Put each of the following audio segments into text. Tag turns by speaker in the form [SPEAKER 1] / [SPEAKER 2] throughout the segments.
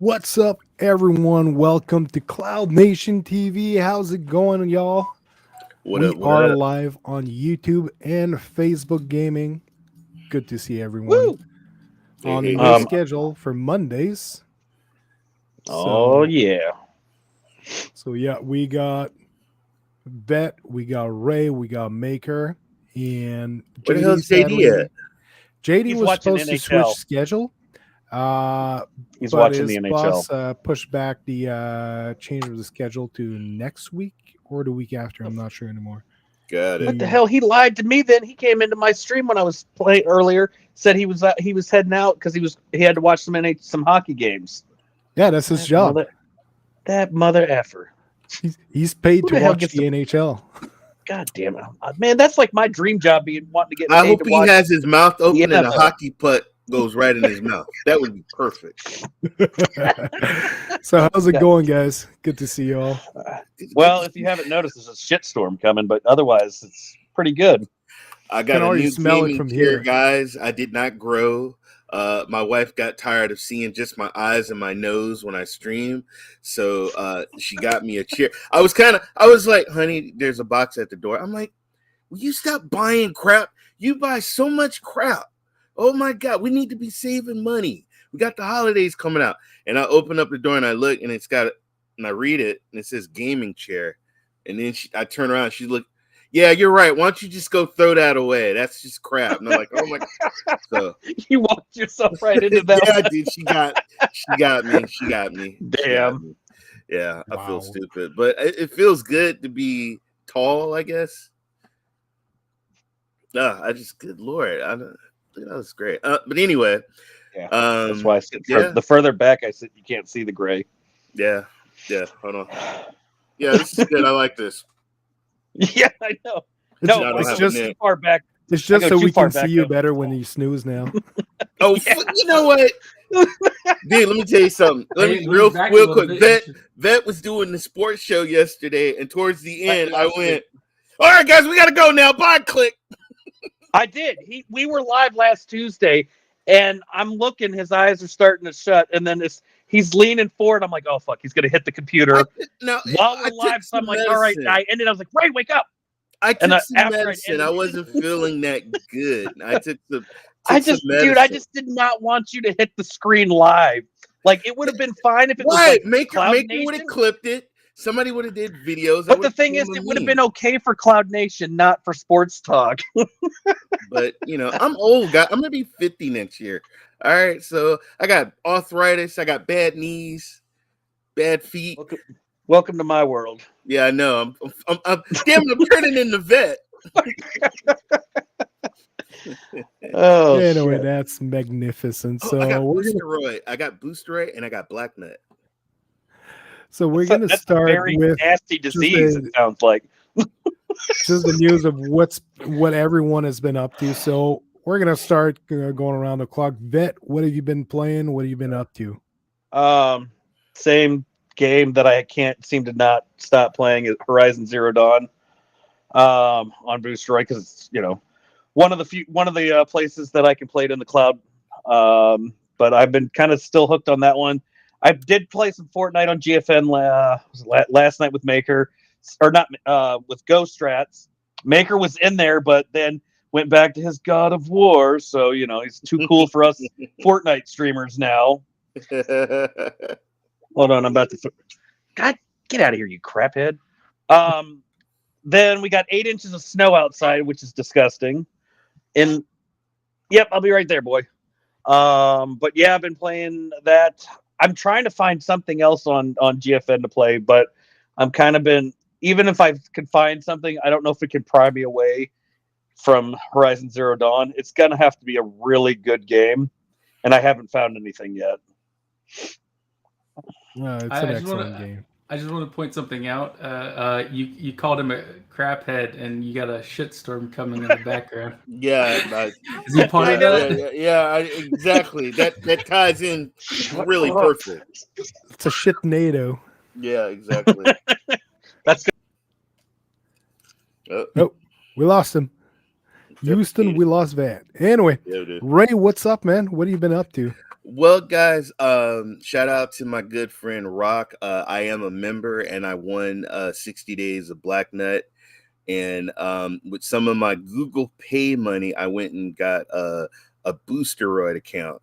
[SPEAKER 1] What's up, everyone? Welcome to CloudNationTV. How's it going, y'all?
[SPEAKER 2] What
[SPEAKER 1] We
[SPEAKER 2] up? What
[SPEAKER 1] are
[SPEAKER 2] up?
[SPEAKER 1] live on YouTube and Facebook Gaming. Good to see everyone
[SPEAKER 3] Woo!
[SPEAKER 1] on
[SPEAKER 2] Hey,
[SPEAKER 1] the
[SPEAKER 2] hey,
[SPEAKER 1] new
[SPEAKER 2] hey.
[SPEAKER 1] schedule for Mondays.
[SPEAKER 3] Oh yeah.
[SPEAKER 1] So yeah, we got Vet, we got Ray, we got Maker, and
[SPEAKER 2] Where the hell's
[SPEAKER 1] JD.
[SPEAKER 2] JD at?
[SPEAKER 1] Sadly, JD
[SPEAKER 3] He's
[SPEAKER 1] was
[SPEAKER 3] watching
[SPEAKER 1] supposed to switch
[SPEAKER 3] NHL.
[SPEAKER 1] schedule.
[SPEAKER 3] He's
[SPEAKER 1] But
[SPEAKER 3] watching
[SPEAKER 1] his
[SPEAKER 3] the
[SPEAKER 1] boss
[SPEAKER 3] NHL.
[SPEAKER 1] pushed back the change of the schedule to next week or the week after. I'm not sure anymore.
[SPEAKER 2] Got
[SPEAKER 3] What
[SPEAKER 2] it.
[SPEAKER 3] the hell? He lied to me. Then he came into my stream when I was playing earlier. Said he was heading out because he had to watch some hockey games.
[SPEAKER 1] Yeah, that's his job.
[SPEAKER 3] That mother effer.
[SPEAKER 1] He's paid
[SPEAKER 3] Who
[SPEAKER 1] to
[SPEAKER 3] the hell
[SPEAKER 1] watch
[SPEAKER 3] gets
[SPEAKER 1] the NHL.
[SPEAKER 3] God damn it, man! That's like my dream job, wanting to get
[SPEAKER 2] I
[SPEAKER 3] paid
[SPEAKER 2] hope
[SPEAKER 3] to
[SPEAKER 2] he
[SPEAKER 3] watch.
[SPEAKER 2] has his mouth open and a
[SPEAKER 3] NFL.
[SPEAKER 2] hockey puck goes right in his mouth. That would be perfect.
[SPEAKER 1] So how's it going, guys? Good to see you all.
[SPEAKER 3] Well, if you haven't noticed, there's a shitstorm coming, but otherwise, it's pretty good.
[SPEAKER 2] I
[SPEAKER 1] Can
[SPEAKER 2] got a
[SPEAKER 1] already
[SPEAKER 2] new
[SPEAKER 1] smell it
[SPEAKER 2] gaming
[SPEAKER 1] from
[SPEAKER 2] chair,
[SPEAKER 1] here.
[SPEAKER 2] guys. I did not grow. My wife got tired of seeing just my eyes and my nose when I stream, so she got me a chair. I was like, honey, there's a box at the door. I'm like, will you stop buying crap? You buy so much crap. Oh my God, we need to be saving money. We got the holidays coming out. And I open up the door and I look and and I read it and it says gaming chair. And then I turn around and she look, yeah, you're right. Why don't you just go throw that away? That's just crap. And I'm like, oh my God. So
[SPEAKER 3] You walked yourself right into that.
[SPEAKER 2] yeah, I did. She got me. She got me.
[SPEAKER 3] Damn.
[SPEAKER 2] Yeah, I
[SPEAKER 1] Wow.
[SPEAKER 2] feel stupid. But it feels good to be tall, I guess. Good Lord. That was great. But anyway.
[SPEAKER 3] Yeah, that's why I sit.
[SPEAKER 2] Yeah.
[SPEAKER 3] The further back I sit, you can't see the gray.
[SPEAKER 2] Yeah. Hold on. Yeah, this is good. I like this.
[SPEAKER 3] Yeah, I know.
[SPEAKER 1] It's,
[SPEAKER 3] No,
[SPEAKER 2] I don't
[SPEAKER 3] I
[SPEAKER 2] have
[SPEAKER 3] go
[SPEAKER 2] a
[SPEAKER 3] too
[SPEAKER 2] neck.
[SPEAKER 3] far back.
[SPEAKER 1] it's just
[SPEAKER 3] I
[SPEAKER 1] so
[SPEAKER 3] go too
[SPEAKER 1] we
[SPEAKER 3] far
[SPEAKER 1] can see
[SPEAKER 3] back
[SPEAKER 1] you
[SPEAKER 3] up.
[SPEAKER 1] better when you snooze now.
[SPEAKER 2] Oh,
[SPEAKER 3] Yeah.
[SPEAKER 2] you know what? Dude, let me tell you something. Real quick. Vet was doing the sports show yesterday, and towards the end, I went, all right, guys, we got to go now. Bye, click.
[SPEAKER 3] I did. We were live last Tuesday, and I'm looking. His eyes are starting to shut, and then he's leaning forward. I'm like, oh fuck, he's gonna hit the computer while we're live. So I'm like, all right. I was like, Ray, wake up.
[SPEAKER 2] I took some
[SPEAKER 3] after
[SPEAKER 2] medicine. I wasn't feeling that good. I took some.
[SPEAKER 3] I just did not want you to hit the screen live. Like it would have been fine if it was like
[SPEAKER 2] Maker would have clipped it. Somebody would have did videos.
[SPEAKER 3] But the thing is, it would have been okay for Cloud Nation, not for Sports Talk.
[SPEAKER 2] But I'm old, guy. I'm gonna be 50 next year. All right, so I got arthritis. I got bad knees, bad feet.
[SPEAKER 3] Welcome to my world.
[SPEAKER 2] Yeah, I know. I'm turning into Vet.
[SPEAKER 3] Oh,
[SPEAKER 1] anyway,
[SPEAKER 3] shit.
[SPEAKER 1] that's magnificent.
[SPEAKER 2] Oh,
[SPEAKER 1] So
[SPEAKER 2] I got Boosteroid and I got Black Nut.
[SPEAKER 1] So we're going to start
[SPEAKER 3] very
[SPEAKER 1] with
[SPEAKER 3] nasty disease. It sounds like
[SPEAKER 1] just the news of what everyone has been up to. So we're going to start going around the clock. Vet, what have you been playing? What have you been up to?
[SPEAKER 3] Same game that I can't seem to not stop playing is Horizon Zero Dawn on Boosteroid because it's one of the places that I can play it in the cloud. But I've been kind of still hooked on that one. I did play some Fortnite on GFN last night with Maker, or not with Ghost Strats. Maker was in there, but then went back to his God of War. So he's too cool for us Fortnite streamers now. Hold on, I'm about to. God, get out of here, you craphead. Then we got 8 inches of snow outside, which is disgusting. And yep, I'll be right there, boy. But yeah, I've been playing that. I'm trying to find something else on GFN to play, but I'm kind of been, even if I could find something, I don't know if it can pry me away from Horizon Zero Dawn. It's going to have to be a really good game, and I haven't found anything yet.
[SPEAKER 1] It's an excellent game.
[SPEAKER 4] I just want to point something out. You called him a craphead, and you got a shitstorm coming in the background.
[SPEAKER 2] Yeah,
[SPEAKER 4] is he part of that?
[SPEAKER 2] Yeah, exactly. That ties in really perfect.
[SPEAKER 1] It's a shit NATO.
[SPEAKER 2] Yeah, exactly.
[SPEAKER 3] That's
[SPEAKER 2] good.
[SPEAKER 1] Oh, we lost him. Houston, we lost Vat. Anyway, Ray, what's up, man? What have you been up to?
[SPEAKER 2] Well, guys, shout out to my good friend Rock. I am a member, and I won 60 days of Black Nut. And with some of my Google Pay money, I went and got a Boosteroid account.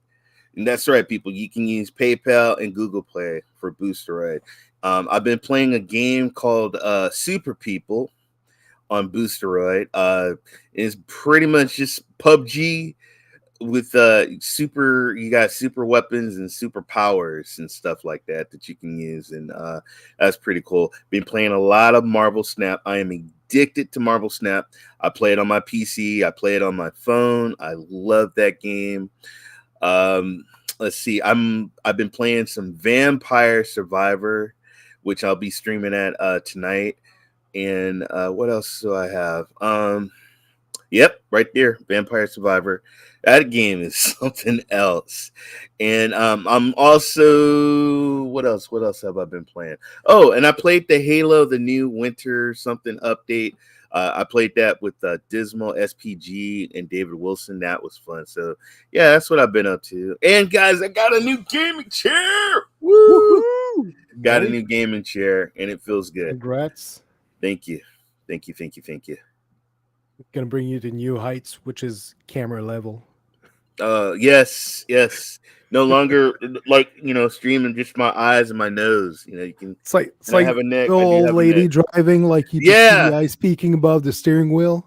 [SPEAKER 2] And that's right, people. You can use PayPal and Google Play for Boosteroid. I've been playing a game called Super People on Boosteroid. It's pretty much just PUBG with you got super weapons and super powers and stuff like that you can use, and that's pretty cool. Been playing a lot of Marvel Snap. I am addicted to Marvel Snap. I play it on my PC, I play it on my phone. I love that game. Let's see, I've been playing some Vampire Survivor, which I'll be streaming at tonight. And what else do I have? Yep, right there, Vampire Survivor. That game is something else. And I'm also, what else? What else have I been playing? Oh, and I played the Halo, the new winter something update. I played that with Dismal SPG and David Wilson. That was fun. So yeah, that's what I've been up to. And guys, I got a new gaming chair. Woo!
[SPEAKER 1] Woohoo!
[SPEAKER 2] Got a
[SPEAKER 1] Buddy,
[SPEAKER 2] new gaming chair, and it feels good.
[SPEAKER 1] congrats.
[SPEAKER 2] Thank you, thank you, thank you, thank you.
[SPEAKER 1] Gonna bring you to new heights, which is camera level.
[SPEAKER 2] Yes. No longer like streaming just my eyes and my nose. You can.
[SPEAKER 1] It's like
[SPEAKER 2] And I have a neck.
[SPEAKER 1] the
[SPEAKER 2] I do
[SPEAKER 1] old
[SPEAKER 2] have a
[SPEAKER 1] lady
[SPEAKER 2] neck.
[SPEAKER 1] driving, like you just see
[SPEAKER 2] Yeah.
[SPEAKER 1] the eyes peeking above the steering wheel.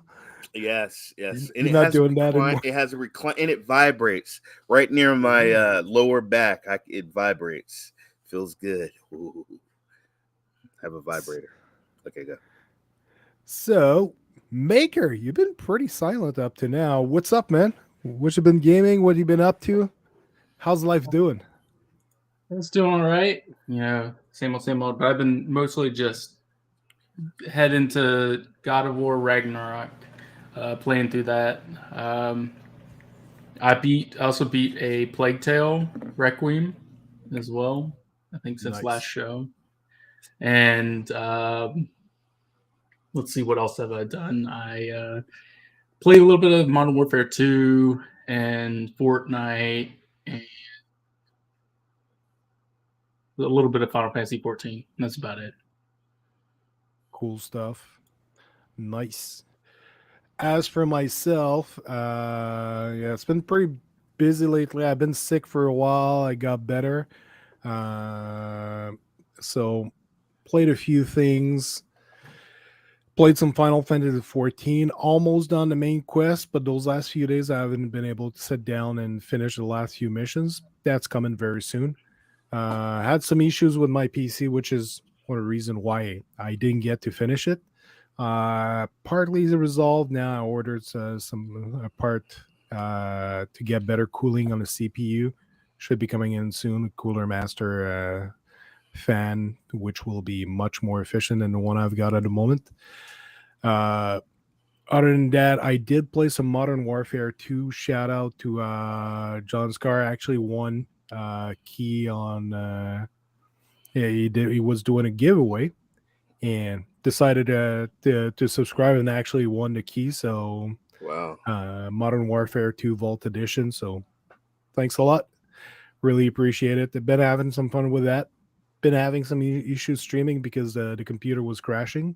[SPEAKER 2] Yes. And
[SPEAKER 1] You're
[SPEAKER 2] it
[SPEAKER 1] not
[SPEAKER 2] has
[SPEAKER 1] doing
[SPEAKER 2] a
[SPEAKER 1] that
[SPEAKER 2] recline.
[SPEAKER 1] anymore.
[SPEAKER 2] It has a recline, and it vibrates right near my lower back. It vibrates. Feels good. Ooh. Have a vibrator. Okay, go.
[SPEAKER 1] So, Maker, you've been pretty silent up to now. What's up, man? What you been gaming? What you been up to? How's life doing?
[SPEAKER 4] It's doing all right. Same old. But I've been mostly just head into God of War Ragnarok, playing through that. I also beat a Plague Tale Requiem as well. I think since
[SPEAKER 1] Nice.
[SPEAKER 4] last show. And let's see, what else have I done? I played a little bit of Modern Warfare 2 and Fortnite and a little bit of Final Fantasy 14. That's about it.
[SPEAKER 1] Cool stuff. Nice. As for myself, yeah, it's been pretty busy lately. I've been sick for a while. I got better. So played a few things. Played some Final Fantasy 14, almost done the main quest, but those last few days I haven't been able to sit down and finish the last few missions. That's coming very soon. Had some issues with my PC, which is one of the reasons why I didn't get to finish it. Partly resolved now. I ordered some part to get better cooling on the CPU. Should be coming in soon. Cooler Master fan, which will be much more efficient than the one I've got at the moment. Other than that, I did play some Modern Warfare 2. Shout out to John Scar. Actually won key on yeah, he was doing a giveaway and decided to subscribe and actually won the key. So
[SPEAKER 2] Wow.
[SPEAKER 1] Modern Warfare 2 Vault Edition. So thanks a lot. Really appreciate it. I've been having some fun with that. Been having some issues streaming because the computer was crashing.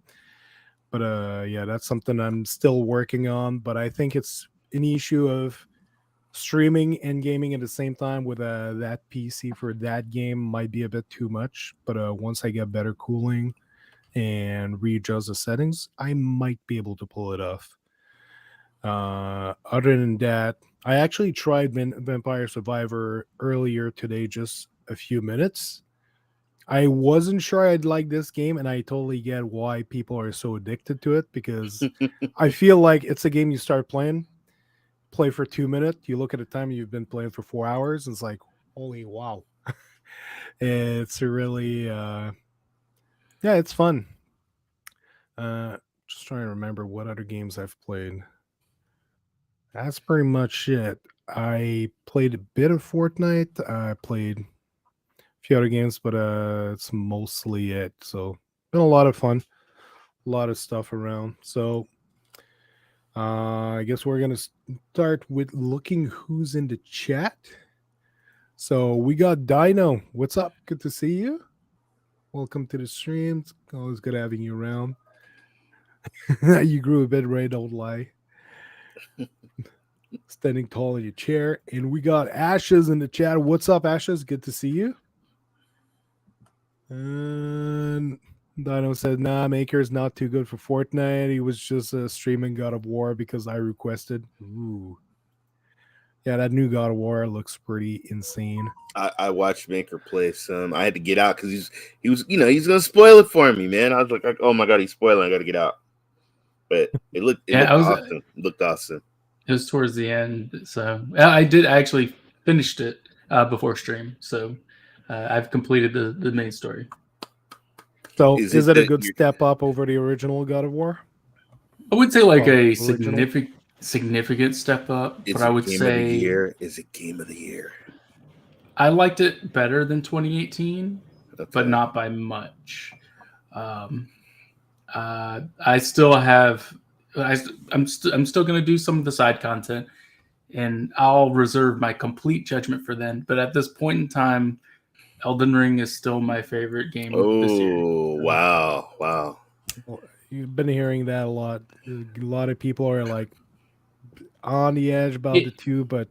[SPEAKER 1] But yeah, that's something I'm still working on. But I think it's an issue of streaming and gaming at the same time with that PC for that game might be a bit too much. But once I get better cooling and readjust the settings, I might be able to pull it off. Other than that, I actually tried Vampire Survivor earlier today, just a few minutes. I wasn't sure I'd like this game, and I totally get why people are so addicted to it because I feel like it's a game you start playing, play for 2 minutes, you look at the time, you've been playing for 4 hours, and it's like, holy wow. It's really, yeah, it's fun. Just trying to remember what other games I've played. That's pretty much it. I played a bit of Fortnite. I played a few other games, but it's mostly it. So been a lot of fun, a lot of stuff around. So I guess we're gonna start with looking who's in the chat. So we got Dino. What's up? Good to see you. Welcome to the stream. It's always good having you around. You grew a bit, Ray. Don't lie. Standing tall in your chair. And we got Ashes in the chat. What's up, Ashes? Good to see you. And Dino said, nah, Maker's not too good for Fortnite. He was just streaming God of War because I requested. Ooh. Yeah, that new God of War looks pretty insane.
[SPEAKER 2] I watched Maker play some. I had to get out because he's gonna spoil it for me, man. I was like, oh my god, he's spoiling. I got to get out. But it looked awesome. It looked awesome.
[SPEAKER 4] It was towards the end, so I actually finished it before stream. So I've completed the main story.
[SPEAKER 1] So is it a good step up over the original God of War?
[SPEAKER 4] I would say like a significant step up, but I would say
[SPEAKER 2] is it game of the year?
[SPEAKER 4] I liked it better than 2018, but not by much. I still have. I'm still going to do some of the side content, and I'll reserve my complete judgment for then. But at this point in time, Elden Ring is still my favorite game this year.
[SPEAKER 2] Oh, wow. Wow.
[SPEAKER 1] Well, you've been hearing that a lot. A lot of people are like on the edge about the two, but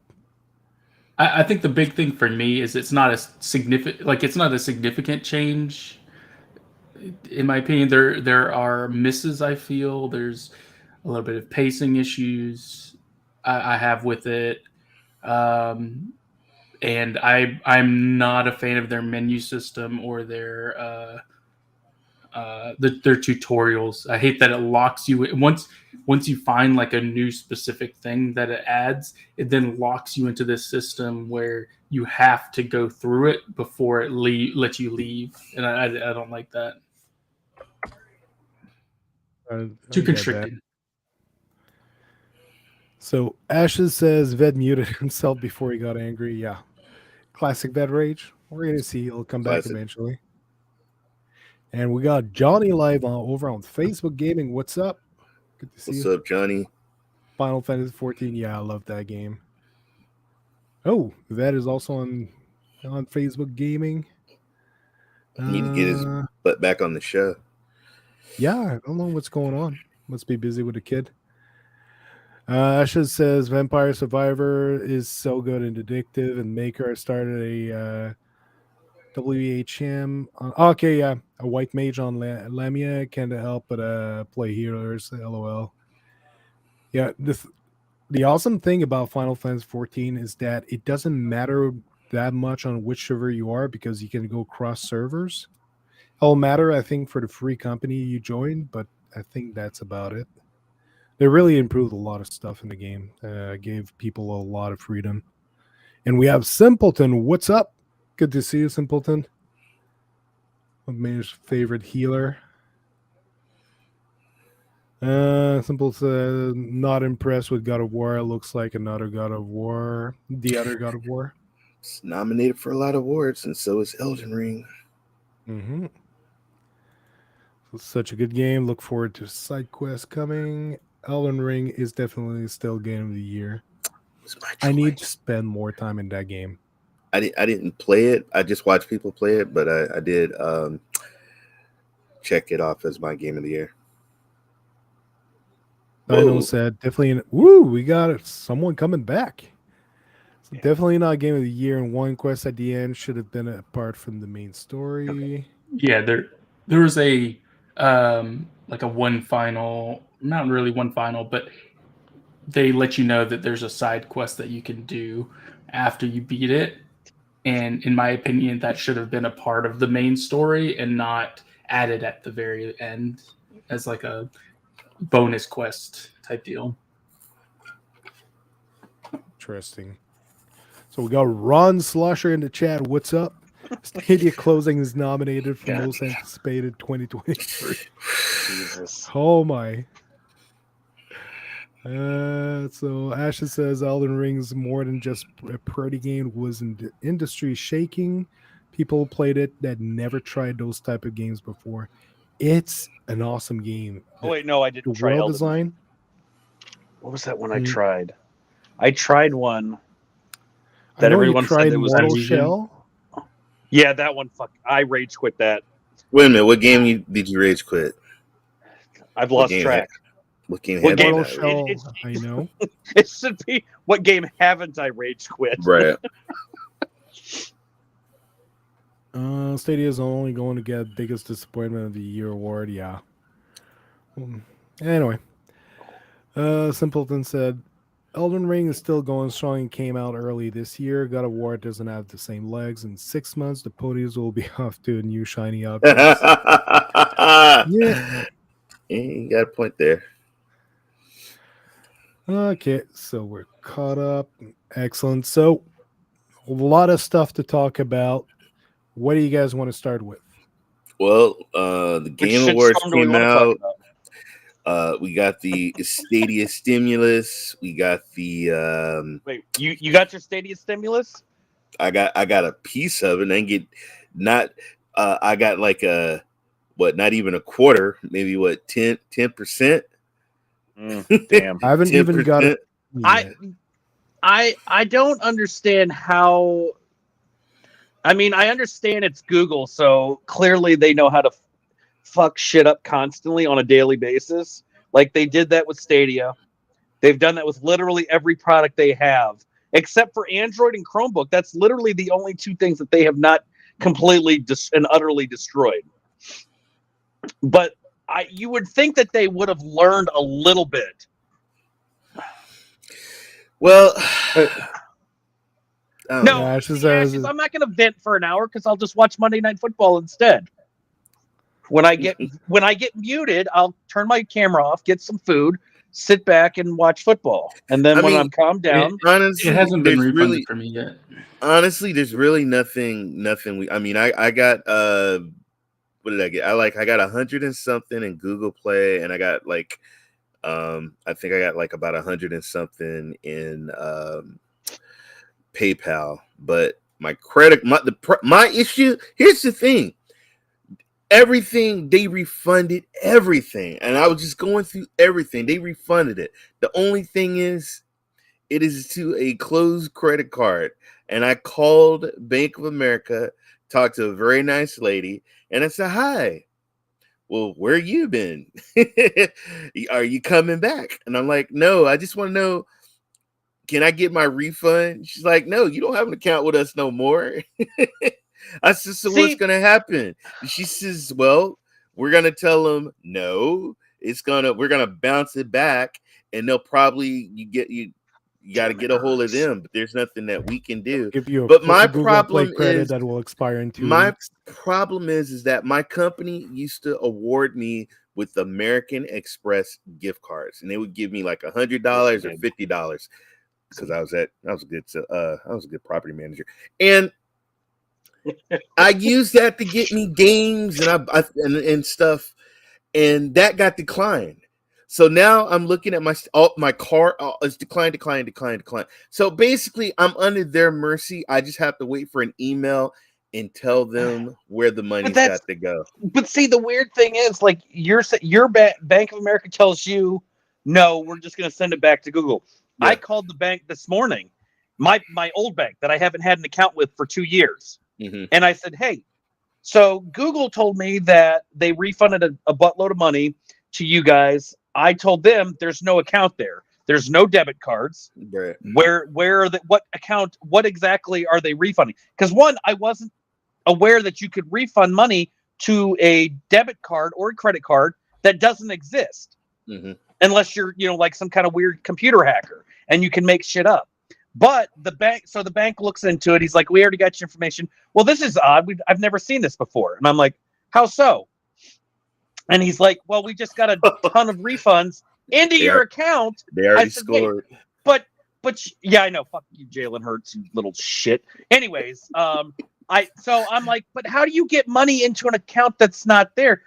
[SPEAKER 4] I think the big thing for me is it's not a significant change. In my opinion, there are misses. I feel there's a little bit of pacing issues I have with it, and I'm not a fan of their menu system or their tutorials. I hate that it locks you once you find like a new specific thing that it adds, it then locks you into this system where you have to go through it before it lets you leave, and I don't like that. Too constricted.
[SPEAKER 1] That. So Ashes says Ved muted himself before he got angry. Yeah, classic Ved rage. We're gonna see. He'll come back eventually. And we got Johnny live over on Facebook Gaming. What's up? Good to see you.
[SPEAKER 2] What's up, Johnny?
[SPEAKER 1] Final Fantasy 14. Yeah, I love that game. Oh, that is also on Facebook Gaming.
[SPEAKER 2] Need to get his butt back on the show.
[SPEAKER 1] Yeah, I don't know what's going on. Must be busy with a kid. Ashes says Vampire Survivor is so good and addictive, and Maker started a WHM. Okay, yeah, a white mage on Lamia can't help but play healers. LOL. Yeah, the awesome thing about Final Fantasy 14 is that it doesn't matter that much on which server you are because you can go cross servers. It'll matter, I think, for the free company you join, but I think that's about it. They really improved a lot of stuff in the game. Gave people a lot of freedom. And we have Simpleton. What's up? Good to see you, Simpleton. Mayor's favorite healer. Simpleton, not impressed with God of War. Looks like another God of War. The other God of War.
[SPEAKER 2] It's nominated for a lot of awards, and so is Elden Ring.
[SPEAKER 1] Mm-hmm. Such a good game. Look forward to side quests coming. Elden Ring is definitely still game of the year. I need to spend more time in that game.
[SPEAKER 2] I didn't play it. I just watched people play it, but I did check it off as my game of the year.
[SPEAKER 1] Dino said definitely. We got someone coming back. So definitely not game of the year. And one quest at the end should have been apart from the main story.
[SPEAKER 4] Yeah, there was a like a one final, not really one final, but they let you know that there's a side quest that you can do after you beat it. And in my opinion, that should have been a part of the main story and not added at the very end as like a bonus quest type deal.
[SPEAKER 1] Interesting. So we got Ron Slusher in the chat. What's up? Stadia closing is nominated for most anticipated 2023.
[SPEAKER 3] Jesus.
[SPEAKER 1] Oh my. So Ashes says Elden Ring's more than just a party game, was in the industry shaking. People played it that never tried those type of games before. It's an awesome game.
[SPEAKER 3] Oh wait, no, I didn't
[SPEAKER 1] the
[SPEAKER 3] try
[SPEAKER 1] world
[SPEAKER 3] Elden
[SPEAKER 1] design.
[SPEAKER 3] Ring. What was that one I tried? I tried one.
[SPEAKER 1] I
[SPEAKER 3] that
[SPEAKER 1] know you
[SPEAKER 3] everyone said
[SPEAKER 1] tried
[SPEAKER 3] it was
[SPEAKER 1] Mortal
[SPEAKER 4] amazing.
[SPEAKER 1] Shell.
[SPEAKER 3] Yeah, that one. Fuck, I rage quit that.
[SPEAKER 2] Wait a minute. What game did you rage quit?
[SPEAKER 3] I've
[SPEAKER 2] What
[SPEAKER 3] lost
[SPEAKER 2] game
[SPEAKER 3] track.
[SPEAKER 2] What game
[SPEAKER 3] What
[SPEAKER 2] have you
[SPEAKER 3] game?
[SPEAKER 1] Mortal
[SPEAKER 2] not raged?
[SPEAKER 1] Shell, I know.
[SPEAKER 3] It should be what game haven't I rage quit?
[SPEAKER 2] Right.
[SPEAKER 1] Stadia is only going to get biggest disappointment of the year award. Yeah. Anyway, Simpleton said, Elden Ring is still going strong and came out early this year. God of War doesn't have the same legs. In 6 months, the podiums will be off to a new shiny objects. Yeah.
[SPEAKER 2] You got a point there.
[SPEAKER 1] Okay, so we're caught up. Excellent. So, a lot of stuff to talk about. What do you guys want to start with?
[SPEAKER 2] Well, the
[SPEAKER 3] Which
[SPEAKER 2] Game Awards
[SPEAKER 3] shitstorm do we
[SPEAKER 2] came
[SPEAKER 3] want to talk
[SPEAKER 2] out.
[SPEAKER 3] about?
[SPEAKER 2] We got the Stadia stimulus. We got the
[SPEAKER 3] Wait, you got your Stadia stimulus?
[SPEAKER 2] I got a piece of it. And I get not. I got like a not even a quarter, maybe 10%.
[SPEAKER 3] Damn.
[SPEAKER 1] I haven't even got it.
[SPEAKER 3] I don't understand how. I mean, I understand it's Google, so clearly they know how to fuck shit up constantly on a daily basis. Like they did that with Stadia. They've done that with literally every product they have, except for Android and Chromebook. That's literally the only two things that they have not completely and utterly destroyed. But you would think that they would have learned a little bit.
[SPEAKER 2] Well,
[SPEAKER 3] No,
[SPEAKER 1] Ashes
[SPEAKER 3] Ashes, I'm not going to vent for an hour because I'll just watch Monday Night Football instead. When I get muted, I'll turn my camera off, get some food, sit back, and watch football. And then I'm calmed down,
[SPEAKER 2] honestly,
[SPEAKER 4] It hasn't been
[SPEAKER 2] there's
[SPEAKER 4] refunded
[SPEAKER 2] really,
[SPEAKER 4] for me yet.
[SPEAKER 2] honestly, there's really nothing. I got what did I get? I got 100 and something in Google Play, and I got like I think I got like about 100 and something in PayPal. But my credit, my issue. Here's the thing. Everything, they refunded everything, and I was just going through everything. They refunded it. The only thing is, it is to a closed credit card, and I called Bank of America, talked to a very nice lady, and I said, "Hi, well, where you been? Are you coming back?" And I'm like, "No, I just want to know, can I get my refund?" She's like, "No, you don't have an account with us no more." I said, "So what's gonna happen?" She says, "Well, we're gonna tell them no. We're gonna bounce it back, and they'll probably you got to get a hold of them. But there's nothing that we can do."
[SPEAKER 1] Give you
[SPEAKER 2] But my
[SPEAKER 1] Google
[SPEAKER 2] problem
[SPEAKER 1] Play credit
[SPEAKER 2] is
[SPEAKER 1] that will expire in 2
[SPEAKER 2] my
[SPEAKER 1] weeks.
[SPEAKER 2] problem is that my company used to award me with American Express gift cards, and they would give me like $100 or $50 because I was a good property manager, and I used that to get me games and stuff, and that got declined. So now I'm looking at my car. It's declined. So basically, I'm under their mercy. I just have to wait for an email and tell them where the money's got to go.
[SPEAKER 3] But see, the weird thing is, like your Bank of America tells you, no, we're just going to send it back to Google. Yeah. I called the bank this morning, my old bank that I haven't had an account with for 2 years. Mm-hmm. And I said, hey, so Google told me that they refunded a buttload of money to you guys. I told them there's no account there. There's no debit cards.
[SPEAKER 2] Right.
[SPEAKER 3] Where are what account? What exactly are they refunding? Because one, I wasn't aware that you could refund money to a debit card or a credit card that doesn't exist, unless you're like some kind of weird computer hacker and you can make shit up. But the bank looks into it. He's like, we already got your information. Well, this is odd. I've never seen this before. And I'm like, how so? And he's like, well, we just got a ton of refunds into your account.
[SPEAKER 2] They already scored.
[SPEAKER 3] But yeah, I know. Fuck you, Jalen Hurts, you little shit. Anyways, so I'm like, but how do you get money into an account that's not there?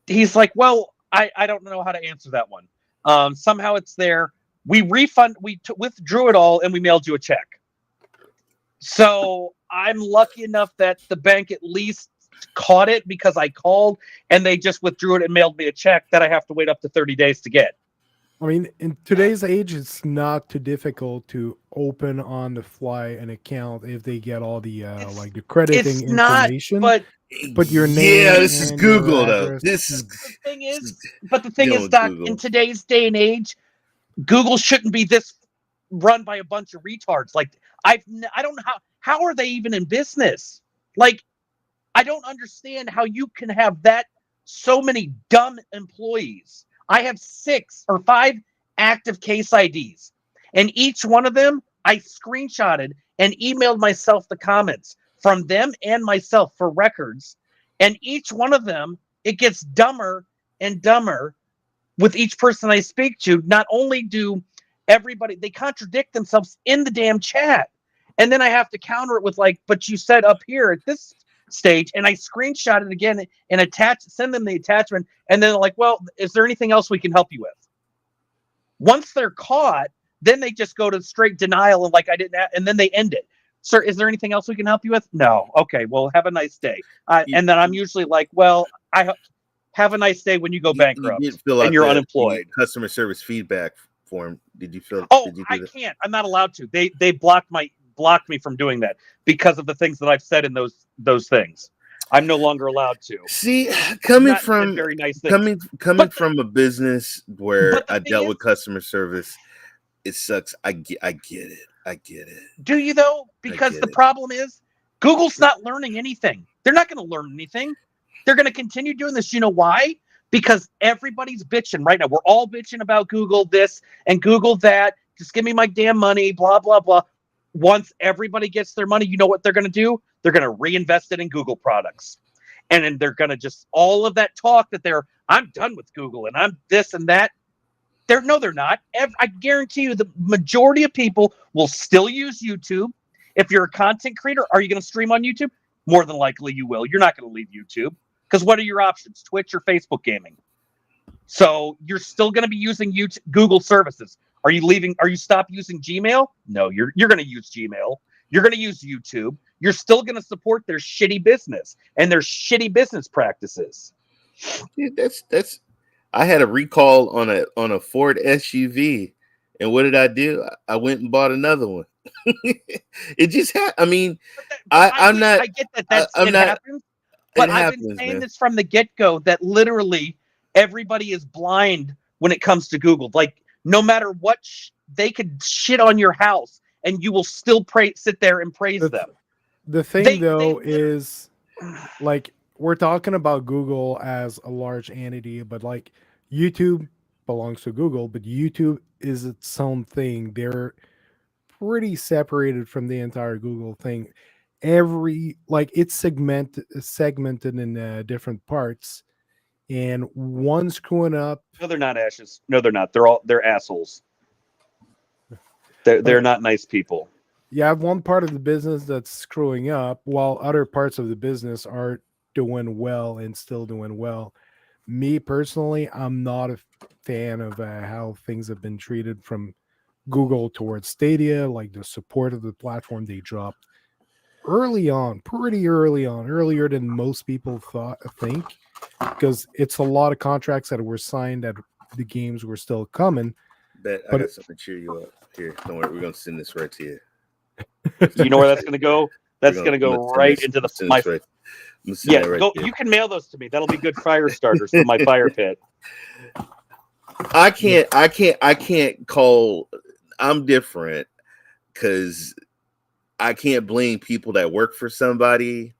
[SPEAKER 3] He's like, well, I don't know how to answer that one. Somehow it's there. We withdrew it all and we mailed you a check. So I'm lucky enough that the bank at least caught it because I called and they just withdrew it and mailed me a check that I have to wait up to 30 days to get.
[SPEAKER 1] I mean, in today's age, it's not too difficult to open on the fly an account if they get all the
[SPEAKER 3] It's
[SPEAKER 1] like the crediting
[SPEAKER 3] it's not,
[SPEAKER 1] information.
[SPEAKER 3] but
[SPEAKER 1] Put your
[SPEAKER 2] Yeah,
[SPEAKER 1] name
[SPEAKER 2] this is
[SPEAKER 1] and your
[SPEAKER 2] Google though.
[SPEAKER 1] address.
[SPEAKER 3] the thing
[SPEAKER 2] This is
[SPEAKER 3] is,
[SPEAKER 2] dealing with
[SPEAKER 3] Doc, in
[SPEAKER 2] Google.
[SPEAKER 3] today's day and age, Google shouldn't be this run by a bunch of retards. Like I don't know how are they even in business? Like I don't understand how you can have that so many dumb employees. I have 6 or 5 active case IDs, and each one of them I screenshotted and emailed myself the comments from them and myself for records. And each one of them, it gets dumber and dumber with each person I speak to. Not only do they contradict themselves in the damn chat. And then I have to counter it with like, but you said up here at this stage, and I screenshot it again and send them the attachment. And then they're like, well, is there anything else we can help you with? Once they're caught, then they just go to straight denial and like, I didn't, and then they end it. Sir, is there anything else we can help you with? No. Okay, well, have a nice day. And then I'm usually like, well, I have a nice day when you go bankrupt
[SPEAKER 2] You did fill out
[SPEAKER 3] and you're
[SPEAKER 2] the
[SPEAKER 3] unemployed.
[SPEAKER 2] customer service feedback form. Did you fill?
[SPEAKER 3] Oh,
[SPEAKER 2] did you do
[SPEAKER 3] I
[SPEAKER 2] that?
[SPEAKER 3] can't. I'm not allowed to. They blocked me from doing that because of the things that I've said in those things. I'm no longer allowed to.
[SPEAKER 2] See, coming
[SPEAKER 3] Not
[SPEAKER 2] from
[SPEAKER 3] very nice things.
[SPEAKER 2] coming from a business where
[SPEAKER 3] but the
[SPEAKER 2] I
[SPEAKER 3] thing
[SPEAKER 2] dealt
[SPEAKER 3] is-
[SPEAKER 2] with customer service, it sucks. I get it. I get it.
[SPEAKER 3] Do you though? Because
[SPEAKER 2] get
[SPEAKER 3] the
[SPEAKER 2] it.
[SPEAKER 3] problem is Google's not learning anything. They're not going to learn anything. They're going to continue doing this. You know why? Because everybody's bitching right now. We're all bitching about Google this and Google that. Just give me my damn money, blah, blah, blah. Once everybody gets their money, you know what they're going to do? They're going to reinvest it in Google products. And then they're going to just, all of that talk that I'm done with Google and I'm this and that. They're not. I guarantee you the majority of people will still use YouTube. If you're a content creator, are you going to stream on YouTube? More than likely you will. You're not going to leave YouTube because what are your options? Twitch or Facebook gaming. So you're still going to be using YouTube, Google services. Are you stop using Gmail? No, you're going to use Gmail. You're going to use YouTube. You're still going to support their shitty business and their shitty business practices.
[SPEAKER 2] Dude, that's. I had a recall on a Ford SUV, and what did I do? I went and bought another one. It just I mean, I'm not.
[SPEAKER 3] I get that.
[SPEAKER 2] I'm not.
[SPEAKER 3] Happens. But I've
[SPEAKER 2] happens,
[SPEAKER 3] been saying
[SPEAKER 2] man.
[SPEAKER 3] this from the get-go that literally everybody is blind when it comes to Google. Like no matter what, they could shit on your house, and you will still sit there and praise them.
[SPEAKER 1] The thing is, like, we're talking about Google as a large entity, but like YouTube belongs to Google, but YouTube is its own thing. They're pretty separated from the entire Google thing. It's segmented in different parts, and one screwing up.
[SPEAKER 3] No, they're not ashes. No, they're not. They're assholes. They're not nice people.
[SPEAKER 1] You have one part of the business that's screwing up, while other parts of the business are doing well and still doing well. Me personally, I'm not a fan of how things have been treated from Google towards Stadia, like the support of the platform they dropped pretty early on, earlier than most people think, because it's a lot of contracts that were signed that the games were still coming.
[SPEAKER 2] Bet I got something to cheer you up. Here, don't worry, we're gonna send this right to you.
[SPEAKER 3] You know where that's gonna go? That's gonna go right into my.
[SPEAKER 2] Right.
[SPEAKER 3] Yeah, go. You can mail those to me. That'll be good fire starters for my fire pit.
[SPEAKER 2] I can't call. I'm different because I can't blame people that work for somebody.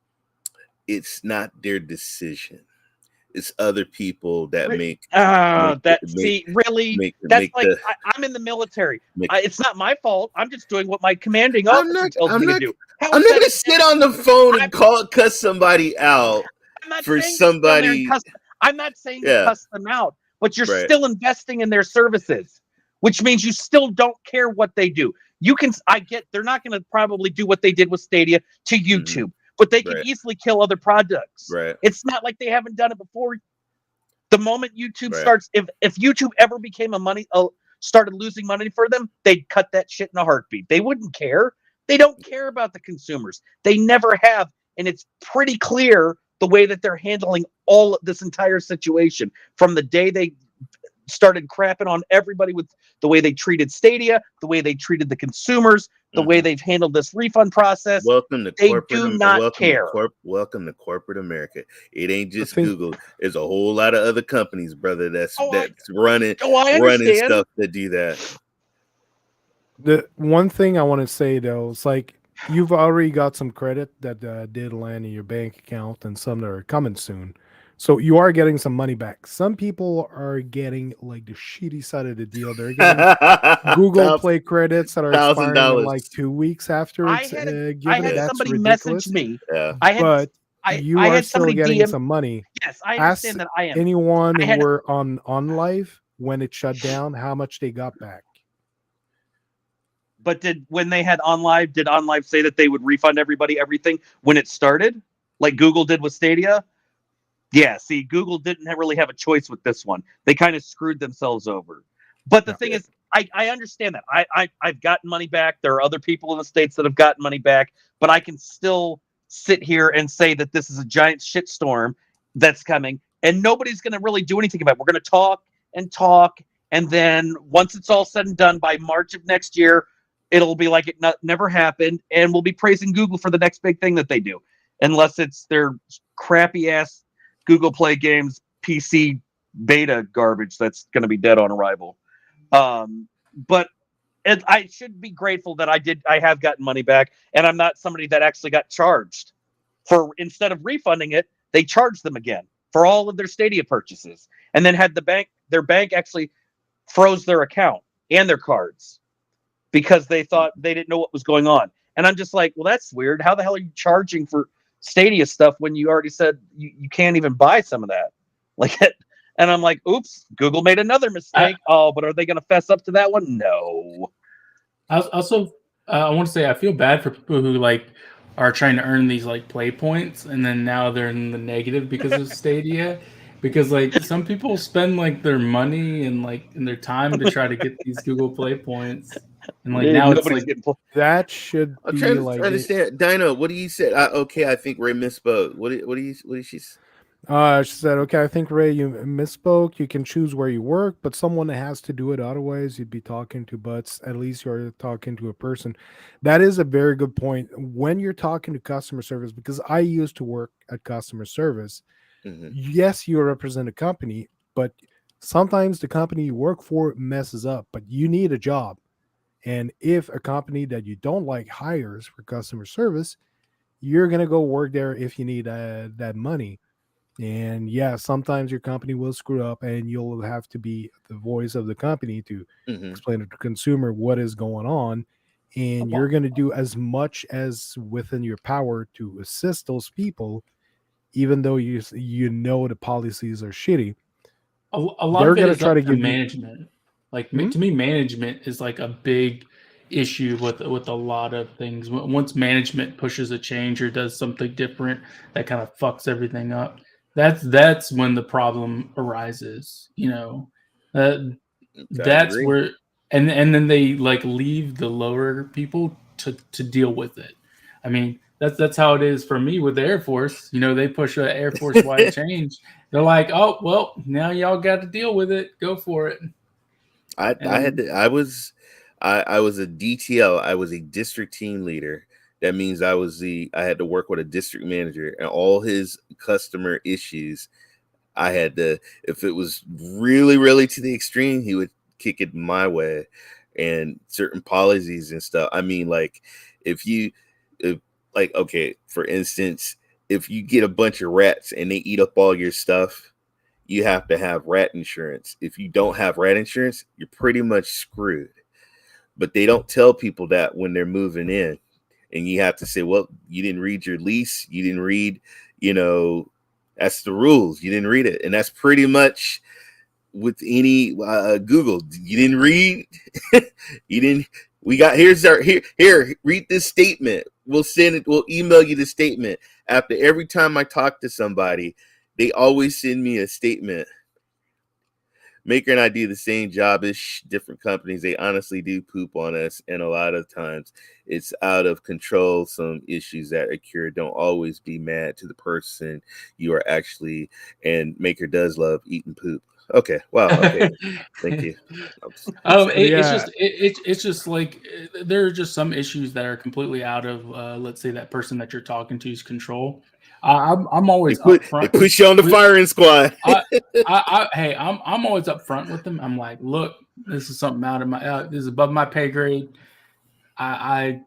[SPEAKER 2] It's not their decision. It's other people that make. I'm
[SPEAKER 3] in the military. It's not my fault. I'm just doing what my commanding officer tells me to do.
[SPEAKER 2] I'm not gonna sit on the phone and cuss somebody out for somebody.
[SPEAKER 3] I'm not saying to cuss them out, but you're still investing in their services, which means you still don't care what they do. I get they're not going to probably do what they did with Stadia to YouTube, but they can easily kill other products.
[SPEAKER 2] Right.
[SPEAKER 3] It's not like they haven't done it before. The moment YouTube starts, if YouTube ever became started losing money for them, they'd cut that shit in a heartbeat. They wouldn't care. They don't care about the consumers. They never have. And it's pretty clear the way that they're handling all of this entire situation from the day they started crapping on everybody with the way they treated Stadia, the way they treated the consumers, the way they've handled this refund process.
[SPEAKER 2] Welcome to
[SPEAKER 3] They
[SPEAKER 2] corporate.
[SPEAKER 3] do not
[SPEAKER 2] welcome
[SPEAKER 3] care.
[SPEAKER 2] Welcome to corporate America. It ain't just
[SPEAKER 1] think-
[SPEAKER 2] Google. There's a whole lot of other companies, brother. That's
[SPEAKER 3] I
[SPEAKER 2] running
[SPEAKER 3] understand.
[SPEAKER 2] stuff that do that.
[SPEAKER 1] The one thing I want to say though, it's like you've already got some credit that did land in your bank account, and some that are coming soon. So you are getting some money back. Some people are getting like the shitty side of the deal. They're getting Google Play credits that are expiring in like 2 weeks after it's given.
[SPEAKER 3] I had
[SPEAKER 1] That's
[SPEAKER 3] somebody
[SPEAKER 1] ridiculous.
[SPEAKER 3] message me.
[SPEAKER 2] Yeah.
[SPEAKER 1] But you
[SPEAKER 3] I
[SPEAKER 1] are
[SPEAKER 3] had
[SPEAKER 1] still
[SPEAKER 3] somebody
[SPEAKER 1] getting
[SPEAKER 3] DM.
[SPEAKER 1] some money.
[SPEAKER 3] Yes, I
[SPEAKER 1] Ask
[SPEAKER 3] understand that. I am.
[SPEAKER 1] anyone
[SPEAKER 3] I
[SPEAKER 1] who
[SPEAKER 3] had-
[SPEAKER 1] were on live when it shut down, how much they got back.
[SPEAKER 3] But when they had OnLive, did OnLive say that they would refund everybody everything when it started, like Google did with Stadia? Yeah. See, Google didn't really have a choice with this one. They kind of screwed themselves over. But the thing is, I understand that. I've gotten money back. There are other people in the States that have gotten money back, but I can still sit here and say that this is a giant shitstorm that's coming, and nobody's going to really do anything about it. We're going to talk and talk, and then once it's all said and done by March of next year, it'll be like it never happened, and we'll be praising Google for the next big thing that they do, unless it's their crappy ass Google Play games PC beta garbage that's going to be dead on arrival. But I should be grateful that I have gotten money back, and I'm not somebody that actually got charged for, instead of refunding it, they charged them again for all of their Stadia purchases, and then had their bank actually froze their account and their cards because they thought they didn't know what was going on. And I'm just like, well, that's weird. How the hell are you charging for Stadia stuff when you already said you can't even buy some of that? Like it. And I'm like, oops, Google made another mistake. But are they going to fess up to that one? No.
[SPEAKER 4] I want to say I feel bad for people who like are trying to earn these like play points, and then now they're in the negative because of Stadia. Because like some people spend like their money and their time to try to get these Google Play points, and like now it's like
[SPEAKER 1] that should
[SPEAKER 2] I'm
[SPEAKER 1] be
[SPEAKER 2] trying to
[SPEAKER 1] like
[SPEAKER 2] understand. Dino, what do you say? Okay, I think Ray misspoke. What did she say?
[SPEAKER 1] She said, okay, I think, Ray, you misspoke. You can choose where you work, but someone has to do it. Otherwise, you'd be talking to butts. At least you're talking to a person. That is a very good point. When you're talking to customer service, because I used to work at customer service, yes, you represent a company, but sometimes the company you work for messes up, but you need a job. And if a company that you don't like hires for customer service, you're going to go work there if you need that money. And yeah, sometimes your company will screw up and you'll have to be the voice of the company to explain to the consumer what is going on. And you're going to do as much as within your power to assist those people, even though you know the policies are shitty.
[SPEAKER 4] A lot
[SPEAKER 1] They're
[SPEAKER 4] of it
[SPEAKER 1] going
[SPEAKER 4] is
[SPEAKER 1] to try
[SPEAKER 4] up
[SPEAKER 1] to
[SPEAKER 4] to
[SPEAKER 1] give
[SPEAKER 4] management. Like to me, management is like a big issue with a lot of things. Once management pushes a change or does something different, that kind of fucks everything up. That's when the problem arises. You know, that's where and then they like leave the lower people to deal with it. I mean, that's how it is for me with the Air Force. You know, they push an Air Force wide change. They're like, oh well, now y'all got to deal with it. Go for it.
[SPEAKER 2] I was a DTL. I was a district team leader. That means I had to work with a district manager, and all his customer issues, I had to, if it was really, really to the extreme, he would kick it my way, and certain policies and stuff. I mean, like okay, for instance, if you get a bunch of rats and they eat up all your stuff, you have to have rat insurance. If you don't have rat insurance, you're pretty much screwed. But they don't tell people that when they're moving in. And you have to say, well, you didn't read your lease. You didn't read, that's the rules. You didn't read it. And that's pretty much with any Google. You didn't read. You didn't. Here, read this statement. We'll email you the statement. After every time I talk to somebody, they always send me a statement. Maker and I do the same job as different companies. They honestly do poop on us, and a lot of times it's out of control. Some issues that occur. Don't always be mad to the person you are actually. And Maker does love eating poop. Okay. Wow. Okay. Thank you.
[SPEAKER 4] It's just like there are just some issues that are completely out of let's say that person that you're talking to's control. I'm always
[SPEAKER 2] They
[SPEAKER 4] upfront.
[SPEAKER 2] put you on the firing squad.
[SPEAKER 4] Hey, I'm always upfront with them. I'm like, look, this is something out of my this is above my pay grade. I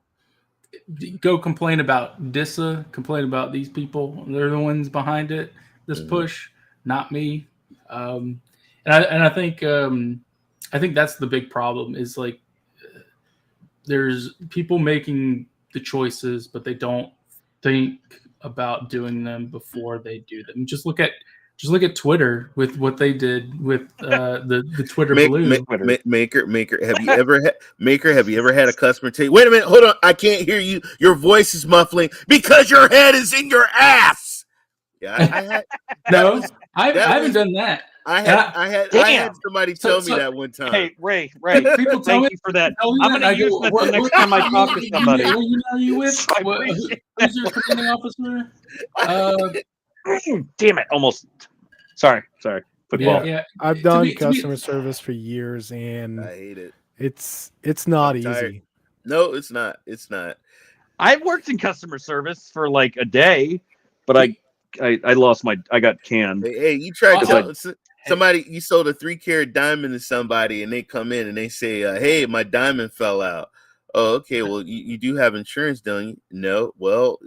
[SPEAKER 4] go complain about DISA, complain about these people. They're the ones behind it. This push, not me. And I think that's the big problem is like there's people making the choices, but they don't think about doing them before they do them. Just look at Twitter with what they did with the Twitter Blue.
[SPEAKER 2] Maker, have you ever had a customer tell you, wait a minute, hold on, I can't hear you. Your voice is muffling because your head is in your ass. Yeah, I had
[SPEAKER 4] I haven't done that.
[SPEAKER 2] I had somebody tell me that one time.
[SPEAKER 3] Hey, Ray,
[SPEAKER 4] people
[SPEAKER 3] thank you for that. I'm going to use that the next time I talk to somebody.
[SPEAKER 4] What email are you with? Who's your commanding officer?
[SPEAKER 3] Damn it! Almost. Sorry. Football.
[SPEAKER 1] Yeah. I've done customer service for years, and
[SPEAKER 2] I hate it.
[SPEAKER 1] It's not easy.
[SPEAKER 2] No, it's not. It's not.
[SPEAKER 3] I've worked in customer service for like a day, but I lost I got canned.
[SPEAKER 2] Hey, you tried to tell somebody you sold a 3-carat diamond to somebody, and they come in and they say, "Hey, my diamond fell out." Oh, okay. Well, you do have insurance, don't you? No. Well,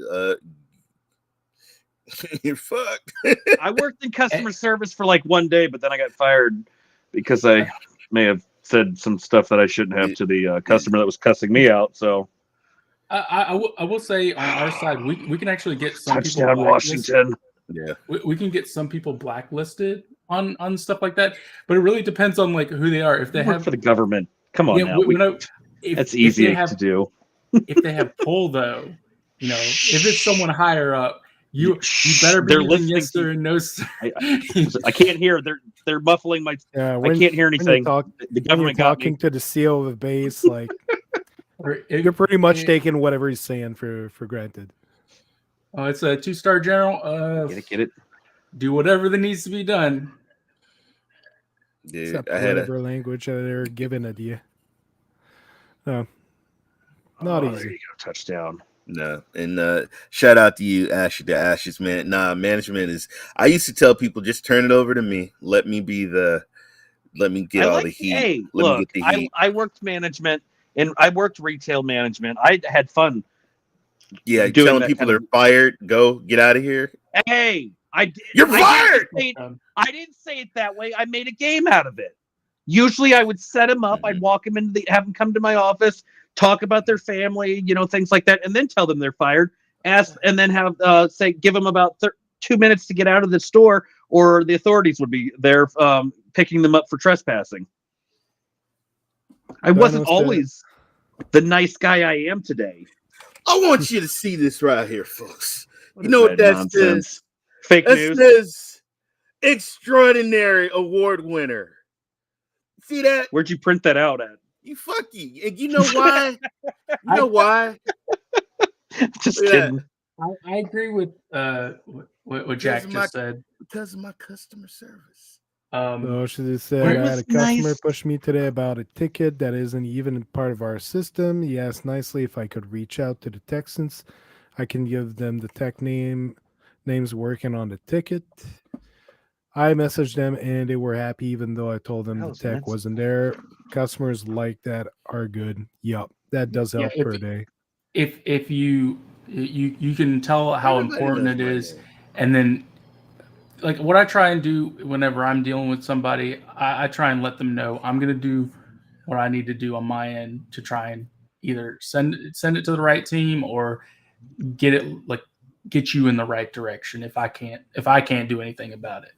[SPEAKER 2] you're fucked.
[SPEAKER 3] I worked in customer service for like one day, but then I got fired because I may have said some stuff that I shouldn't have to the customer that was cussing me out. So
[SPEAKER 4] I will say on our side, we can actually get some
[SPEAKER 3] touchdown
[SPEAKER 4] people
[SPEAKER 3] Washington.
[SPEAKER 2] Yeah,
[SPEAKER 4] we can get some people blacklisted on stuff like that, but it really depends on like who they are. If they
[SPEAKER 3] work for the government, come on now. That's easy to do.
[SPEAKER 4] If they have pull, though, if it's someone higher up, you better be using yes sir and no sir.
[SPEAKER 3] I can't hear. They're muffling my. I can't hear anything. The government
[SPEAKER 1] talking to the CO of the base, like you're pretty much taking whatever he's saying for granted.
[SPEAKER 4] Oh, it's a 2-star general.
[SPEAKER 3] Get it.
[SPEAKER 4] Do whatever that needs to be done.
[SPEAKER 2] Dude,
[SPEAKER 1] except whatever language they're giving at you. No, not easy.
[SPEAKER 3] There you go, touchdown.
[SPEAKER 2] No, and shout out to you, Ashy to Ashes, man. Nah, management is. I used to tell people just turn it over to me. Let me get all the heat.
[SPEAKER 3] Hey, look, I worked management and I worked retail management. I had fun.
[SPEAKER 2] Yeah, telling people they're fired. Go get out of here.
[SPEAKER 3] Hey,
[SPEAKER 2] You're fired.
[SPEAKER 3] I didn't say it that way. I made a game out of it. Usually, I would set them up. I'd walk them have them come to my office, talk about their family, things like that, and then tell them they're fired. And then have give them about 2 minutes to get out of the store, or the authorities would be there picking them up for trespassing. I wasn't always the nice guy I am today.
[SPEAKER 2] I want you to see this right here, folks. You know what that says?
[SPEAKER 3] Fake news.
[SPEAKER 2] Says extraordinary award winner. See that?
[SPEAKER 3] Where'd you print that out at?
[SPEAKER 2] You fuck you. And you know why? You know why?
[SPEAKER 3] Just kidding.
[SPEAKER 4] I agree with what Jack just said.
[SPEAKER 2] Because of my customer service.
[SPEAKER 1] So she just said, I had a customer push me today about a ticket that isn't even part of our system. He asked nicely if I could reach out to the Texans. I can give them the tech names working on the ticket. I messaged them and they were happy, even though I told them the tech wasn't there. Customers like that are good. Yep, that does help per day.
[SPEAKER 4] If you can tell how important it is, and then like what I try and do whenever I'm dealing with somebody, I try and let them know I'm going to do what I need to do on my end to try and either send it to the right team or get you in the right direction if I can't do anything about it.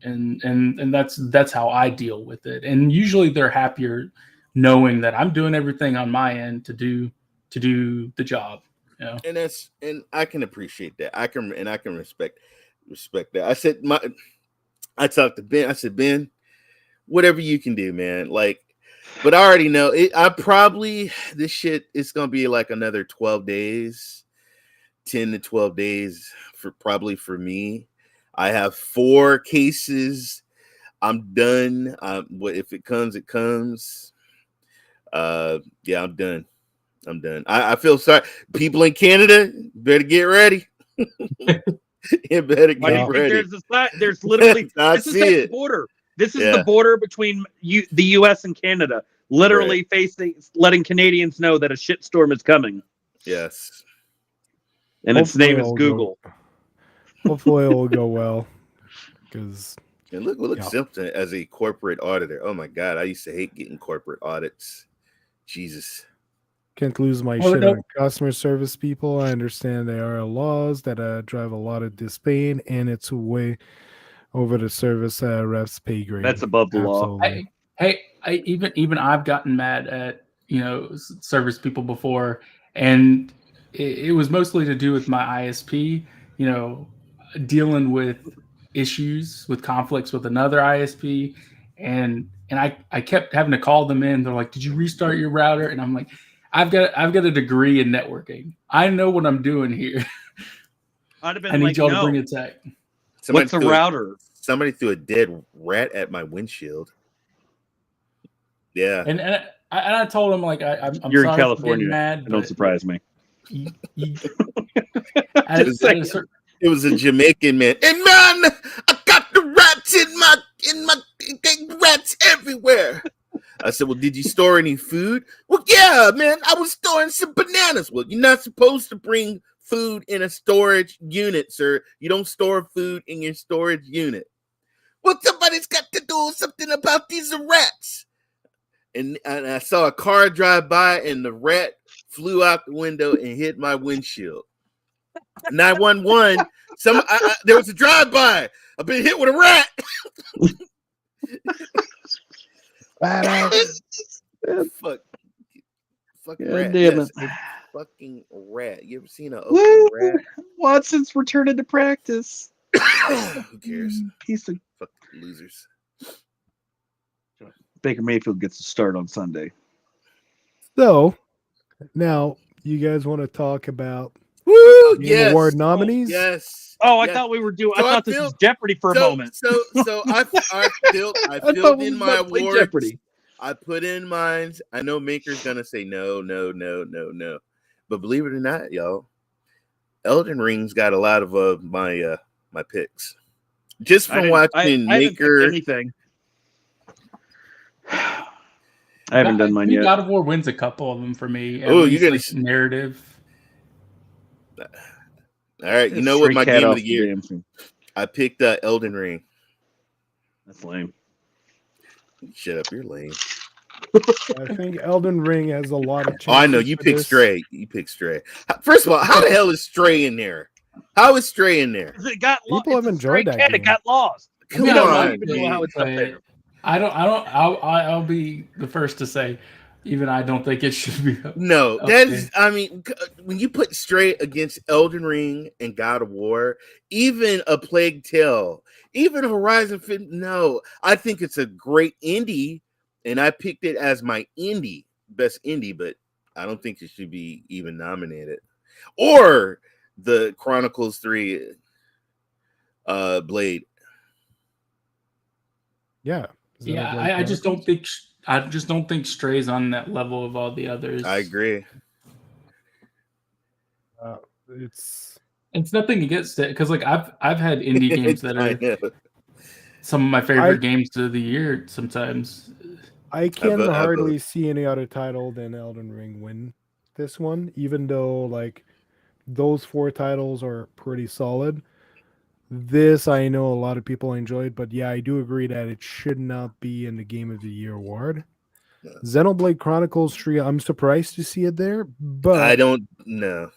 [SPEAKER 4] And that's how I deal with it. And usually they're happier knowing that I'm doing everything on my end to do the job.
[SPEAKER 2] And I can appreciate that. I can respect that. I talked to Ben. I said, Ben, whatever you can do, man. Like, but I already know it. This shit is gonna be like another 12 days, 10 to 12 days for me. I have 4 cases I'm done. If it comes, it comes. Yeah, I'm done. I feel sorry. People in Canada better get ready. You better
[SPEAKER 3] Why do
[SPEAKER 2] get
[SPEAKER 3] you
[SPEAKER 2] ready.
[SPEAKER 3] think there's literally
[SPEAKER 2] I
[SPEAKER 3] this is
[SPEAKER 2] see
[SPEAKER 3] the
[SPEAKER 2] it.
[SPEAKER 3] border. This is
[SPEAKER 2] Yeah.
[SPEAKER 3] the border between the U.S. and Canada, literally letting Canadians know that a shitstorm is coming,
[SPEAKER 2] Yes.
[SPEAKER 3] and its
[SPEAKER 1] Hopefully
[SPEAKER 3] name is
[SPEAKER 1] it'll
[SPEAKER 3] Google.
[SPEAKER 1] Hopefully it will go well, because
[SPEAKER 2] And look Simpson as a corporate auditor. Oh my God, I used to hate getting corporate audits. Jesus.
[SPEAKER 1] can't lose my
[SPEAKER 4] Well,
[SPEAKER 1] shit
[SPEAKER 4] no-
[SPEAKER 1] on customer service people. I understand there are laws that drive a lot of disdain, and it's way over the service reps pay grade.
[SPEAKER 3] That's above the law.
[SPEAKER 1] Absolutely.
[SPEAKER 4] Even I've gotten mad at service people before, and it was mostly to do with my ISP. Dealing with issues with conflicts with another ISP, and I kept having to call them in. They're like, "Did you restart your router?" And I'm like, I've got a degree in networking. I know what I'm doing here.
[SPEAKER 3] I'd have been
[SPEAKER 4] I need
[SPEAKER 3] like,
[SPEAKER 4] y'all to
[SPEAKER 3] no.
[SPEAKER 4] bring a tech.
[SPEAKER 3] What's a router?
[SPEAKER 2] Somebody threw a dead rat at my windshield. Yeah.
[SPEAKER 4] And I told him, like, I'm
[SPEAKER 3] You're
[SPEAKER 4] sorry
[SPEAKER 3] in California.
[SPEAKER 4] for getting mad,
[SPEAKER 3] Don't
[SPEAKER 4] but
[SPEAKER 3] surprise me.
[SPEAKER 2] It was a Jamaican man. And man, I got the rats in my rats everywhere. I said, well, did you store any food? Well, yeah, man, I was storing some bananas. Well, you're not supposed to bring food in a storage unit, sir. You don't store food in your storage unit. Well, somebody's got to do something about these rats. And I saw a car drive by, and the rat flew out the window and hit my windshield. 911. There was a drive-by. I've been hit with a rat. Fucking rat.
[SPEAKER 3] Damn
[SPEAKER 2] Yes,
[SPEAKER 3] it.
[SPEAKER 2] fucking rat. You ever seen an open rat?
[SPEAKER 3] Watson's returning to practice.
[SPEAKER 2] Who cares?
[SPEAKER 3] Piece of
[SPEAKER 2] Fucking losers.
[SPEAKER 3] Baker Mayfield gets to start on Sunday.
[SPEAKER 1] So now you guys want to talk about
[SPEAKER 2] Woo!
[SPEAKER 1] Game
[SPEAKER 2] Yes.
[SPEAKER 1] Award nominees?
[SPEAKER 2] Yes.
[SPEAKER 3] Oh, I
[SPEAKER 2] yes.
[SPEAKER 3] thought we were doing.
[SPEAKER 2] So
[SPEAKER 3] I thought this was Jeopardy for a moment.
[SPEAKER 2] So I filled in my awards.
[SPEAKER 3] Jeopardy.
[SPEAKER 2] I put in mine. I know Maker's gonna say no. But believe it or not, y'all, Elden Ring's got a lot of my picks. Just from watching Maker.
[SPEAKER 3] Anything. I haven't done mine yet.
[SPEAKER 4] God of War wins a couple of them for me.
[SPEAKER 2] Oh, you got
[SPEAKER 4] narrative.
[SPEAKER 2] All right, you know what? My game of the year. I picked Elden Ring.
[SPEAKER 3] That's lame.
[SPEAKER 2] Shut up, you're lame.
[SPEAKER 1] I think Elden Ring has a lot of chances.
[SPEAKER 2] Oh, I know you picked Stray. You picked Stray. First of all, how the hell is Stray in there? How is Stray in there?
[SPEAKER 3] It got
[SPEAKER 1] People have enjoyed that game.
[SPEAKER 3] It got lost.
[SPEAKER 2] Come
[SPEAKER 3] I
[SPEAKER 2] on,
[SPEAKER 3] don't even know how it's up there.
[SPEAKER 4] I'll be the first to say, even I don't think it should be.
[SPEAKER 2] No, that is. I mean, when you put Stray against Elden Ring and God of War, even A Plague Tale, even Horizon, no, I think it's a great indie, and I picked it as my best indie, but I don't think it should be even nominated. Or the Chronicles 3 Blade.
[SPEAKER 1] Yeah.
[SPEAKER 4] I just don't think Stray's on that level of all the others.
[SPEAKER 2] I agree.
[SPEAKER 1] It's
[SPEAKER 4] nothing against it, because like I've had indie games that are some of my favorite games of the year. Sometimes
[SPEAKER 1] I can hardly see any other title than Elden Ring win this one, even though like those 4 titles are pretty solid. This I know a lot of people enjoyed, but yeah, I do agree that it should not be in the Game of the Year award. No. Xenoblade Chronicles 3, I'm surprised to see it there, but
[SPEAKER 2] I don't know.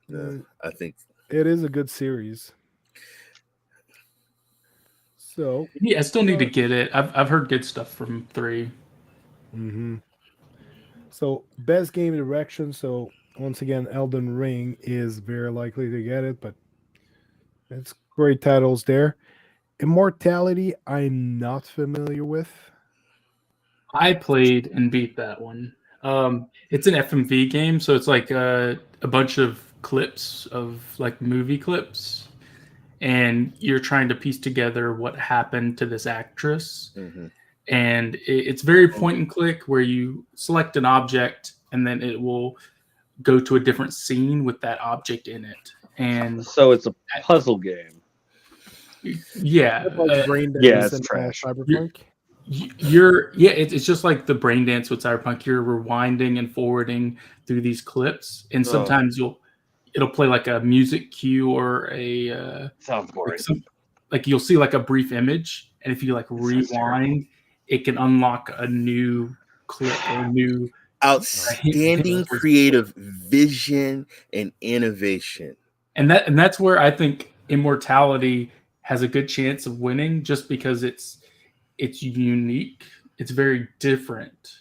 [SPEAKER 2] No, I think
[SPEAKER 1] it is a good series. So
[SPEAKER 4] yeah, I still need to get it. I've heard good stuff from 3.
[SPEAKER 1] Mm-hmm. So best game direction. So once again, Elden Ring is very likely to get it, but it's great titles there. Immortality, I'm not familiar with.
[SPEAKER 4] I played and beat that one. It's an FMV game, so it's like a bunch of clips of like movie clips, and you're trying to piece together what happened to this actress.
[SPEAKER 2] Mhm.
[SPEAKER 4] And it's very point and click, where you select an object and then it will go to a different scene with that object in it. And
[SPEAKER 3] So it's a puzzle game.
[SPEAKER 4] yeah,
[SPEAKER 1] Like Brain
[SPEAKER 3] Yeah,
[SPEAKER 1] Dance
[SPEAKER 3] it's
[SPEAKER 1] and
[SPEAKER 3] trash.
[SPEAKER 1] Cyberpunk.
[SPEAKER 4] it's just like the brain dance with Cyberpunk. You're rewinding and forwarding through these clips, and
[SPEAKER 3] Oh.
[SPEAKER 4] sometimes it'll play like a music cue or
[SPEAKER 3] Sounds boring.
[SPEAKER 4] like you'll see like a brief image, and if you like
[SPEAKER 3] sounds
[SPEAKER 4] rewind, it can unlock a new clip or a new
[SPEAKER 2] Outstanding creative vision and innovation.
[SPEAKER 4] and that's where I think Immortality has a good chance of winning, just because it's unique. It's very different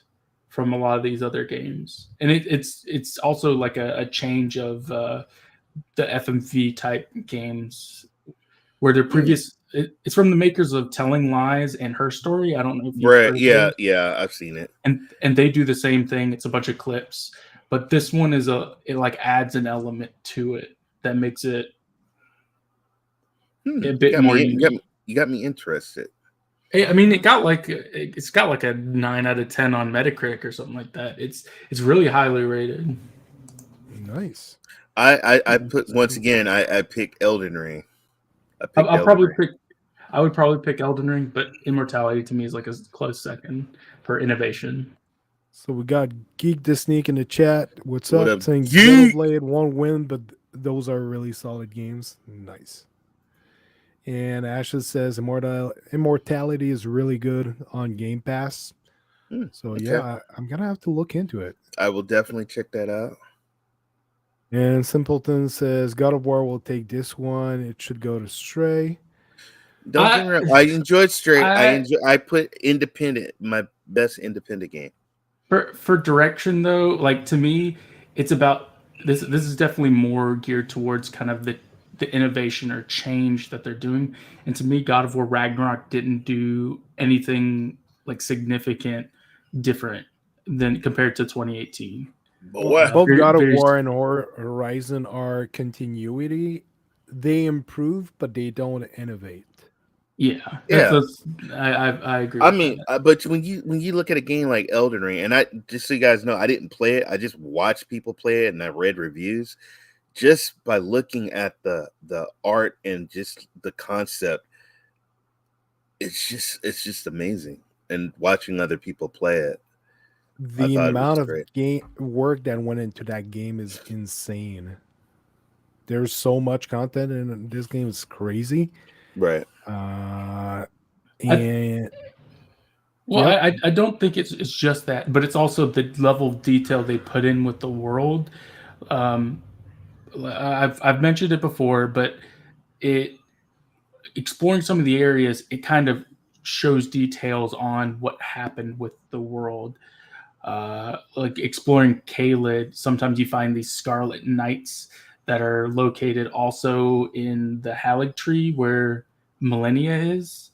[SPEAKER 4] from a lot of these other games, and it's also like a change of the FMV type games, where their previous it's from the makers of Telling Lies and Her Story. I don't know if you've heard of those.
[SPEAKER 2] Yeah, I've seen it.
[SPEAKER 4] And they do the same thing. It's a bunch of clips, but this one is it like adds an element to it that makes it a bit more unique.
[SPEAKER 2] You got me interested.
[SPEAKER 4] I mean, it's got like a 9 out of 10 on Metacritic or something like that. It's really highly rated.
[SPEAKER 1] Nice.
[SPEAKER 2] I put once again. I pick Elden Ring.
[SPEAKER 4] I would probably pick Elden Ring, but Immortality to me is like a close second for innovation.
[SPEAKER 1] So we got Geek the Sneak in the chat. What's
[SPEAKER 2] What
[SPEAKER 1] up?
[SPEAKER 2] up,
[SPEAKER 1] Saying
[SPEAKER 2] Geek?
[SPEAKER 1] Xenoblade won't win, but those are really solid games. Nice. And Ashley says Immortality is really good on Game Pass. So
[SPEAKER 2] okay.
[SPEAKER 1] yeah, I'm gonna have to look into it.
[SPEAKER 2] I will definitely check that out.
[SPEAKER 1] And Simpleton says God of War will take this one. It should go to Stray.
[SPEAKER 2] Don't get me wrong. I enjoyed Stray. I put Independent, my best independent game.
[SPEAKER 4] For direction though, like to me, it's about this is definitely more geared towards kind of the innovation or change that they're doing. And to me, God of War Ragnarok didn't do anything like significant different than compared to 2018.
[SPEAKER 2] Both
[SPEAKER 1] God of War and Horizon are continuity. They improve, but they don't innovate.
[SPEAKER 4] Yeah. I agree.
[SPEAKER 2] I mean, but when you look at a game like Elden Ring, and I just so you guys know, I didn't play it. I just watched people play it, and I read reviews. Just by looking at the art and just the concept, it's just amazing. And watching other people play it,
[SPEAKER 1] the amount of work that went into that game is insane. There's so much content in this game. It's crazy,
[SPEAKER 2] right?
[SPEAKER 4] I don't think it's just that, but it's also the level of detail they put in with the world. I've mentioned it before, but exploring some of the areas, it kind of shows details on what happened with the world. Like exploring Caelid, sometimes you find these Scarlet Knights that are located also in the Halig Tree where Millennia is.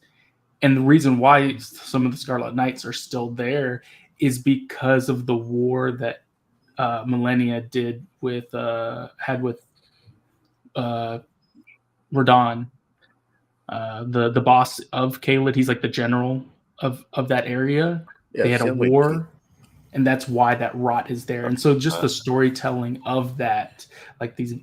[SPEAKER 4] And the reason why some of the Scarlet Knights are still there is because of the war that Millennia did had with Radon, the boss of Caelid. He's like the general of that area. They had a war, and that's why that rot is there. And so just the storytelling of that, like these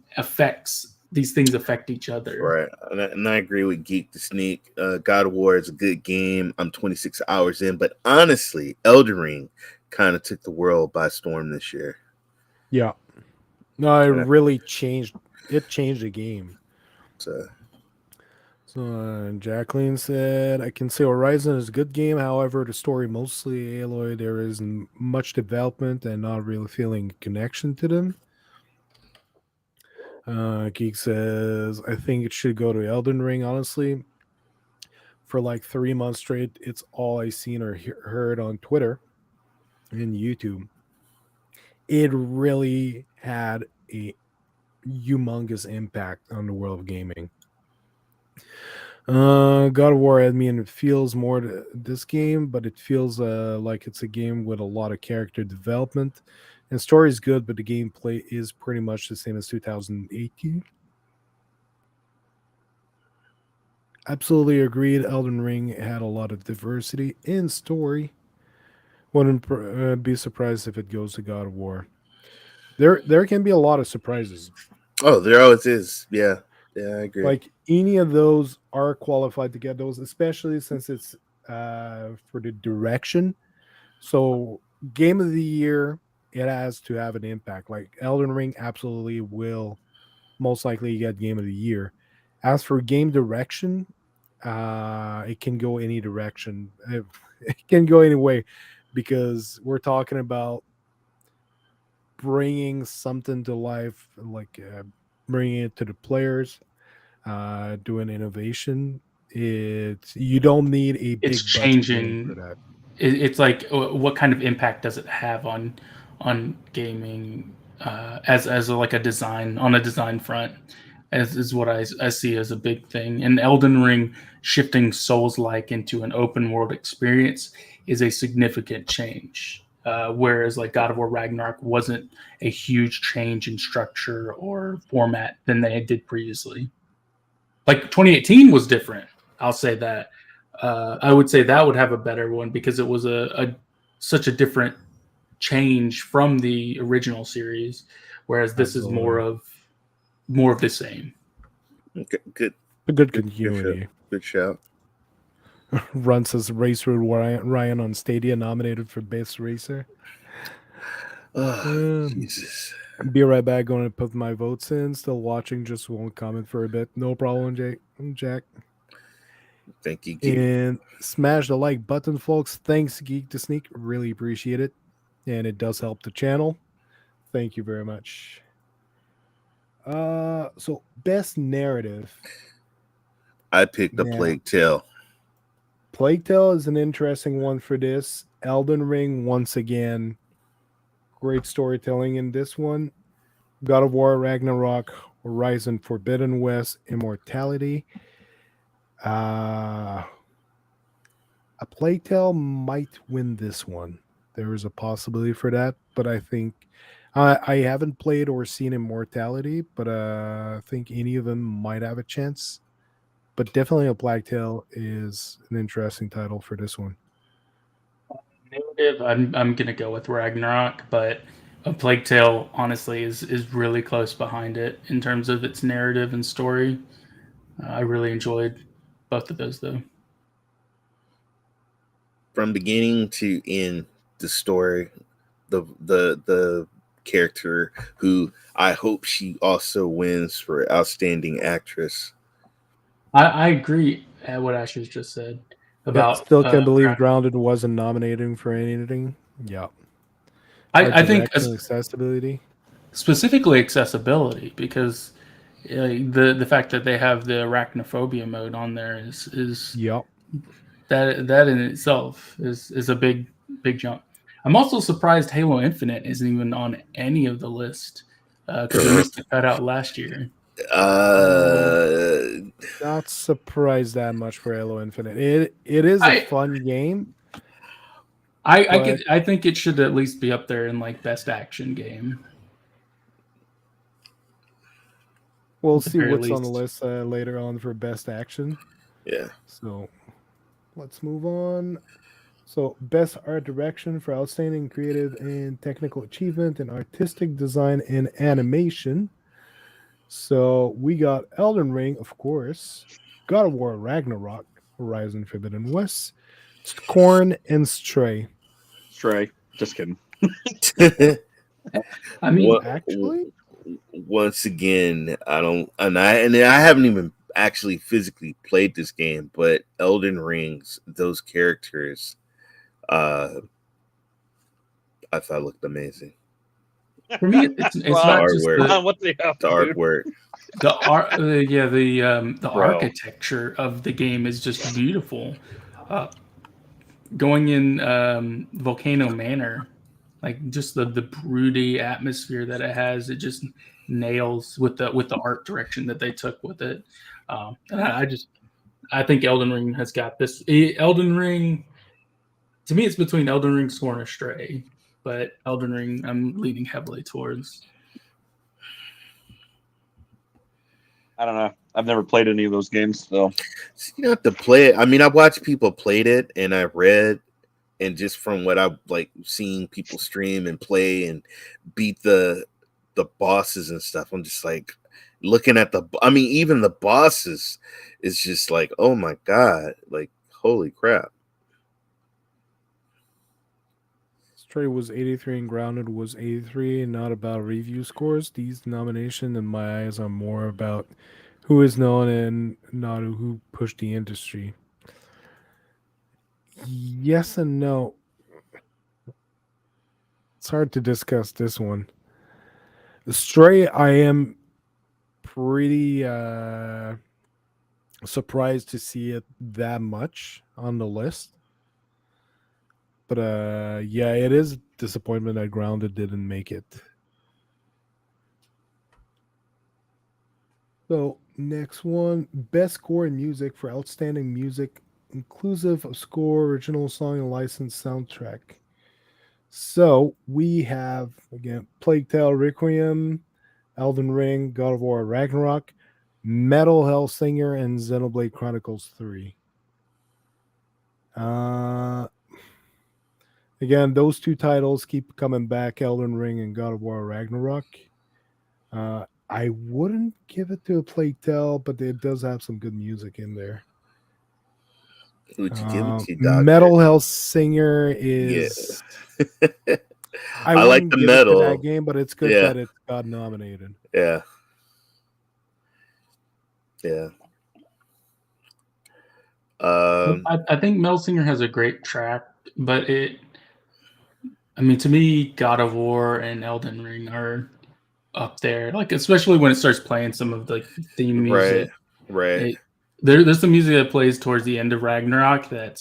[SPEAKER 4] things affect each other.
[SPEAKER 2] Right. And I agree with Geek the Sneak. God of War is a good game. I'm 26 hours in, but honestly, Elden Ring kind of took the world by storm this year.
[SPEAKER 1] Yeah. No, it really changed. It changed the game. So Jacqueline said, I can say Horizon is a good game. However, the story mostly Aloy. There isn't much development and not really feeling a connection to them. Geek says, I think it should go to Elden Ring, honestly. For like 3 months straight, it's all I seen or heard on Twitter and YouTube. It really had a humongous impact on the world of gaming. God of War, I mean, it feels more to this game, but it feels like it's a game with a lot of character development. And story is good, but the gameplay is pretty much the same as 2018. absolutely agreed. Elden Ring had a lot of diversity in story. Wouldn't be surprised if it goes to God of War. There can be a lot of surprises.
[SPEAKER 2] Oh, there always is. Yeah, yeah, I agree.
[SPEAKER 1] Like any of those are qualified to get those, especially since it's for the direction. So game of the year, it has to have an impact. Like Elden Ring absolutely will most likely get game of the year. As for game direction, it can go any direction. It can go any way because we're talking about bringing something to life, like bringing it to the players, doing innovation. You don't need a
[SPEAKER 4] It's
[SPEAKER 1] big budget game for
[SPEAKER 4] changing.
[SPEAKER 1] that.
[SPEAKER 4] It's like what kind of impact does it have on gaming as like a design on a design front, as is what I see as a big thing. And Elden Ring shifting Souls like into an open world experience is a significant change. Whereas like God of War Ragnarok wasn't a huge change in structure or format than they did previously. Like 2018 was different. I'll say that. I would say that would have a better one because it was a such a different change from the original series, whereas this is
[SPEAKER 1] Absolutely.
[SPEAKER 4] more of the same.
[SPEAKER 2] Okay, good,
[SPEAKER 1] A good
[SPEAKER 2] good
[SPEAKER 1] continuity.
[SPEAKER 2] Good shout.
[SPEAKER 1] Run says Race with Ryan on Stadia nominated for Best Racer.
[SPEAKER 2] Oh, Jesus.
[SPEAKER 1] Be right back. Going to put my votes in. Still watching. Just won't comment for a bit. No problem, Jack.
[SPEAKER 2] Thank you, Geek.
[SPEAKER 1] And smash the like button, folks. Thanks, Geek to Sneak. Really appreciate it. And it does help the channel. Thank you very much. So best narrative.
[SPEAKER 2] I picked the
[SPEAKER 1] Now,
[SPEAKER 2] Plague Tale.
[SPEAKER 1] Plague Tale is an interesting one for this. Elden Ring, once again, great storytelling in this one. God of War, Ragnarok, Horizon Forbidden West, Immortality. A Plague Tale might win this one. There is a possibility for that, but I think I haven't played or seen Immortality, but I think any of them might have a chance. But definitely a Plague Tale is an interesting title for this one.
[SPEAKER 4] Narrative, I'm gonna go with Ragnarok, but A Plague Tale honestly is really close behind it in terms of its narrative and story. I really enjoyed both of those though.
[SPEAKER 2] From beginning to end, the story, the character who I hope she also wins for outstanding actress.
[SPEAKER 4] I agree at what Ashley's just said about.
[SPEAKER 1] Still can't believe Grounded wasn't nominating for anything. Yeah.
[SPEAKER 4] I think
[SPEAKER 1] accessibility,
[SPEAKER 4] specifically accessibility, because the fact that they have the arachnophobia mode on there is
[SPEAKER 1] yep.
[SPEAKER 4] that in itself is a big jump. I'm also surprised Halo Infinite isn't even on any of the list because they missed the cutout last year.
[SPEAKER 1] Not surprised that much for Halo Infinite. It is a fun game.
[SPEAKER 4] I think it should at least be up there in like best action game.
[SPEAKER 1] We'll see what's on the list later on for best action.
[SPEAKER 2] Yeah.
[SPEAKER 1] So let's move on. So best art direction for outstanding creative and technical achievement in artistic design and animation. So we got Elden Ring, of course, God of War Ragnarok, Horizon Forbidden West, Scorn, and Stray.
[SPEAKER 3] Stray. Just kidding.
[SPEAKER 4] I mean,
[SPEAKER 1] actually,
[SPEAKER 2] once again, I haven't even actually physically played this game, but Elden Rings, those characters, I thought looked amazing.
[SPEAKER 4] For me, it's not just
[SPEAKER 2] the artwork.
[SPEAKER 4] The art, the architecture of the game is just beautiful. Going in Volcano Manor, like just the broody atmosphere that it has, it just nails with the art direction that they took with it. And I think Elden Ring has got this. Elden Ring, to me, it's between Elden Ring, Scorn, or Stray, but Elden Ring I'm leaning heavily towards.
[SPEAKER 3] I don't know. I've never played any of those games, so
[SPEAKER 2] You don't have to play it. I mean, I've watched people played it, and I read, and just from what I've like seeing people stream and play and beat the bosses and stuff, I'm just like looking at the. I mean, even the bosses is just like, oh my god, like holy crap.
[SPEAKER 1] Stray was 83 and Grounded was 83, and not about review scores. These nominations, in my eyes, are more about who is known and not who pushed the industry. Yes and no. It's hard to discuss this one. Stray, I am pretty surprised to see it that much on the list. But yeah, it is disappointment that Grounded didn't make it. So next one, best score in music for outstanding music, inclusive of score, original song, and licensed soundtrack. So we have again Plague Tale Requiem, Elden Ring, God of War Ragnarok, Metal Hellsinger, and Xenoblade Chronicles 3. Again, those two titles keep coming back, Elden Ring and God of War Ragnarok. I wouldn't give it to a Plague Tale, but it does have some good music in there.
[SPEAKER 2] Who would you give it to, Doctor?
[SPEAKER 1] Metal Hellsinger is.
[SPEAKER 2] Yeah.
[SPEAKER 1] I
[SPEAKER 2] like
[SPEAKER 1] wouldn't
[SPEAKER 2] the
[SPEAKER 1] give
[SPEAKER 2] metal.
[SPEAKER 1] it to that game, but it's good that it got nominated.
[SPEAKER 2] Yeah. Yeah.
[SPEAKER 4] I think Melsinger has a great track, but to me, God of War and Elden Ring are up there. Like, especially when it starts playing some of the theme music.
[SPEAKER 2] Right.
[SPEAKER 4] There's some music that plays towards the end of Ragnarok it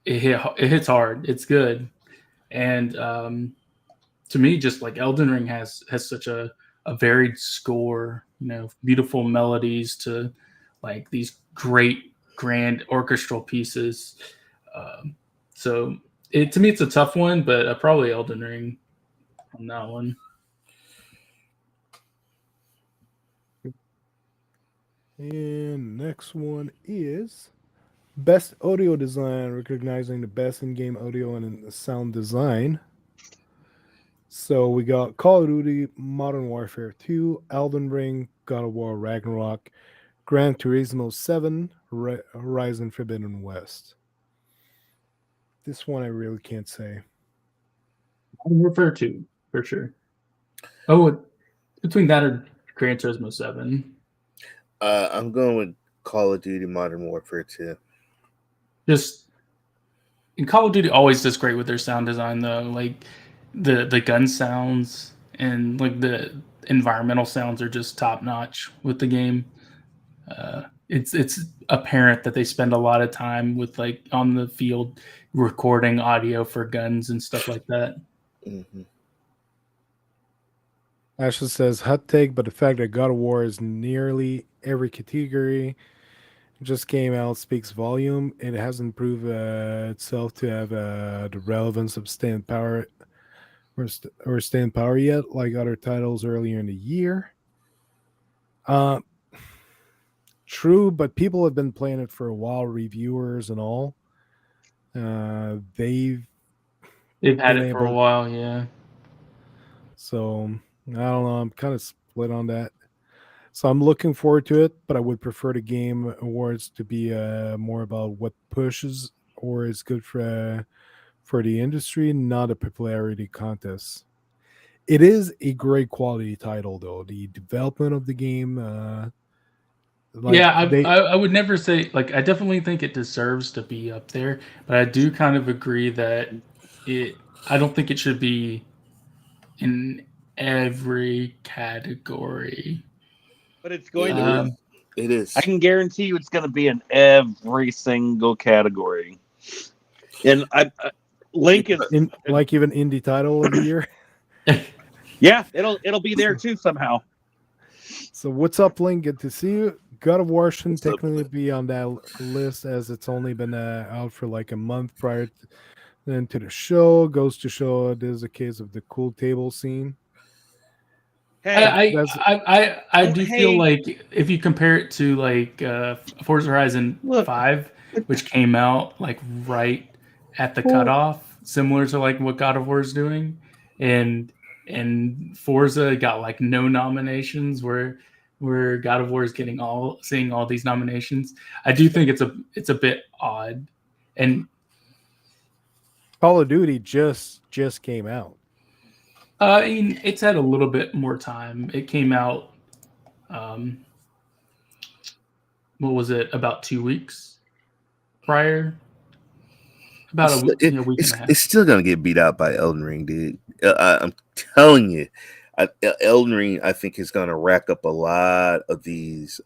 [SPEAKER 4] hits hard. It's good. And to me, just like Elden Ring has such a varied score, beautiful melodies to like these great grand orchestral pieces. So to me, it's a tough one, but probably Elden Ring on that one.
[SPEAKER 1] And next one is best audio design, recognizing the best in-game audio and sound design. So we got Call of Duty, Modern Warfare 2, Elden Ring, God of War Ragnarok, Gran Turismo 7, Horizon Forbidden West. This one I really can't say.
[SPEAKER 4] Modern Warfare 2, for sure. Oh, between that or Gran Turismo 7.
[SPEAKER 2] I'm going with Call of Duty Modern Warfare 2.
[SPEAKER 4] And Call of Duty always does great with their sound design, though. Like the gun sounds and like the environmental sounds are just top notch with the game. It's apparent that they spend a lot of time with like on the field recording audio for guns and stuff like that.
[SPEAKER 2] Mm-hmm.
[SPEAKER 1] Ashley says hot take, but the fact that God of War is nearly every category just came out speaks volume. It hasn't proved itself to have the relevance of staying power or staying power yet, like other titles earlier in the year. True, but people have been playing it for a while, reviewers and all. They've
[SPEAKER 4] had it for a while, yeah.
[SPEAKER 1] So I don't know. I'm kind of split on that. So I'm looking forward to it, but I would prefer the game awards to be more about what pushes or is good for the industry, not a popularity contest. It is a great quality title, though. The development of the game.
[SPEAKER 4] I would never say like I definitely think it deserves to be up there, but I do kind of agree that I don't think it should be in every category.
[SPEAKER 3] But it's going to be.
[SPEAKER 2] It is.
[SPEAKER 3] I can guarantee you it's going to be in every single category. And Link is
[SPEAKER 1] like even indie title of the year.
[SPEAKER 3] Yeah, it'll be there too somehow.
[SPEAKER 1] So what's up, Link? Good to see you. God of War shouldn't technically be on that list as it's only been out for like a month prior to the show. Goes to show it is a case of the cool table scene.
[SPEAKER 3] Hey,
[SPEAKER 4] I do feel like if you compare it to like Forza Horizon
[SPEAKER 3] Look.
[SPEAKER 4] 5, which came out like right at the cutoff, similar to like what God of War is doing, and Forza got like no nominations, where God of War is seeing all these nominations. I do think it's a bit odd, and
[SPEAKER 1] Call of Duty just came out.
[SPEAKER 4] I mean, it's had a little bit more time. It came out, what was it, about 2 weeks prior? About a week and a half.
[SPEAKER 2] It's still gonna get beat out by Elden Ring, dude. I'm telling you, Elden Ring, I think, is gonna rack up a lot of these.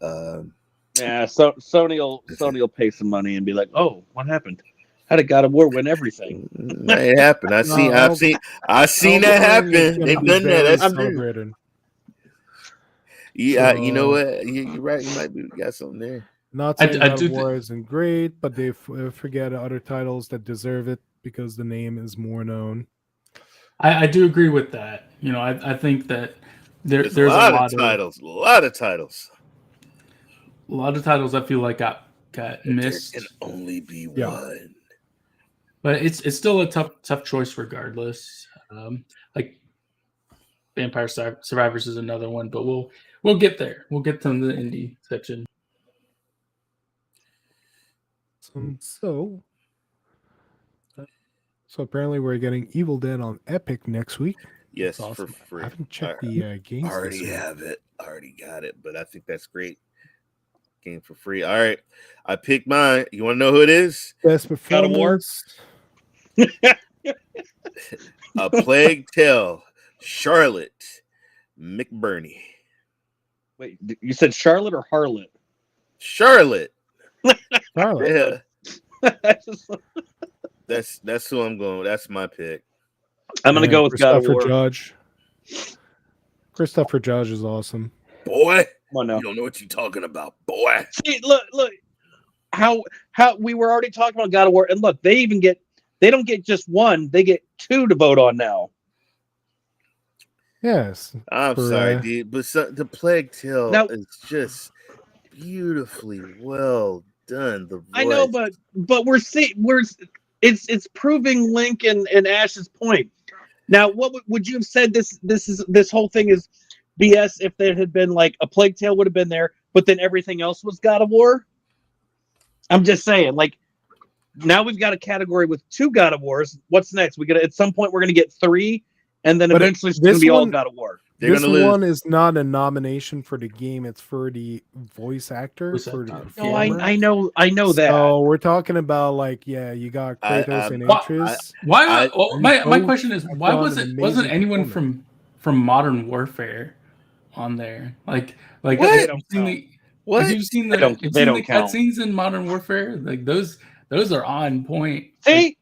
[SPEAKER 3] Yeah, so Sony will pay some money and be like, "Oh, what happened? How did God of War win everything?"
[SPEAKER 2] It happened. I've seen that happen. They've done that. That's true. Yeah, you know what? You're right. You got something there.
[SPEAKER 1] Not saying God of War isn't great, but they forget other titles that deserve it because the name is more known.
[SPEAKER 4] I do agree with that. You know, I think that there's
[SPEAKER 2] a lot of titles. A lot of titles
[SPEAKER 4] I feel like got missed.
[SPEAKER 2] There can only be one.
[SPEAKER 4] But it's still a tough choice regardless. Like Vampire Survivors is another one, but we'll get there. We'll get to the indie section.
[SPEAKER 1] So apparently we're getting Evil Dead on Epic next week.
[SPEAKER 2] Yes,
[SPEAKER 1] awesome.
[SPEAKER 2] for free.
[SPEAKER 1] I haven't checked the games.
[SPEAKER 2] I already have it. I already got it, but I think that's great. Game for free. All right, I picked mine. You want to know who it is?
[SPEAKER 1] Best performance.
[SPEAKER 2] A Plague Tale. Charlotte McBurney.
[SPEAKER 3] Wait, you said Charlotte or Harlot?
[SPEAKER 2] Charlotte.
[SPEAKER 1] Charlotte.
[SPEAKER 2] Yeah. That's who I'm going with. That's my pick.
[SPEAKER 3] I'm going to go with God of War.
[SPEAKER 1] Christopher Judge is awesome.
[SPEAKER 2] Boy,
[SPEAKER 3] you
[SPEAKER 2] don't know what you're talking about, boy.
[SPEAKER 3] See, look, how we were already talking about God of War, and look, they don't get just one, they get two to vote on now.
[SPEAKER 1] Yes.
[SPEAKER 2] I'm sorry, dude, but the Plague Tale is just beautifully well done. The voice. I know,
[SPEAKER 3] but it's proving Link and Ash's point. Now, what would you have said? This whole thing is BS. If there had been like a Plague Tale would have been there, but then everything else was God of War. I'm just saying, like, now we've got a category with two God of Wars. What's next? At some point we're gonna get three, and then eventually it's gonna be all God of War.
[SPEAKER 1] This one is not a nomination for the game; it's for the voice actor.
[SPEAKER 3] No, I know that.
[SPEAKER 1] So we're talking about you got Kratos and Atreus.
[SPEAKER 4] My question is, why wasn't anyone from Modern Warfare on there? Like
[SPEAKER 2] what?
[SPEAKER 4] Have you seen the cutscenes in Modern Warfare? Like those are on point.
[SPEAKER 3] See,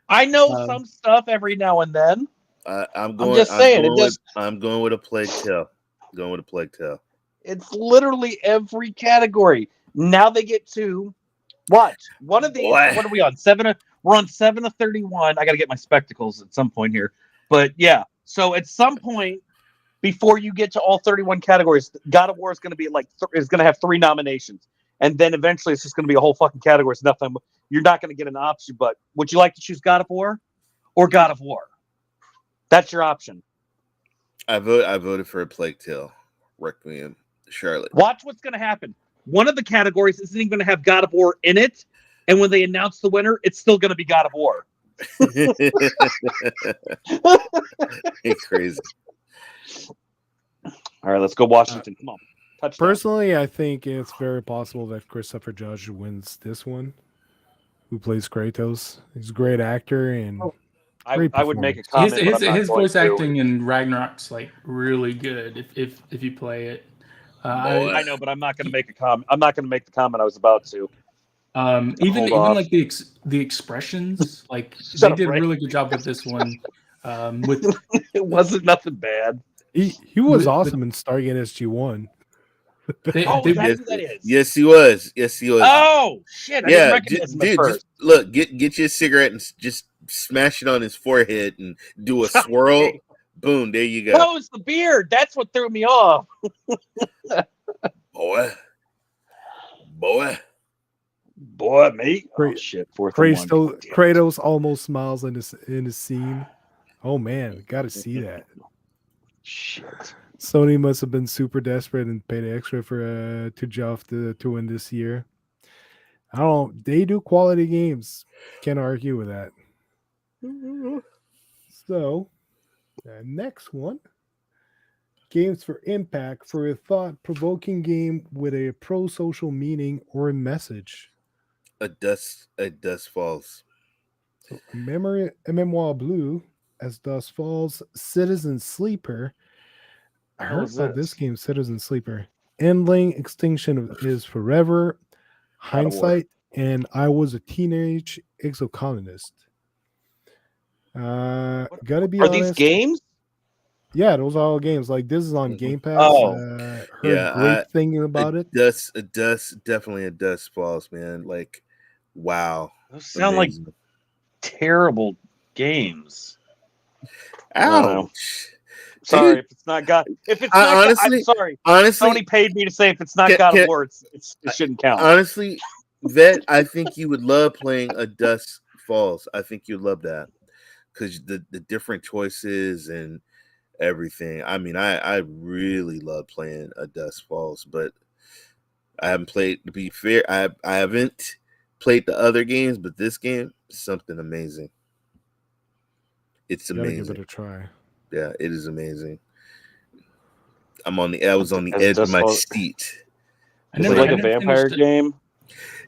[SPEAKER 3] I know some stuff every now and then.
[SPEAKER 2] I'm going with a Plague Tale. Going with a Plague Tale.
[SPEAKER 3] It's literally every category. Now they get two. Watch one of these. What are we on? We're on 7 of 31. I got to get my spectacles at some point here, but yeah. So at some point before you get to all 31 categories, God of War is going to be is going to have 3 nominations, and then eventually it's just going to be a whole fucking category. It's nothing. You're not going to get an option. But would you like to choose God of War or God of War? That's your option.
[SPEAKER 2] I voted for a Plague Tale. Requiem, Charlotte.
[SPEAKER 3] Watch what's going to happen. One of the categories isn't even going to have God of War in it, and when they announce the winner, it's still going to be God of War.
[SPEAKER 2] It's crazy.
[SPEAKER 3] All right, let's go Washington. Come on. Touchdown.
[SPEAKER 1] Personally, I think it's very possible that Christopher Judge wins this one. Who plays Kratos? He's a great actor and.
[SPEAKER 3] I would make a comment.
[SPEAKER 4] His voice acting in Ragnarok's like really good if you play it.
[SPEAKER 3] I know, but I'm not going to make a comment. I'm not going to make the comment I was about to.
[SPEAKER 4] Even like the expressions, like they did a really good job with this one. With
[SPEAKER 3] it wasn't nothing bad.
[SPEAKER 1] He was awesome in Stargate SG-1.
[SPEAKER 3] That is.
[SPEAKER 2] Yes, he was.
[SPEAKER 3] Oh shit! I didn't recognize him at first.
[SPEAKER 2] Look, get you a cigarette and just smash it on his forehead and do a swirl. Boom, there you go.
[SPEAKER 3] Oh, it's the beard. That's what threw me off.
[SPEAKER 2] Boy,
[SPEAKER 3] Me.
[SPEAKER 1] Great.
[SPEAKER 3] Oh shit! Fourth and one.
[SPEAKER 1] Kratos almost smiles in this scene. Oh man, got to see that.
[SPEAKER 3] Shit.
[SPEAKER 1] Sony must have been super desperate and paid extra for to Geoff to win this year. I don't. They do quality games. Can't argue with that. So, next one. Games for Impact for a thought-provoking game with a pro-social meaning or a message.
[SPEAKER 2] a dust falls.
[SPEAKER 1] Memoir Blue as Dust Falls, Citizen Sleeper. I heard about this game, Citizen Sleeper. Endling, Extinction is Forever, Hindsight, and I Was a Teenage Exocolonist. Gotta be honest.
[SPEAKER 3] Are these games?
[SPEAKER 1] Yeah, those are all games. Like this is on Game Pass.
[SPEAKER 3] Oh.
[SPEAKER 1] Heard great thing about it.
[SPEAKER 2] Definitely a Dust Falls, man. Like, wow.
[SPEAKER 3] Those sound
[SPEAKER 2] Amazing.
[SPEAKER 3] like terrible games.
[SPEAKER 2] Ouch.
[SPEAKER 3] Sorry,
[SPEAKER 2] Dude.
[SPEAKER 3] if it's not God. If it's not
[SPEAKER 2] honestly,
[SPEAKER 3] I'm sorry.
[SPEAKER 2] Honestly,
[SPEAKER 3] Sony paid me to say if it's not God of War, it shouldn't count.
[SPEAKER 2] Honestly, Vet, I think you would love playing a Dust Falls. I think you'd love that because the different choices and everything. I mean, I really love playing a Dust Falls, but I haven't played. To be fair, I haven't played the other games, but this game is something amazing. It's amazing.
[SPEAKER 1] Gotta give it a try.
[SPEAKER 2] Yeah, it is amazing. I was on the edge of my seat.
[SPEAKER 3] Is it like a vampire game?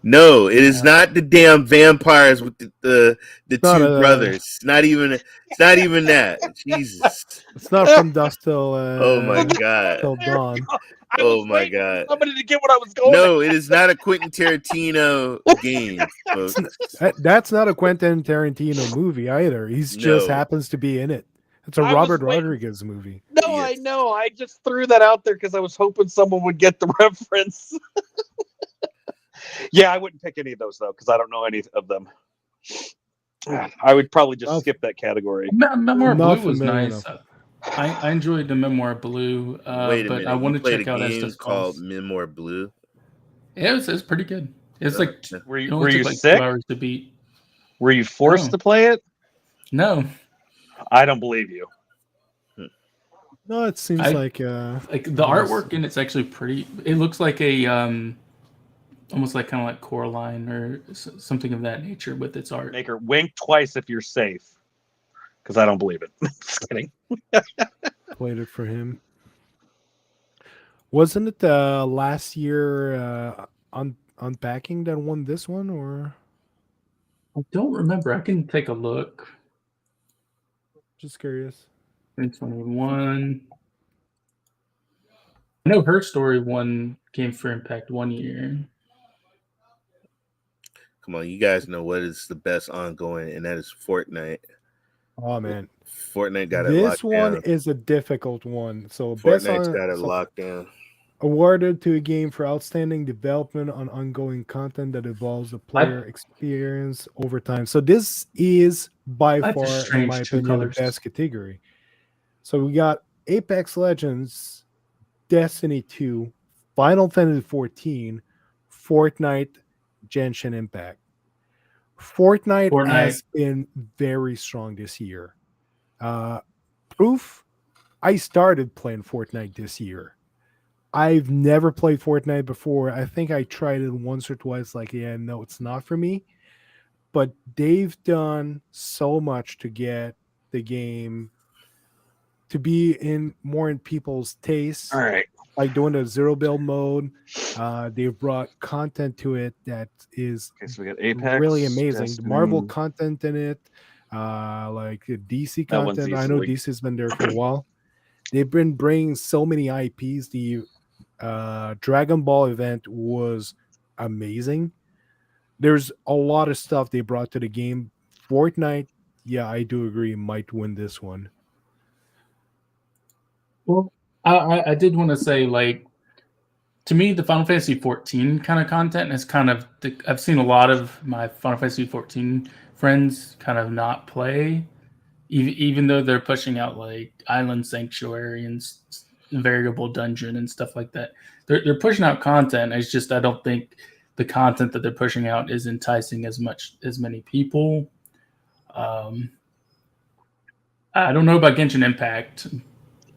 [SPEAKER 2] No, it is not the damn vampires with the two brothers. It's not even that. Jesus.
[SPEAKER 1] It's not from dusk till
[SPEAKER 2] oh my god.
[SPEAKER 1] Till dawn.
[SPEAKER 2] Oh my god.
[SPEAKER 3] Somebody to get what I was going.
[SPEAKER 2] No, it is not a Quentin Tarantino game, folks.
[SPEAKER 1] That's not a Quentin Tarantino movie either. He's just happens to be in it. It's a Robert Rodriguez movie.
[SPEAKER 3] No, yes. I know. I just threw that out there because I was hoping someone would get the reference. Yeah, I wouldn't pick any of those though because I don't know any of them. I would probably just skip that category.
[SPEAKER 4] Memoir Blue was nice. I enjoyed the Memoir Blue,
[SPEAKER 2] Wait a
[SPEAKER 4] but
[SPEAKER 2] minute.
[SPEAKER 4] I want to check out
[SPEAKER 2] a game called Memoir Blue.
[SPEAKER 4] Yeah, it was pretty good. It's like
[SPEAKER 3] were you sick?
[SPEAKER 4] 2 hours to beat.
[SPEAKER 3] Were you forced to play it?
[SPEAKER 4] No,
[SPEAKER 3] I don't believe you.
[SPEAKER 1] No, it seems like
[SPEAKER 4] the artwork in it's actually pretty. It looks like a almost like kind of like Coraline or something of that nature with its art.
[SPEAKER 3] Maker, wink twice if you're safe, because I don't believe it. Just kidding.
[SPEAKER 1] Played it for him. Wasn't it last year Unpacking that won this one, or?
[SPEAKER 4] I don't remember. I can take a look.
[SPEAKER 1] Just curious.
[SPEAKER 4] 2021. I know Her Story won Game for Impact 1 year.
[SPEAKER 2] Come on, you guys know what is the best ongoing, and that is Fortnite.
[SPEAKER 1] Oh man,
[SPEAKER 2] Fortnite got it
[SPEAKER 1] this
[SPEAKER 2] locked
[SPEAKER 1] one
[SPEAKER 2] down.
[SPEAKER 1] Is a difficult one. So
[SPEAKER 2] Fortnite's got it locked down.
[SPEAKER 1] Awarded to a game for outstanding development on ongoing content that evolves the player experience over time. So this is by far, in my opinion, the best category. So we got Apex Legends, Destiny 2, Final Fantasy 14, Fortnite, Genshin Impact. Fortnite has been very strong this year. Proof, I started playing Fortnite this year. I've never played Fortnite before. I think I tried it once or twice. Like, yeah, no, it's not for me. But they've done so much to get the game to be more in people's tastes.
[SPEAKER 3] All right.
[SPEAKER 1] Like doing a zero build mode. They've brought content to it that is
[SPEAKER 3] so we got Apex,
[SPEAKER 1] really amazing.
[SPEAKER 3] Destiny.
[SPEAKER 1] Marvel content in it. Like DC content. I know DC's been there for a while. They've been bringing so many IPs. The Dragon Ball event was amazing. There's a lot of stuff they brought to the game. Fortnite, yeah, I do agree, might win this one.
[SPEAKER 4] Well, I did want to say, like, to me, the Final Fantasy 14 kind of content is kind of I've seen a lot of my Final Fantasy 14 friends kind of not play even though they're pushing out like Island Sanctuary and Variable Dungeon and stuff like that, they're pushing out content. It's just I don't think the content that they're pushing out is enticing as many people. I don't know about Genshin Impact,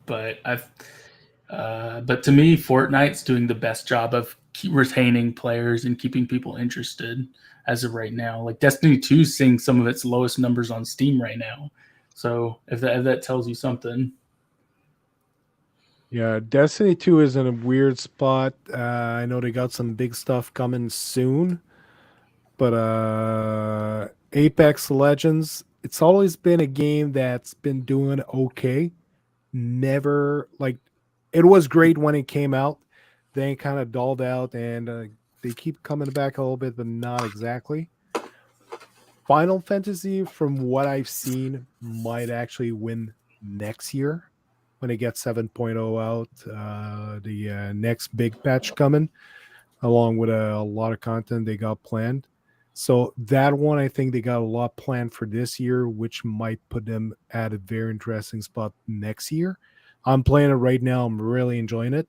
[SPEAKER 4] but but to me, Fortnite's doing the best job of retaining players and keeping people interested as of right now. Like Destiny 2 is seeing some of its lowest numbers on Steam right now. So if that tells you something.
[SPEAKER 1] Yeah, Destiny 2 is in a weird spot. I know they got some big stuff coming soon, but Apex Legends, it's always been a game that's been doing okay. Never like it was great when it came out, then it kind of dulled out, and they keep coming back a little bit, but not exactly. Final Fantasy, from what I've seen, might actually win next year when it gets 7.0 out. The next big patch coming, along with a lot of content they got planned. So that one, I think they got a lot planned for this year, which might put them at a very interesting spot next year. I'm playing it right now. I'm really enjoying it,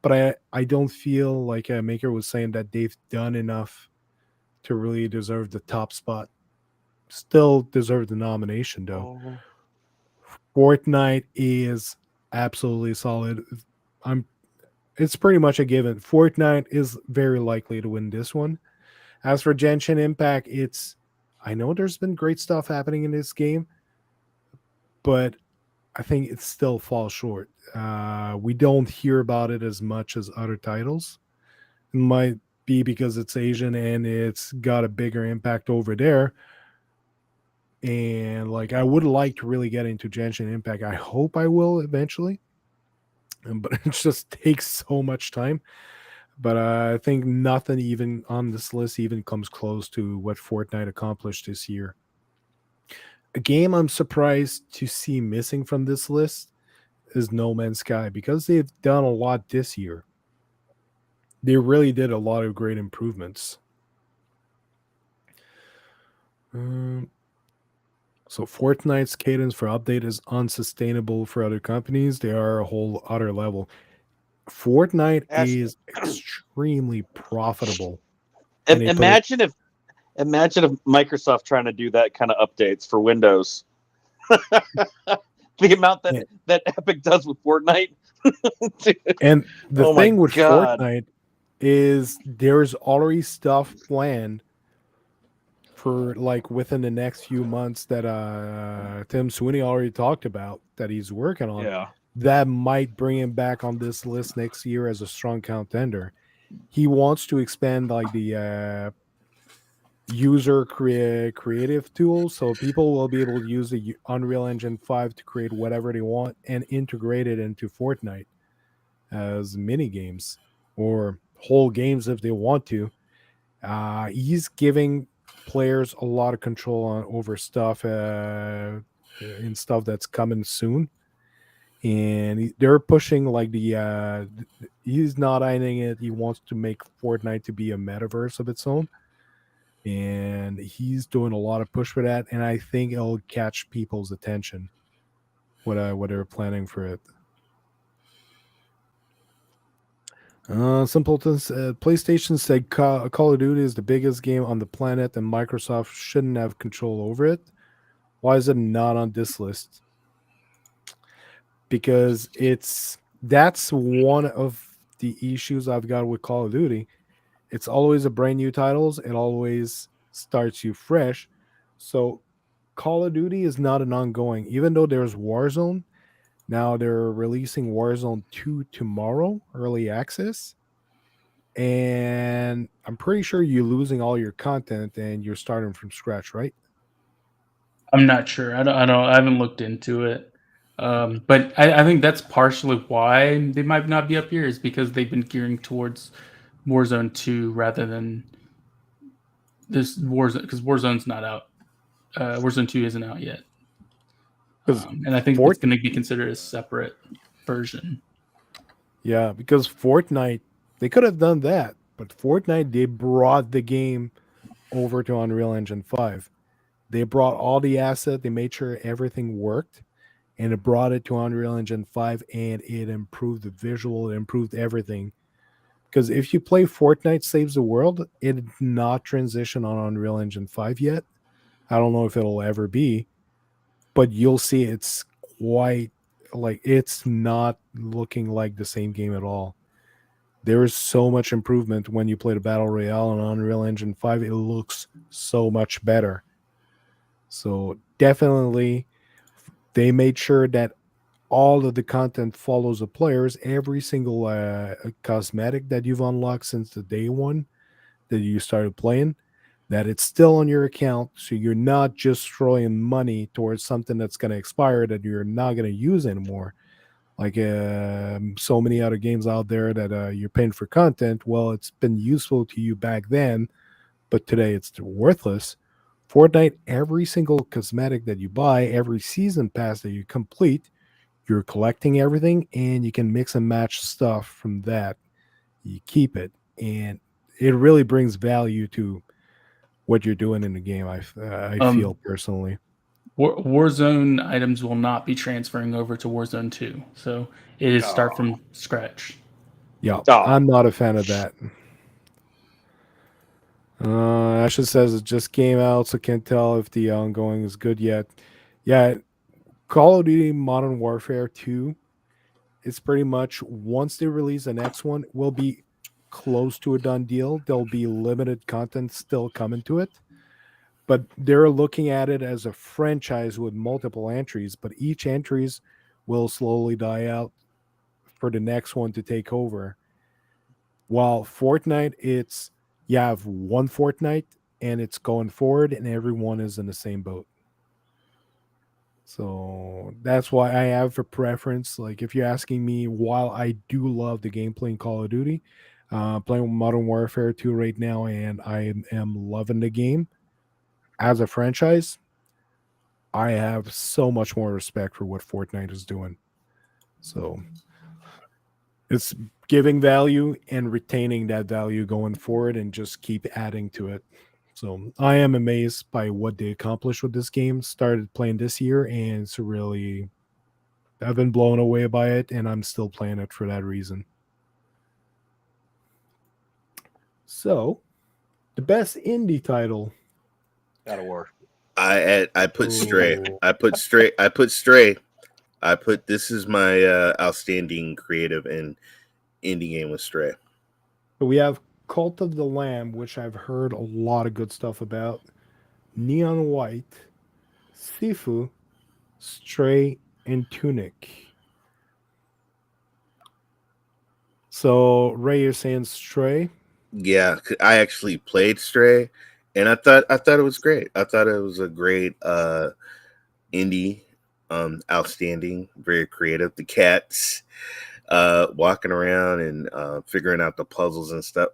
[SPEAKER 1] but I don't feel like Maker was saying that they've done enough to really deserve the top spot. Still deserve the nomination though.
[SPEAKER 3] Oh.
[SPEAKER 1] Fortnite is absolutely solid. It's pretty much a given. Fortnite is very likely to win this one. As for Genshin Impact, I know there's been great stuff happening in this game, but I think it still falls short. We don't hear about it as much as other titles. It might be because it's Asian and it's got a bigger impact over there. And like I would like to really get into Genshin Impact. I hope I will eventually. But it just takes so much time. But I think nothing even on this list even comes close to what Fortnite accomplished this year. A game I'm surprised to see missing from this list is No Man's Sky because they've done a lot this year. They really did a lot of great improvements. So Fortnite's cadence for update is unsustainable for other companies. They are a whole other level. Fortnite is extremely profitable.
[SPEAKER 3] Imagine if Microsoft trying to do that kind of updates for Windows. The amount that Epic does with Fortnite.
[SPEAKER 1] And the thing with
[SPEAKER 3] God.
[SPEAKER 1] Fortnite is there's already stuff planned for like within the next few months that Tim Sweeney already talked about that he's working on.
[SPEAKER 3] Yeah.
[SPEAKER 1] That might bring him back on this list next year as a strong contender. He wants to expand like the user creative tools, so people will be able to use the Unreal Engine 5 to create whatever they want and integrate it into Fortnite as mini games or whole games if they want to. He's giving players a lot of control over stuff and stuff that's coming soon. And they're pushing like he's not eyeing it. He wants to make Fortnite to be a metaverse of its own. And he's doing a lot of push for that. And I think it'll catch people's attention what they're planning for it. Simpletons, PlayStation said Call of Duty is the biggest game on the planet and Microsoft shouldn't have control over it. Why is it not on this list? Because that's one of the issues I've got with Call of Duty. It's always a brand new titles. It always starts you fresh. So Call of Duty is not an ongoing, even though there's Warzone. Now they're releasing Warzone 2 tomorrow, early access. And I'm pretty sure you're losing all your content and you're starting from scratch, right?
[SPEAKER 4] I'm not sure. I haven't looked into it. But I think that's partially why they might not be up here is because they've been gearing towards Warzone 2 rather than this Warzone, because Warzone's not out. Warzone 2 isn't out yet. And I think it's going to be considered a separate version.
[SPEAKER 1] Yeah, because Fortnite, they could have done that, but Fortnite, they brought the game over to Unreal Engine 5. They brought all the asset. They made sure everything worked, and it brought it to Unreal Engine 5, and it improved the visual. It improved everything. Because if you play Fortnite Saves the World, it did not transition on Unreal Engine 5 yet. I don't know if it'll ever be, but you'll see it's quite like it's not looking like the same game at all. There is so much improvement when you play the Battle Royale on Unreal Engine 5. It looks so much better. So definitely, they made sure that all of the content follows the players. Every single cosmetic that you've unlocked since the day one that you started playing, that it's still on your account. So you're not just throwing money towards something that's going to expire that you're not going to use anymore. Like so many other games out there that you're paying for content. Well, it's been useful to you back then, but today it's worthless. Fortnite, every single cosmetic that you buy, every season pass that you complete, you're collecting everything, and you can mix and match stuff from that. You keep it, and it really brings value to what you're doing in the game. I feel personally.
[SPEAKER 4] Warzone items will not be transferring over to Warzone 2, so it is start from scratch.
[SPEAKER 1] Yeah, I'm not a fan of that. Asha says it just came out, so can't tell if the ongoing is good yet. Yeah, Call of Duty Modern Warfare 2, it's pretty much once they release the next one, will be close to a done deal. There'll be limited content still coming to it, but they're looking at it as a franchise with multiple entries, but each entries will slowly die out for the next one to take over. While Fortnite, it's you have one Fortnite and it's going forward, and everyone is in the same boat. So that's why I have a preference. Like if you're asking me, while I do love the gameplay in Call of Duty, playing Modern Warfare 2 right now, and I am loving the game as a franchise, I have so much more respect for what Fortnite is doing. So it's giving value and retaining that value going forward and just keep adding to it. So I am amazed by what they accomplished with this game. Started playing this year, and it's really, I've been blown away by it, and I'm still playing it for that reason. So, the best indie title.
[SPEAKER 3] God of War.
[SPEAKER 2] I put Stray.
[SPEAKER 1] Ooh.
[SPEAKER 2] I put Stray. I put this is my outstanding creative and indie game with Stray.
[SPEAKER 1] We have Cult of the Lamb, which I've heard a lot of good stuff about. Neon White, Sifu, Stray, and Tunic. So Ray, you're saying Stray?
[SPEAKER 2] Yeah, I actually played Stray, and I thought it was great. I thought it was a great indie, outstanding, very creative. The cats walking around and figuring out the puzzles and stuff.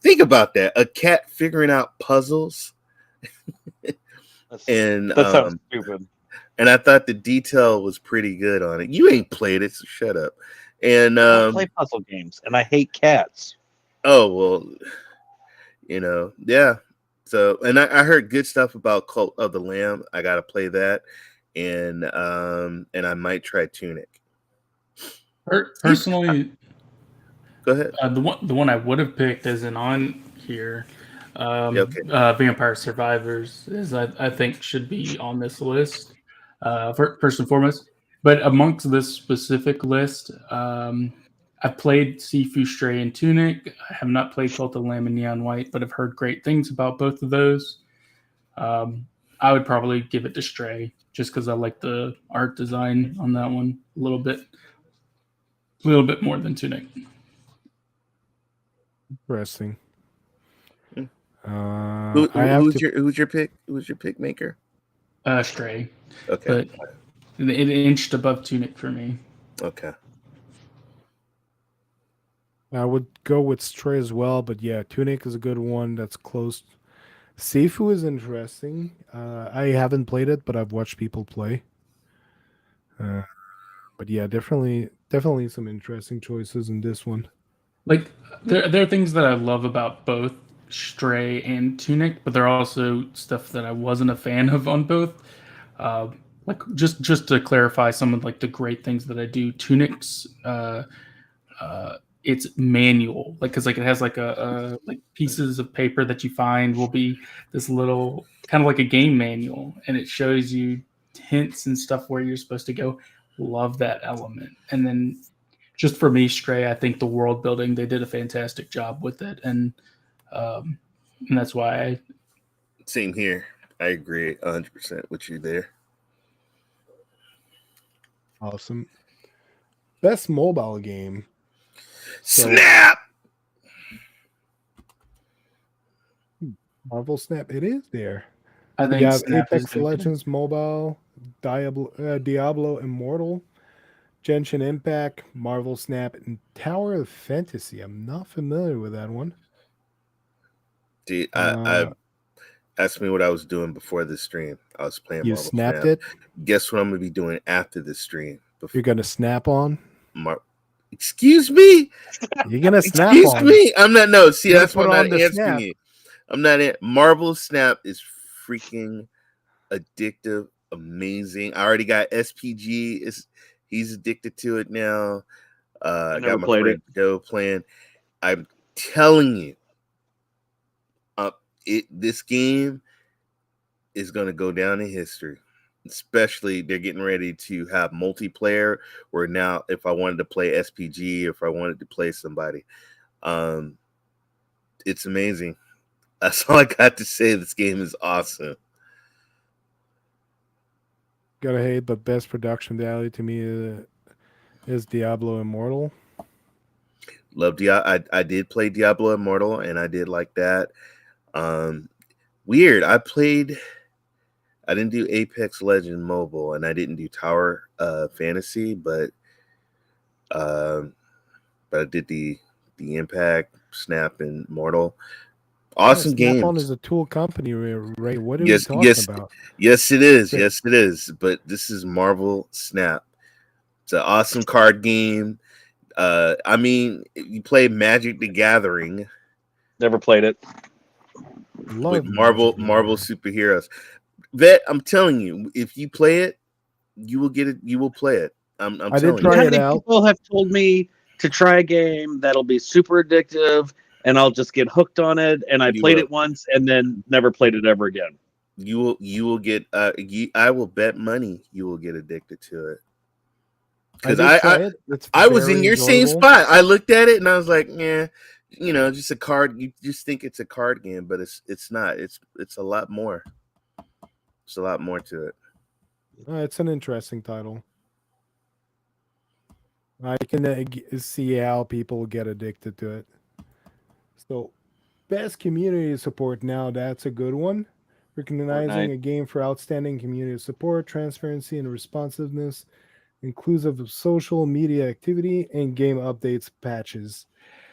[SPEAKER 2] Think about that, a cat figuring out puzzles. And
[SPEAKER 3] that sounds stupid.
[SPEAKER 2] And I thought the detail was pretty good on it. You ain't played it, so shut up. And
[SPEAKER 3] I play puzzle games, and I hate cats.
[SPEAKER 2] oh well, yeah. So, and I heard good stuff about Cult of the Lamb. I gotta play that, and I might try Tunic.
[SPEAKER 4] Personally,
[SPEAKER 2] go ahead.
[SPEAKER 4] The one I would have picked isn't on here.
[SPEAKER 2] Okay.
[SPEAKER 4] Vampire Survivors is I think should be on this list first and foremost. But amongst this specific list, I've played Sifu, Stray, and Tunic. I have not played Cult of the Lamb and Neon White, but I've heard great things about both of those. I would probably give it to Stray just because I like the art design on that one a little bit more than Tunic.
[SPEAKER 1] Interesting.
[SPEAKER 2] Who's your pick? Who's your pick maker?
[SPEAKER 4] Stray.
[SPEAKER 2] Okay.
[SPEAKER 4] But it inched above Tunic for me.
[SPEAKER 2] Okay.
[SPEAKER 1] I would go with Stray as well, but yeah, Tunic is a good one. That's close. Sifu is interesting. I haven't played it, but I've watched people play. But yeah, definitely some interesting choices in this one.
[SPEAKER 4] Like there are things that I love about both Stray and Tunic, but there are also stuff that I wasn't a fan of on both. Like just to clarify some of like the great things that I do, Tunic's it's manual, like because like it has like a like pieces of paper that you find will be this little kind of like a game manual, and it shows you hints and stuff where you're supposed to go. Love that element. And then just for me, Stray, I think the world building, they did a fantastic job with it, and that's why I
[SPEAKER 2] Same here. I agree 100% with you there.
[SPEAKER 1] Awesome. Best mobile game. So-
[SPEAKER 2] Snap!
[SPEAKER 1] Marvel Snap. It is there.
[SPEAKER 4] I think
[SPEAKER 1] You have
[SPEAKER 4] Snap is
[SPEAKER 1] Apex
[SPEAKER 4] gonna be-
[SPEAKER 1] Legends Mobile, Diablo Immortal, Genshin Impact, Marvel Snap, and Tower of Fantasy. I'm not familiar with that one.
[SPEAKER 2] Dude, I asked me what I was doing before the stream. I was playing
[SPEAKER 1] You
[SPEAKER 2] Marvel
[SPEAKER 1] snapped
[SPEAKER 2] Snap.
[SPEAKER 1] it.
[SPEAKER 2] Guess what I'm gonna be doing after the stream?
[SPEAKER 1] You're gonna snap on.
[SPEAKER 2] Excuse me.
[SPEAKER 1] You're gonna snap
[SPEAKER 2] Excuse
[SPEAKER 1] on.
[SPEAKER 2] me. I'm not. No, see,
[SPEAKER 1] You're
[SPEAKER 2] that's
[SPEAKER 1] gonna
[SPEAKER 2] why
[SPEAKER 1] put
[SPEAKER 2] I'm
[SPEAKER 1] on
[SPEAKER 2] not
[SPEAKER 1] the
[SPEAKER 2] answering
[SPEAKER 1] snap.
[SPEAKER 2] you. I'm not. Marvel Snap is freaking addictive, amazing. I already got SPG. He's addicted to it now. I
[SPEAKER 3] never
[SPEAKER 2] got my
[SPEAKER 3] played
[SPEAKER 2] friend Joe playing. I'm telling you, this game is going to go down in history. Especially, they're getting ready to have multiplayer. Where now, if I wanted to play SPG, if I wanted to play somebody, it's amazing. That's all I got to say. This game is awesome.
[SPEAKER 1] Gotta hate, but best production value to me is Diablo Immortal.
[SPEAKER 2] Love Diablo. I did play Diablo Immortal, and I did like that. Weird. I didn't do Apex Legend Mobile, and I didn't do Tower Fantasy, but I did the Impact, Snap, and Mortal. Awesome games.
[SPEAKER 1] Snap-on is a tool company, Ray. What are you talking about?
[SPEAKER 2] Yes, it is.
[SPEAKER 1] Okay.
[SPEAKER 2] Yes, it is. But this is Marvel Snap. It's an awesome card game. I mean, you play Magic the Gathering.
[SPEAKER 3] Never played it.
[SPEAKER 1] Love
[SPEAKER 2] with Marvel superheroes. Vet, I'm telling you, if you play it, you will get it. You will play it. I'm
[SPEAKER 1] I did
[SPEAKER 2] telling
[SPEAKER 1] try
[SPEAKER 2] you.
[SPEAKER 3] How
[SPEAKER 1] it
[SPEAKER 3] many
[SPEAKER 1] out.
[SPEAKER 3] people have told me to try a game that'll be super addictive and I'll just get hooked on it? And I
[SPEAKER 2] You
[SPEAKER 3] played
[SPEAKER 2] will.
[SPEAKER 3] it once and then never played it ever again.
[SPEAKER 2] You will get. I will bet money you will get addicted to it. Because I was in your same spot. I looked at it and I was like, yeah, just a card. You just think it's a card game, but it's not. It's a lot more. It's a lot more to it.
[SPEAKER 1] It's an interesting title. I can see how people get addicted to it. So, best community support now. That's a good one. Recognizing
[SPEAKER 3] Fortnite.
[SPEAKER 1] a game for outstanding community support, transparency, and responsiveness, inclusive of social media activity and game updates patches.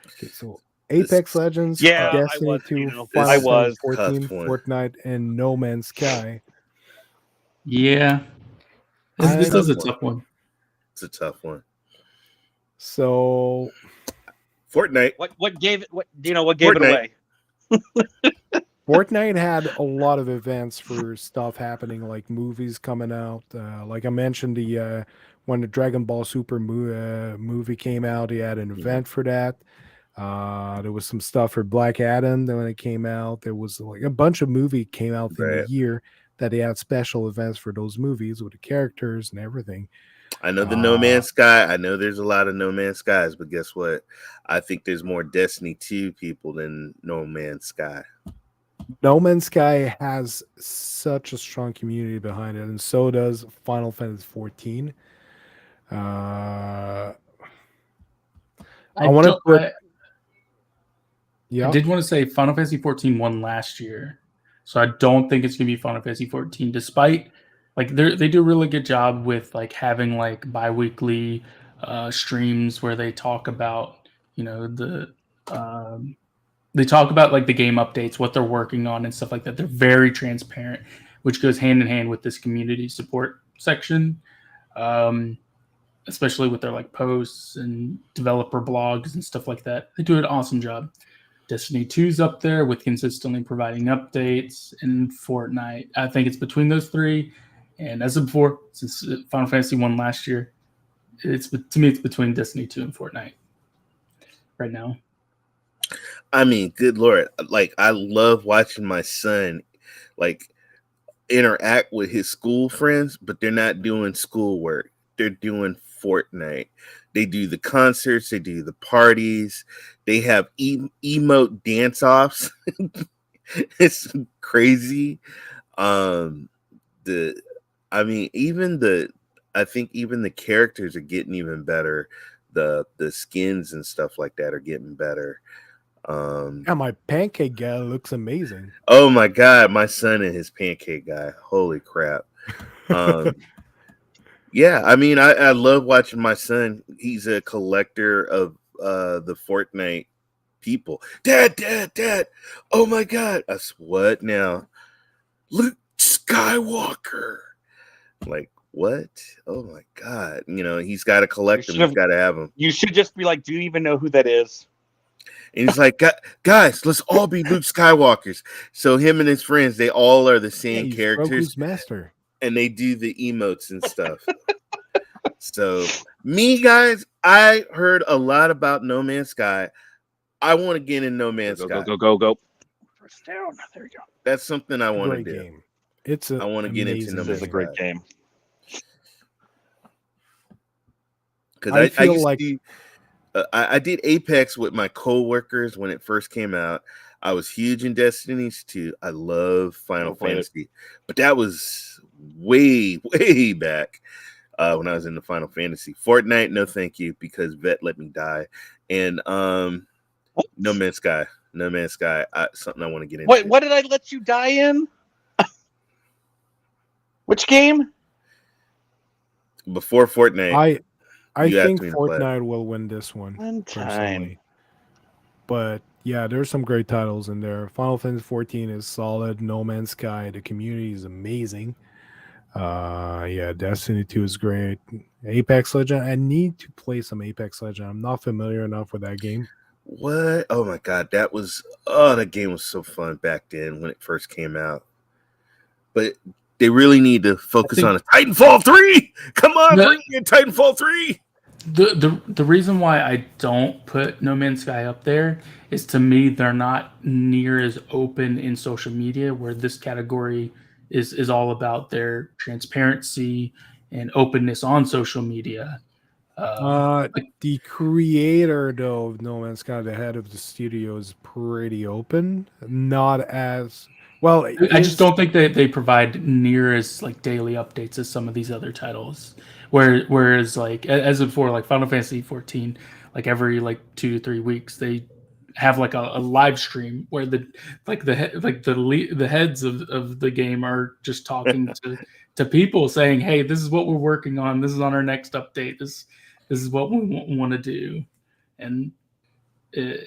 [SPEAKER 1] Okay, so Apex Legends,
[SPEAKER 3] Yeah, I
[SPEAKER 1] Destiny
[SPEAKER 3] was,
[SPEAKER 1] 2,
[SPEAKER 2] I
[SPEAKER 1] Final Fantasy
[SPEAKER 3] was.
[SPEAKER 1] 14,
[SPEAKER 2] Tough one.
[SPEAKER 1] Fortnite, and No Man's Sky.
[SPEAKER 4] Yeah. This is a tough one.
[SPEAKER 2] It's a tough one.
[SPEAKER 1] So
[SPEAKER 2] Fortnite.
[SPEAKER 3] What gave it? What What gave
[SPEAKER 2] Fortnite.
[SPEAKER 3] it away?
[SPEAKER 1] Fortnite had a lot of events for stuff happening, like movies coming out. Like I mentioned, when the Dragon Ball Super movie came out, he had an event for that. There was some stuff for Black Adam when it came out. There was like a bunch of movie came out in the year that he had special events for those movies with the characters and everything.
[SPEAKER 2] I know the No Man's Sky. I know there's a lot of No Man's Skies, but guess what? I think there's more Destiny 2 people than No Man's Sky.
[SPEAKER 1] No Man's Sky has such a strong community behind it, and so does Final Fantasy 14. I want to put.
[SPEAKER 4] I did want to say Final Fantasy 14 won last year, so I don't think it's gonna be Final Fantasy 14. Despite like they do a really good job with like having like bi-weekly streams where they talk about they talk about like the game updates, what they're working on, and stuff like that. They're very transparent, which goes hand in hand with this community support section, especially with their like posts and developer blogs and stuff like that. They do an awesome job. Destiny 2's up there with consistently providing updates, and Fortnite. I think it's between those three. And as of before, since Final Fantasy won last year, to me it's between Destiny 2 and Fortnite right now.
[SPEAKER 2] I mean, good Lord. Like, I love watching my son, like, interact with his school friends, but they're not doing schoolwork. They're doing Fortnite. They do the concerts. They do the parties. They have emote dance-offs. It's crazy. I think even the characters are getting even better. The skins and stuff like that are getting better.
[SPEAKER 1] Yeah, my pancake guy looks amazing.
[SPEAKER 2] Oh my God, my son and his pancake guy. Holy crap. Yeah, I mean, I love watching my son. He's a collector of the Fortnite people. Dad. Oh my God. That's what now? Luke Skywalker. Like, what? Oh my God. You know, he's got to collect them. He's got to have them.
[SPEAKER 3] You should just be like, do you even know who that is?
[SPEAKER 2] And he's like, guys, let's all be Luke Skywalkers. So him and his friends, they all are the same characters.
[SPEAKER 1] Grogu's master.
[SPEAKER 2] And they do the emotes and stuff. So me, guys, I heard a lot about No Man's Sky. I want to get in No Man's Sky.
[SPEAKER 3] Go. Press down. There you go.
[SPEAKER 2] That's something I want to do.
[SPEAKER 1] Game.
[SPEAKER 2] I want to get into No Man's Sky.
[SPEAKER 3] This is a great game.
[SPEAKER 2] Because I used to. I did Apex with my coworkers when it first came out. I was huge in Destinies 2. I love Final Fantasy, but that was way back when I was in the Final Fantasy. Fortnite, no thank you, because Vet let me die. And No Man's Sky, something I want to get into.
[SPEAKER 3] What did I let you die in? Which game?
[SPEAKER 2] Before Fortnite.
[SPEAKER 1] I think Fortnite will win this one.
[SPEAKER 3] Personally.
[SPEAKER 1] But yeah, there's some great titles in there. Final Fantasy 14 is solid. No Man's Sky, the community is amazing. Yeah, Destiny 2 is great. Apex Legend, I need to play some Apex Legend. I'm not familiar enough with that game.
[SPEAKER 2] What? Oh my God, that game was so fun back then when it first came out. But they really need to focus on a Titanfall 3. Come on, bring me a Titanfall 3.
[SPEAKER 4] The reason why I don't put No Man's Sky up there is, to me, they're not near as open in social media, where this category is all about their transparency and openness on social media.
[SPEAKER 1] The creator, though, of No Man's Sky, the head of the studio, is pretty open. Not as well.
[SPEAKER 4] I just don't think they provide near as like daily updates as some of these other titles. Whereas like as before, like Final Fantasy 14, like every like 2 to 3 weeks they have like a live stream where the heads of the game are just talking to people, saying, hey, this is what we're working on, this is on our next update, this is what we want to do. And that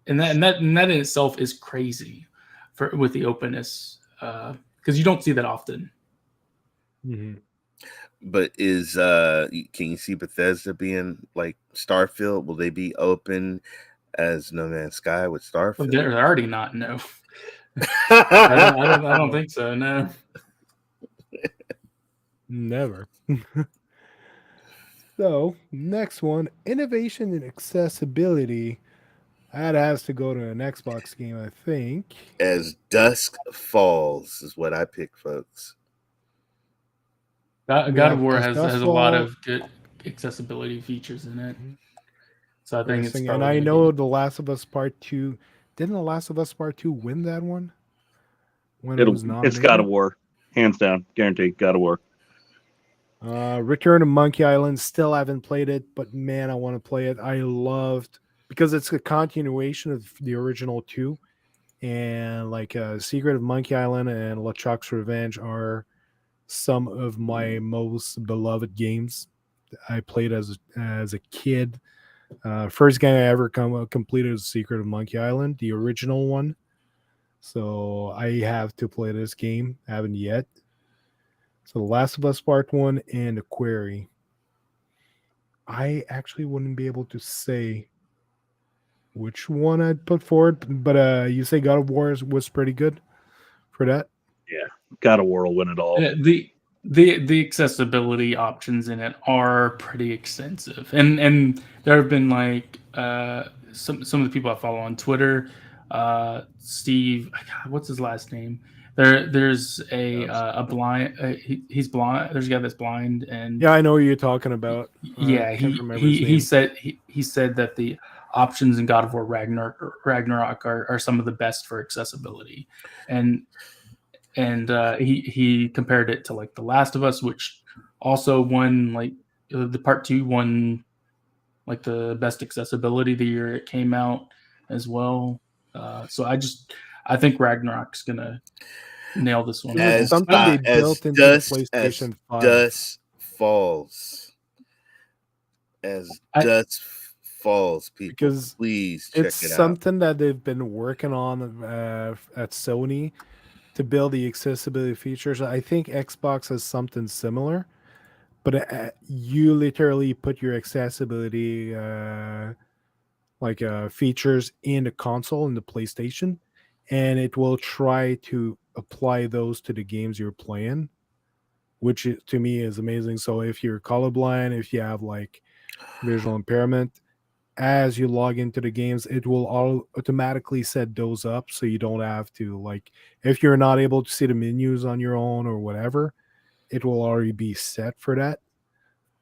[SPEAKER 4] in itself is crazy with the openness, because you don't see that often.
[SPEAKER 1] Mm-hmm.
[SPEAKER 2] But can you see Bethesda being like Starfield? Will they be open as No Man's Sky with Starfield?
[SPEAKER 4] Well, they're already not. No, I don't think so. No,
[SPEAKER 1] never. So next one, innovation and accessibility. That has to go to an Xbox game, I think.
[SPEAKER 2] As Dusk Falls is what I pick, folks.
[SPEAKER 4] God of War has a lot of good accessibility features in it. So I think it's probably.
[SPEAKER 1] And I know The Last of Us Part 2. Didn't The Last of Us Part 2 win that one?
[SPEAKER 3] It's God of War. Hands down. Guaranteed. God of War.
[SPEAKER 1] Return to Monkey Island. Still haven't played it, but man, I want to play it. I loved, because it's a continuation of the original 2. And like Secret of Monkey Island and LeChuck's Revenge are some of my most beloved games I played as a kid. First game I ever completed was Secret of Monkey Island, the original one. So I have to play this game. I haven't yet. So The Last of Us Part 1 and The Quarry. I actually wouldn't be able to say which one I'd put forward, but you say God of War was pretty good for that.
[SPEAKER 3] Yeah, God of War will win it all.
[SPEAKER 4] The accessibility options in it are pretty extensive, and there have been like some of the people I follow on Twitter, Steve, God, what's his last name? There's a blind he's blind. There's a guy that's blind, and
[SPEAKER 1] Yeah, I know who you're talking about.
[SPEAKER 4] yeah,
[SPEAKER 1] Can't remember his name.
[SPEAKER 4] he said that the options in God of War Ragnarok are some of the best for accessibility, and he compared it to like The Last of Us, which also won like the part 2 won like the best accessibility the year it came out as well. So I think Ragnarok's gonna nail this one.
[SPEAKER 1] It was
[SPEAKER 2] As
[SPEAKER 1] something they
[SPEAKER 2] as
[SPEAKER 1] built into the
[SPEAKER 2] dust
[SPEAKER 1] PlayStation 5.
[SPEAKER 2] dust falls,
[SPEAKER 4] I-
[SPEAKER 2] dust falls, people,
[SPEAKER 1] Because
[SPEAKER 2] please check
[SPEAKER 1] it's
[SPEAKER 2] it out.
[SPEAKER 1] something that they've been working on at Sony to build the accessibility features. I think Xbox has something similar, but you literally put your accessibility features in the console in the PlayStation, and it will try to apply those to the games you're playing, which to me is amazing. So if you're colorblind, if you have like visual impairment, as you log into the games, it will automatically set those up, so you don't have to, like, if you're not able to see the menus on your own or whatever, it will already be set for that,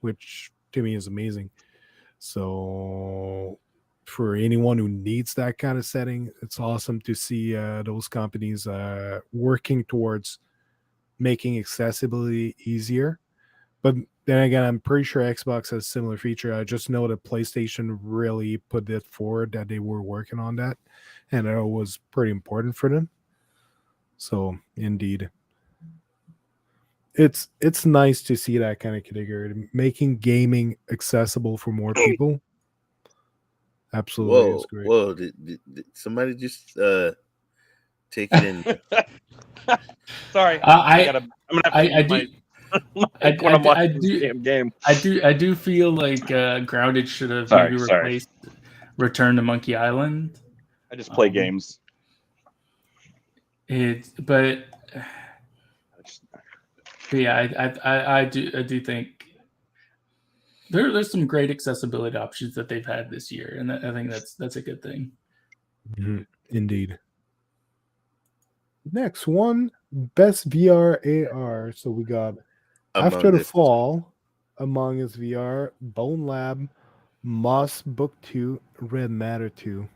[SPEAKER 1] which to me is amazing. So for anyone who needs that kind of setting, it's awesome to see those companies working towards making accessibility easier. But then again, I'm pretty sure Xbox has a similar feature. I just know that PlayStation really put it forward that they were working on that, and it was pretty important for them. So indeed, it's nice to see that kind of category, making gaming accessible for more people. Absolutely, it's great.
[SPEAKER 2] Whoa! Did somebody just take it in?
[SPEAKER 3] Sorry,
[SPEAKER 4] I
[SPEAKER 3] I'm gonna have to mute my when I'm watching this damn game.
[SPEAKER 4] I do feel like Grounded should have
[SPEAKER 3] Sorry.
[SPEAKER 4] replaced Return to Monkey Island.
[SPEAKER 3] I just play games.
[SPEAKER 4] But yeah, I do think there's some great accessibility options that they've had this year, and I think that's a good thing.
[SPEAKER 1] Mm-hmm. Indeed. Next one, best VR AR. So we got After the Fall, Among Us VR, Bone Lab, Moss Book 2, Red Matter 2.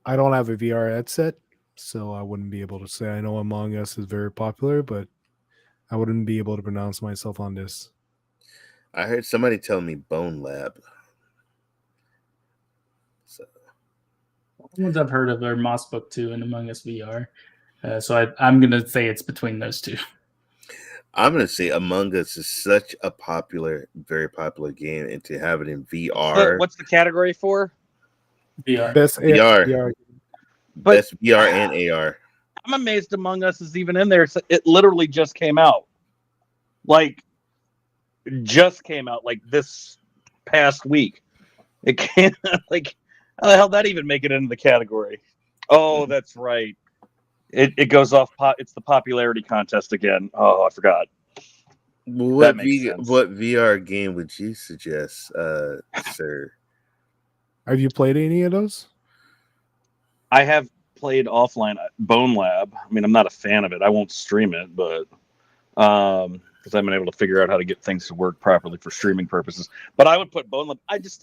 [SPEAKER 1] I don't have a VR headset, so I wouldn't be able to say. I know Among Us is very popular, but I wouldn't be able to pronounce myself on this.
[SPEAKER 2] I heard somebody tell me Bone Lab. So
[SPEAKER 4] The ones I've heard of are Moss Book 2 and Among Us VR. So I'm going to say it's between those two.
[SPEAKER 2] I'm going to say Among Us is such a very popular game, and to have it in VR.
[SPEAKER 3] What's the category for?
[SPEAKER 4] VR.
[SPEAKER 1] Best
[SPEAKER 2] VR.
[SPEAKER 3] But
[SPEAKER 2] Best VR and AR.
[SPEAKER 3] I'm amazed Among Us is even in there. It literally just came out. Like, just came out like this past week. It can't, like, how the hell did that even make it into the category? Oh, that's right. It goes off. It's the popularity contest again. Oh, I forgot.
[SPEAKER 2] What VR game would you suggest, sir?
[SPEAKER 1] Have you played any of those?
[SPEAKER 3] I have played offline Bone Lab. I mean, I'm not a fan of it. I won't stream it, but because I've been able to figure out how to get things to work properly for streaming purposes. But I would put Bone Lab.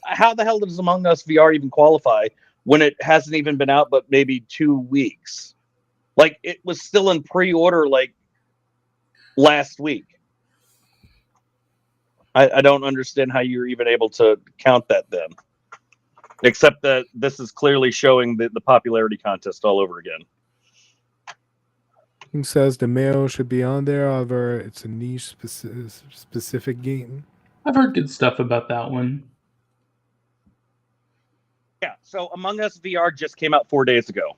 [SPEAKER 3] How the hell does Among Us VR even qualify when it hasn't even been out but maybe 2 weeks? Like, it was still in pre-order like last week. I don't understand how you're even able to count that then. Except that this is clearly showing the popularity contest all over again.
[SPEAKER 1] He says the male should be on there, however, it's a niche specific game.
[SPEAKER 4] I've heard good stuff about that one.
[SPEAKER 3] Yeah, so Among Us VR just came out 4 days ago.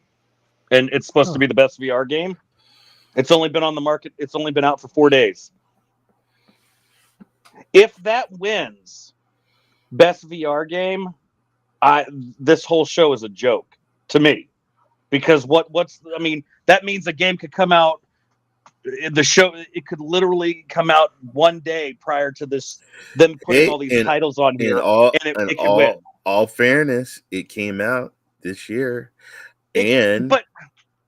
[SPEAKER 3] And it's supposed to be the best VR game. It's only been on the market. It's only been out for 4 days. If that wins best VR game, this whole show is a joke to me, because that means a game could come out. The show, it could literally come out one day prior to them putting all these titles on here, and it could win.
[SPEAKER 2] All fairness, it came out this year, but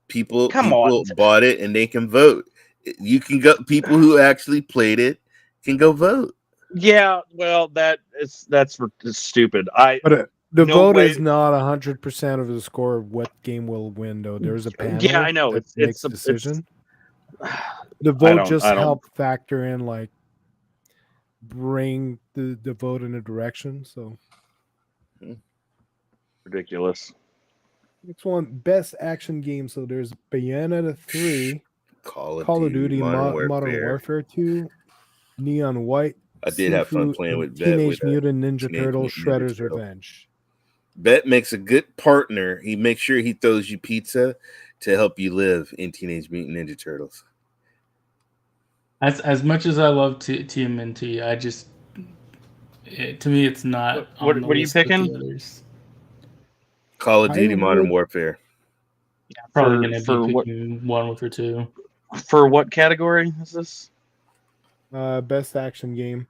[SPEAKER 2] people bought it and they can vote. You can go. People who actually played it can go vote.
[SPEAKER 3] Yeah, well, that's stupid.
[SPEAKER 1] But the vote is not 100% of the score of what game will win, though. There's a panel.
[SPEAKER 3] Yeah, I know.
[SPEAKER 1] It's a decision. The vote just helped factor in, like, bring the vote in a direction. So
[SPEAKER 3] ridiculous.
[SPEAKER 1] Next one, best action game. So there's Bayonetta 3, Call of Duty, Modern Warfare 2, Neon White.
[SPEAKER 2] I did have fun playing with
[SPEAKER 1] Teenage Mutant Ninja Turtles, Shredder's Revenge.
[SPEAKER 2] Bet makes a good partner. He makes sure he throws you pizza to help you live in Teenage Mutant Ninja Turtles.
[SPEAKER 4] As much as I love TMNT, to me it's not.
[SPEAKER 3] What are you picking?
[SPEAKER 2] Call of Duty Modern Warfare.
[SPEAKER 4] Yeah, probably going to be picking one with or two.
[SPEAKER 3] For what category is this?
[SPEAKER 1] Best action game.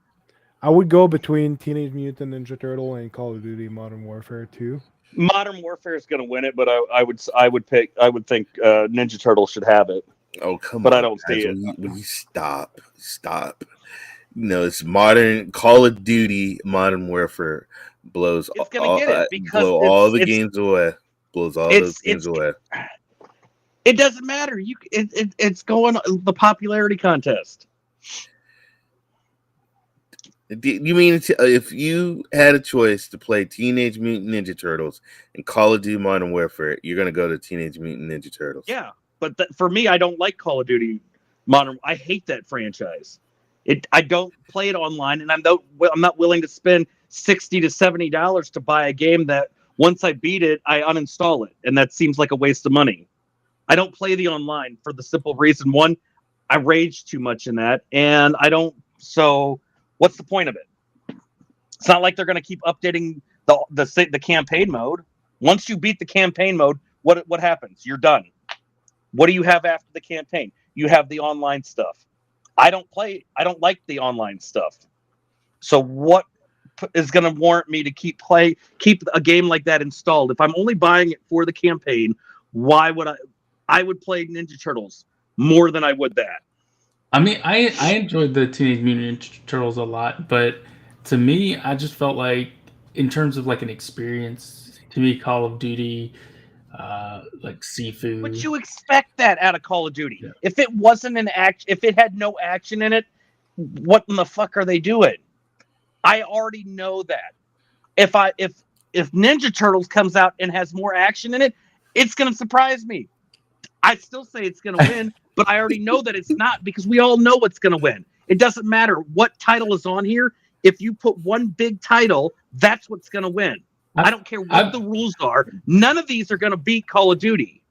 [SPEAKER 1] I would go between Teenage Mutant Ninja Turtle and Call of Duty Modern Warfare 2.
[SPEAKER 3] Modern Warfare is going to win it, but I would think Ninja Turtle should have it.
[SPEAKER 2] Oh, come on.
[SPEAKER 3] But I don't see it.
[SPEAKER 2] Will you stop? It's modern Call of Duty Modern Warfare blows all the games away. Blows all those games away.
[SPEAKER 3] It doesn't matter. It's going the popularity contest.
[SPEAKER 2] You mean if you had a choice to play Teenage Mutant Ninja Turtles and Call of Duty Modern Warfare, you're going to go to Teenage Mutant Ninja Turtles?
[SPEAKER 3] Yeah, but for me, I don't like Call of Duty Modern. I hate that franchise. I don't play it online, and I'm not willing to spend $60 to $70 to buy a game that once I beat it, I uninstall it, and that seems like a waste of money. I don't play the online for the simple reason: one, I rage too much in that, and I don't. So what's the point of it? It's not like they're going to keep updating the campaign mode. Once you beat the campaign mode, what happens? You're done. What do you have after the campaign? You have the online stuff. I don't like the online stuff. So what is going to warrant me to keep a game like that installed? If I'm only buying it for the campaign, why would I would play Ninja Turtles more than I would that.
[SPEAKER 4] I mean, I enjoyed the Teenage Mutant Ninja Turtles a lot, but to me, I just felt like, in terms of like an experience, to me, Call of Duty, like Sifu.
[SPEAKER 3] But you expect that out of Call of Duty. Yeah. If it wasn't if it had no action in it, what in the fuck are they doing? I already know that. If Ninja Turtles comes out and has more action in it, it's going to surprise me. I still say it's going to win, but I already know that it's not, because we all know what's going to win. It doesn't matter what title is on here. If you put one big title, that's what's going to win. I don't care what the rules are. None of these are going to beat Call of Duty.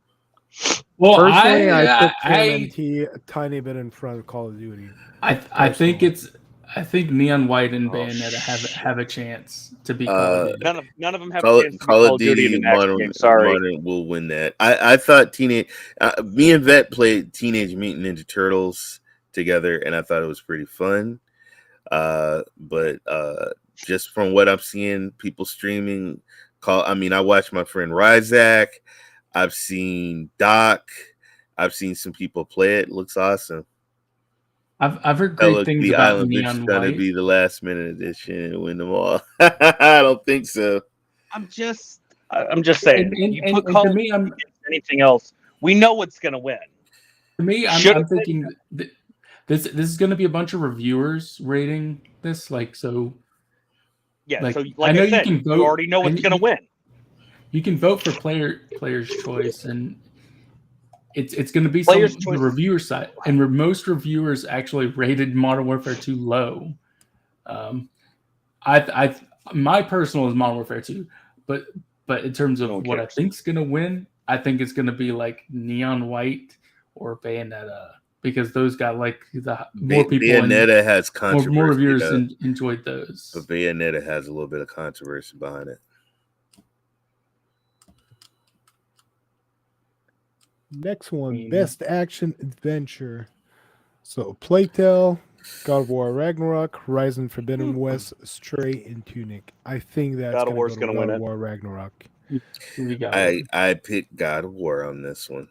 [SPEAKER 1] Well, personally, I put TMNT a tiny bit in front of Call of Duty.
[SPEAKER 4] I think Neon White and Bayonetta have a chance to beat Call of Duty.
[SPEAKER 3] None of them have a chance to beat Call of Duty in an action game. Sorry.
[SPEAKER 2] Modern will win that. I thought me and Vet played Teenage Mutant Ninja Turtles together, and I thought it was pretty fun. But just from what I'm seeing, people streaming, I watched my friend Ryzak. I've seen Doc. I've seen some people play it. It looks awesome.
[SPEAKER 4] I've heard great things
[SPEAKER 2] the
[SPEAKER 4] about
[SPEAKER 2] Island
[SPEAKER 4] Neon
[SPEAKER 2] is
[SPEAKER 4] White.
[SPEAKER 2] Going to be the last minute edition and win them all. I don't think so.
[SPEAKER 3] I'm just saying. You put Call of Duty against anything else, we know what's going to win.
[SPEAKER 4] To me, I'm thinking this is going to be a bunch of reviewers rating this,
[SPEAKER 3] so. Yeah,
[SPEAKER 4] like,
[SPEAKER 3] so like I said, you already know what's going to win.
[SPEAKER 4] You can vote for player's choice, and it's going to be the reviewer side. And most reviewers actually rated Modern Warfare 2 low. My personal is Modern Warfare 2, but in terms of what I think is going to win, I think it's going to be like Neon White or Bayonetta, because those got like the more people.
[SPEAKER 2] Bayonetta has controversy.
[SPEAKER 4] More reviewers enjoyed those.
[SPEAKER 2] But Bayonetta has a little bit of controversy behind it.
[SPEAKER 1] Next one,
[SPEAKER 4] Mm.
[SPEAKER 1] best action adventure. So Playtale, God of War Ragnarok, Horizon Forbidden West, Stray, and Tunic. I think that's
[SPEAKER 3] God of
[SPEAKER 1] going to
[SPEAKER 3] War's
[SPEAKER 1] go to
[SPEAKER 3] gonna
[SPEAKER 1] God
[SPEAKER 3] win
[SPEAKER 1] of
[SPEAKER 3] it.
[SPEAKER 1] War Ragnarok.
[SPEAKER 4] We got
[SPEAKER 2] I picked God of War on this one.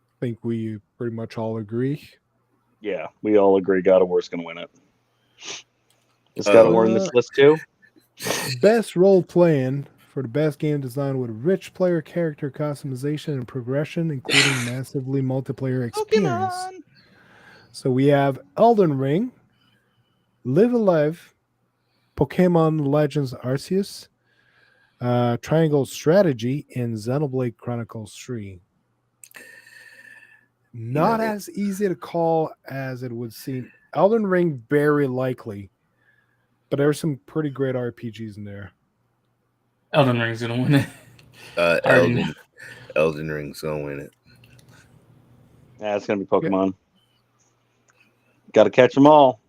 [SPEAKER 1] I think we pretty much all agree.
[SPEAKER 3] Yeah, we all agree God of War's gonna win it. Is God of War in this list too?
[SPEAKER 1] Best role playing for the best game design with rich player character customization and progression, including massively multiplayer experience.
[SPEAKER 3] Pokemon.
[SPEAKER 1] So we have Elden Ring, Live Alive, Pokemon Legends Arceus, Triangle Strategy, and Xenoblade Chronicles 3. Not as easy to call as it would seem. Elden Ring, very likely, but there's some pretty great RPGs in there.
[SPEAKER 4] Elden Ring's gonna win it. I already know.
[SPEAKER 2] Elden Ring's gonna win it.
[SPEAKER 3] Yeah, it's gonna be Pokemon. Got to catch them all.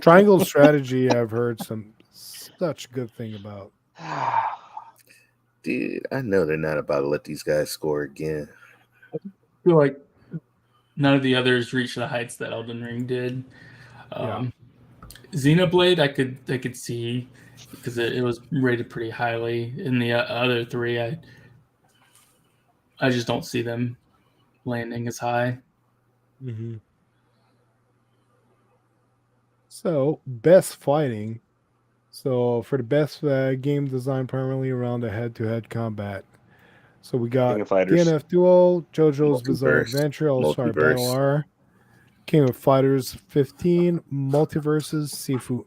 [SPEAKER 1] Triangle Strategy, I've heard such good thing about.
[SPEAKER 2] Dude, I know they're not about to let these guys score again.
[SPEAKER 4] I feel like none of the others reached the heights that Elden Ring did. Xenoblade, I could see because it was rated pretty highly. In the other three, I just don't see them landing as high.
[SPEAKER 1] Mm-hmm. So, best fighting. So, for the best game design, primarily around the head-to-head combat. So, we got
[SPEAKER 3] King of Fighters.
[SPEAKER 1] DNF Duel, JoJo's Bizarre
[SPEAKER 2] Multiverse.
[SPEAKER 1] Adventure, All-Star
[SPEAKER 2] Multiverse.
[SPEAKER 1] Battle R, King of Fighters 15, Multiverses, Sifu.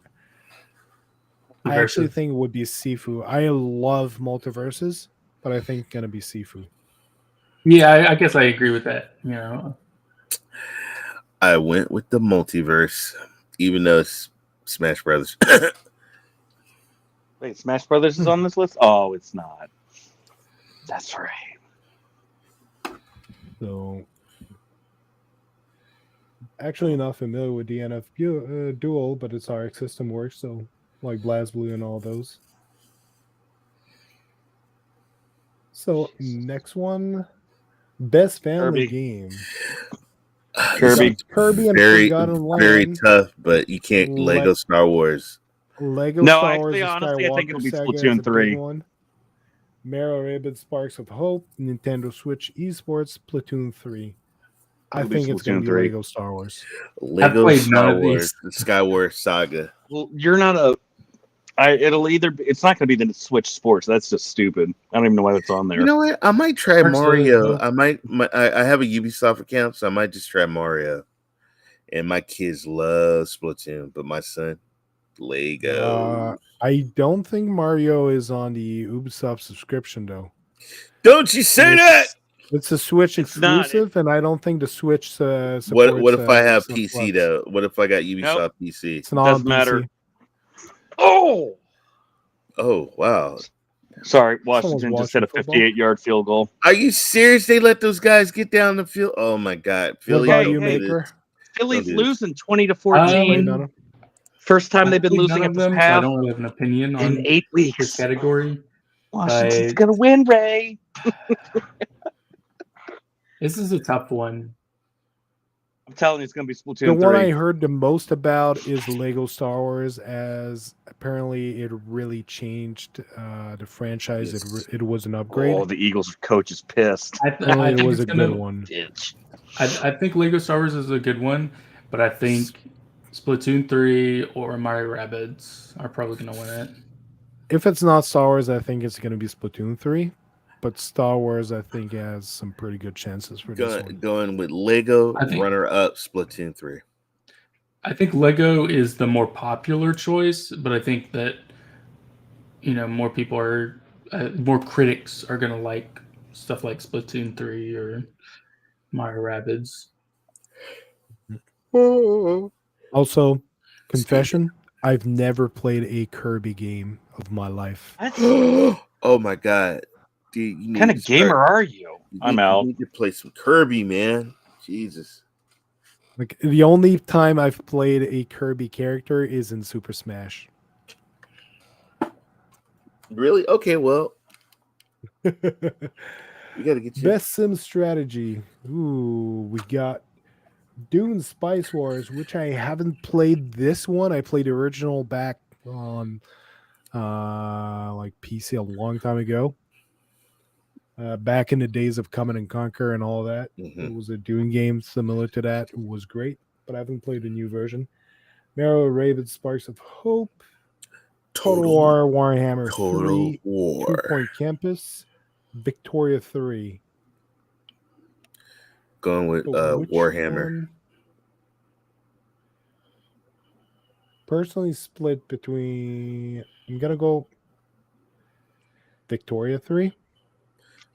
[SPEAKER 1] I actually think it would be Sifu. I love Multiverses, but I think it's going to be Sifu.
[SPEAKER 4] Yeah, I guess I agree with that. You know,
[SPEAKER 2] I went with the Multiverse, even though it's Smash Brothers.
[SPEAKER 3] Wait, Smash Brothers is on this list? Oh, it's not. That's right.
[SPEAKER 1] So, actually not familiar with DNF Duel, but its RX system works, so like BlazBlue and all those. So, next one, best family
[SPEAKER 3] Kirby.
[SPEAKER 1] game.
[SPEAKER 3] Kirby.
[SPEAKER 1] Kirby and
[SPEAKER 2] very,
[SPEAKER 1] Forgotten Land.
[SPEAKER 2] very tough, but you can't Lego Star Wars.
[SPEAKER 1] Lego
[SPEAKER 3] No,
[SPEAKER 1] Star Wars,
[SPEAKER 3] actually,
[SPEAKER 1] the
[SPEAKER 3] honestly, I think it'll be
[SPEAKER 1] Skywalker Saga is
[SPEAKER 3] Splatoon
[SPEAKER 1] a
[SPEAKER 3] 3.
[SPEAKER 1] big one. Mario Rabbids Sparks of Hope, Nintendo Switch Esports, Splatoon 3. I
[SPEAKER 3] It'll be
[SPEAKER 1] think it's going to be
[SPEAKER 3] 3.
[SPEAKER 1] Lego Star Wars.
[SPEAKER 2] Lego
[SPEAKER 4] played none
[SPEAKER 2] Star
[SPEAKER 4] of these.
[SPEAKER 2] Wars, the Skyward Saga.
[SPEAKER 3] Well, you're not a. It'll either. It's not going to be the Switch Sports. That's just stupid. I don't even know why that's on there.
[SPEAKER 2] You know what? I might try
[SPEAKER 4] First,
[SPEAKER 2] Mario. I have a Ubisoft account, so I might just try Mario. And my kids love Splatoon, but my son, Lego.
[SPEAKER 1] I don't think Mario is on the Ubisoft subscription, though.
[SPEAKER 2] Don't you say that?
[SPEAKER 1] It's a Switch exclusive, and I don't think the Switch supports.
[SPEAKER 2] What if I have
[SPEAKER 1] Ubisoft
[SPEAKER 2] PC
[SPEAKER 1] Plus.
[SPEAKER 2] though? What if I got Ubisoft PC?
[SPEAKER 1] It's not
[SPEAKER 3] Doesn't
[SPEAKER 1] on PC.
[SPEAKER 3] matter. Oh,
[SPEAKER 2] Wow!
[SPEAKER 3] sorry.
[SPEAKER 1] Someone's
[SPEAKER 3] Washington just hit a
[SPEAKER 1] watching football.
[SPEAKER 3] 58-yard field goal.
[SPEAKER 2] Are you serious? They let those guys get down the field? Oh my God!
[SPEAKER 1] What
[SPEAKER 2] Philly,
[SPEAKER 1] about
[SPEAKER 3] Hey,
[SPEAKER 1] you,
[SPEAKER 3] hey.
[SPEAKER 1] Maker?
[SPEAKER 3] Philly's
[SPEAKER 2] Don't do this.
[SPEAKER 3] losing 20-14.
[SPEAKER 1] Playing on them?
[SPEAKER 3] First time they've been
[SPEAKER 4] played
[SPEAKER 3] losing
[SPEAKER 4] none
[SPEAKER 3] at
[SPEAKER 4] of
[SPEAKER 3] this
[SPEAKER 4] them, so I
[SPEAKER 3] half
[SPEAKER 4] don't really have an opinion
[SPEAKER 3] in
[SPEAKER 4] on
[SPEAKER 3] 8
[SPEAKER 4] this
[SPEAKER 3] weeks.
[SPEAKER 4] category.
[SPEAKER 3] Washington's going to win, Ray.
[SPEAKER 4] This is a tough one.
[SPEAKER 3] I'm telling you, it's going to be Splatoon
[SPEAKER 1] The
[SPEAKER 3] 3.
[SPEAKER 1] one I heard the most about is Lego Star Wars, as apparently it really changed the franchise.
[SPEAKER 2] Yes.
[SPEAKER 1] It was an upgrade.
[SPEAKER 3] Oh, the Eagles coach is pissed.
[SPEAKER 4] I
[SPEAKER 1] Apparently it
[SPEAKER 4] think
[SPEAKER 1] was a
[SPEAKER 4] it's gonna,
[SPEAKER 1] good one.
[SPEAKER 3] Bitch.
[SPEAKER 4] I think Lego Star Wars is a good one, but I think Splatoon 3 or Mario Rabbids are probably going to win it.
[SPEAKER 1] If it's not Star Wars, I think it's going to be Splatoon 3. But Star Wars, I think, has some pretty good chances for this one.
[SPEAKER 2] Going with Lego,
[SPEAKER 4] I think-
[SPEAKER 2] runner-up Splatoon 3.
[SPEAKER 4] I think Lego is the more popular choice, but I think that more people are more critics are going to like stuff like Splatoon 3 or Mario Rabbids.
[SPEAKER 1] Also, confession, I've never played a Kirby game of my life.
[SPEAKER 2] Oh my God. Dude, you
[SPEAKER 3] What kind of gamer are you? I'm out.
[SPEAKER 2] You need to play some Kirby, man. Jesus.
[SPEAKER 1] Like, the only time I've played a Kirby character is in Super Smash.
[SPEAKER 2] Really? Okay, well, We got to get you.
[SPEAKER 1] Best sim strategy. Ooh, we got Dune Spice Wars, which I haven't played this one. I played the original back on like PC a long time ago. Back in the days of Command and Conquer and all that.
[SPEAKER 2] Mhm.
[SPEAKER 1] It was a Dune game similar to that. It was great, but I haven't played the new version. Marrow Raven Sparks of Hope. Total War, Warhammer 3,
[SPEAKER 2] War.
[SPEAKER 1] 2 Point Campus, Victoria 3.
[SPEAKER 2] Going with
[SPEAKER 1] So which
[SPEAKER 2] Warhammer.
[SPEAKER 1] one? Personally split between, I'm gonna go Victoria 3.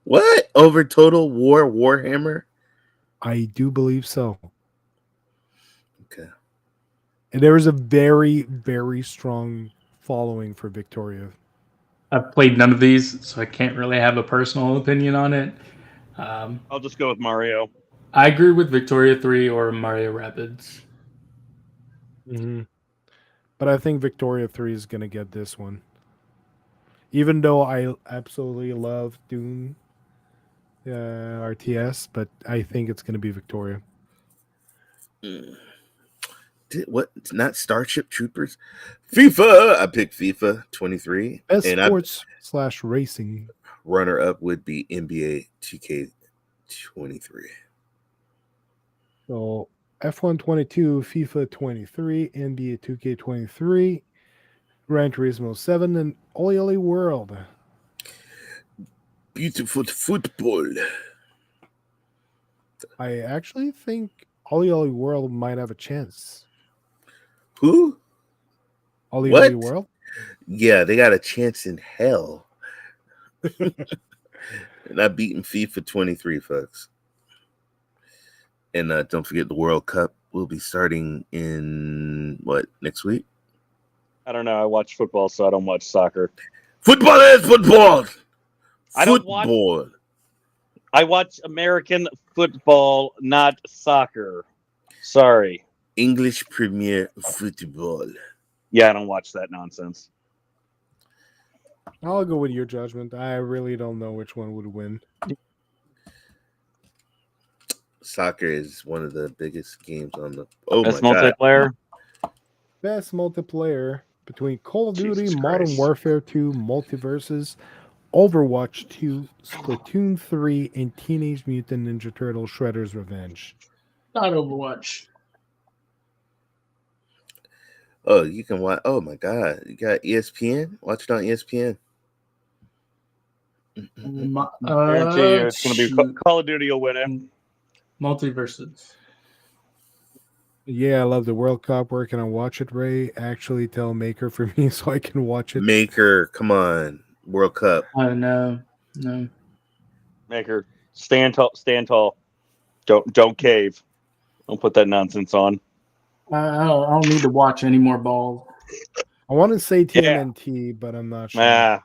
[SPEAKER 2] What? Over Total War Warhammer?
[SPEAKER 1] I do believe so.
[SPEAKER 2] Okay.
[SPEAKER 1] And there is a very, very strong following for Victoria.
[SPEAKER 4] I've played none of these, so I can't really have a personal opinion on it.
[SPEAKER 3] I'll just go with Mario.
[SPEAKER 4] I agree with Victoria 3 or Mario Rapids.
[SPEAKER 1] Mm-hmm. But I think Victoria 3 is going to get this one. Even though I absolutely love Dune RTS, but I think it's going to be Victoria.
[SPEAKER 2] What? It's not Starship Troopers? FIFA! I picked FIFA 23.
[SPEAKER 1] Best
[SPEAKER 2] and
[SPEAKER 1] sports / racing.
[SPEAKER 2] Runner-up would be NBA 2K23.
[SPEAKER 1] So F1 22, FIFA 23, NBA 2K23, Gran Turismo 7, and Oli Oli World.
[SPEAKER 2] Beautiful football.
[SPEAKER 1] I actually think Oli Oli World might have a chance.
[SPEAKER 2] Who?
[SPEAKER 1] Oli
[SPEAKER 2] What?
[SPEAKER 1] Oli World?
[SPEAKER 2] Yeah, they got a chance in hell. And I beaten FIFA 23, folks. And don't forget the World Cup will be starting in next week?
[SPEAKER 3] I don't know. I watch football, so I don't watch soccer.
[SPEAKER 2] Football is football.
[SPEAKER 3] I don't watch.
[SPEAKER 2] Football.
[SPEAKER 3] I watch American football, not soccer. Sorry.
[SPEAKER 2] English Premier Football.
[SPEAKER 3] Yeah, I don't watch that nonsense.
[SPEAKER 1] I'll go with your judgment. I really don't know which one would win.
[SPEAKER 2] Soccer is one of the biggest games on the.
[SPEAKER 3] Best
[SPEAKER 2] my God.
[SPEAKER 3] multiplayer.
[SPEAKER 1] Best multiplayer between Call of Duty,
[SPEAKER 3] Jesus
[SPEAKER 1] Modern
[SPEAKER 3] Christ.
[SPEAKER 1] Warfare 2, Multiverses, Overwatch 2, Splatoon 3, and Teenage Mutant Ninja Turtles Shredder's Revenge.
[SPEAKER 4] Not Overwatch.
[SPEAKER 2] Oh, you can watch. Oh my God, you got ESPN. Watch it on ESPN.
[SPEAKER 3] Guarantee you it's going to be Call of Duty will win it.
[SPEAKER 4] Multiverses.
[SPEAKER 1] Yeah, I love the World Cup. Where can I watch it, Ray? Actually, tell Maker for me so I can watch it.
[SPEAKER 2] Maker, come on, World Cup.
[SPEAKER 4] No.
[SPEAKER 3] Maker, stand tall. Stand tall. Don't cave. Don't put that nonsense on.
[SPEAKER 4] I don't need to watch any more balls.
[SPEAKER 1] I want to say TMNT, but I'm not sure.
[SPEAKER 3] Ah.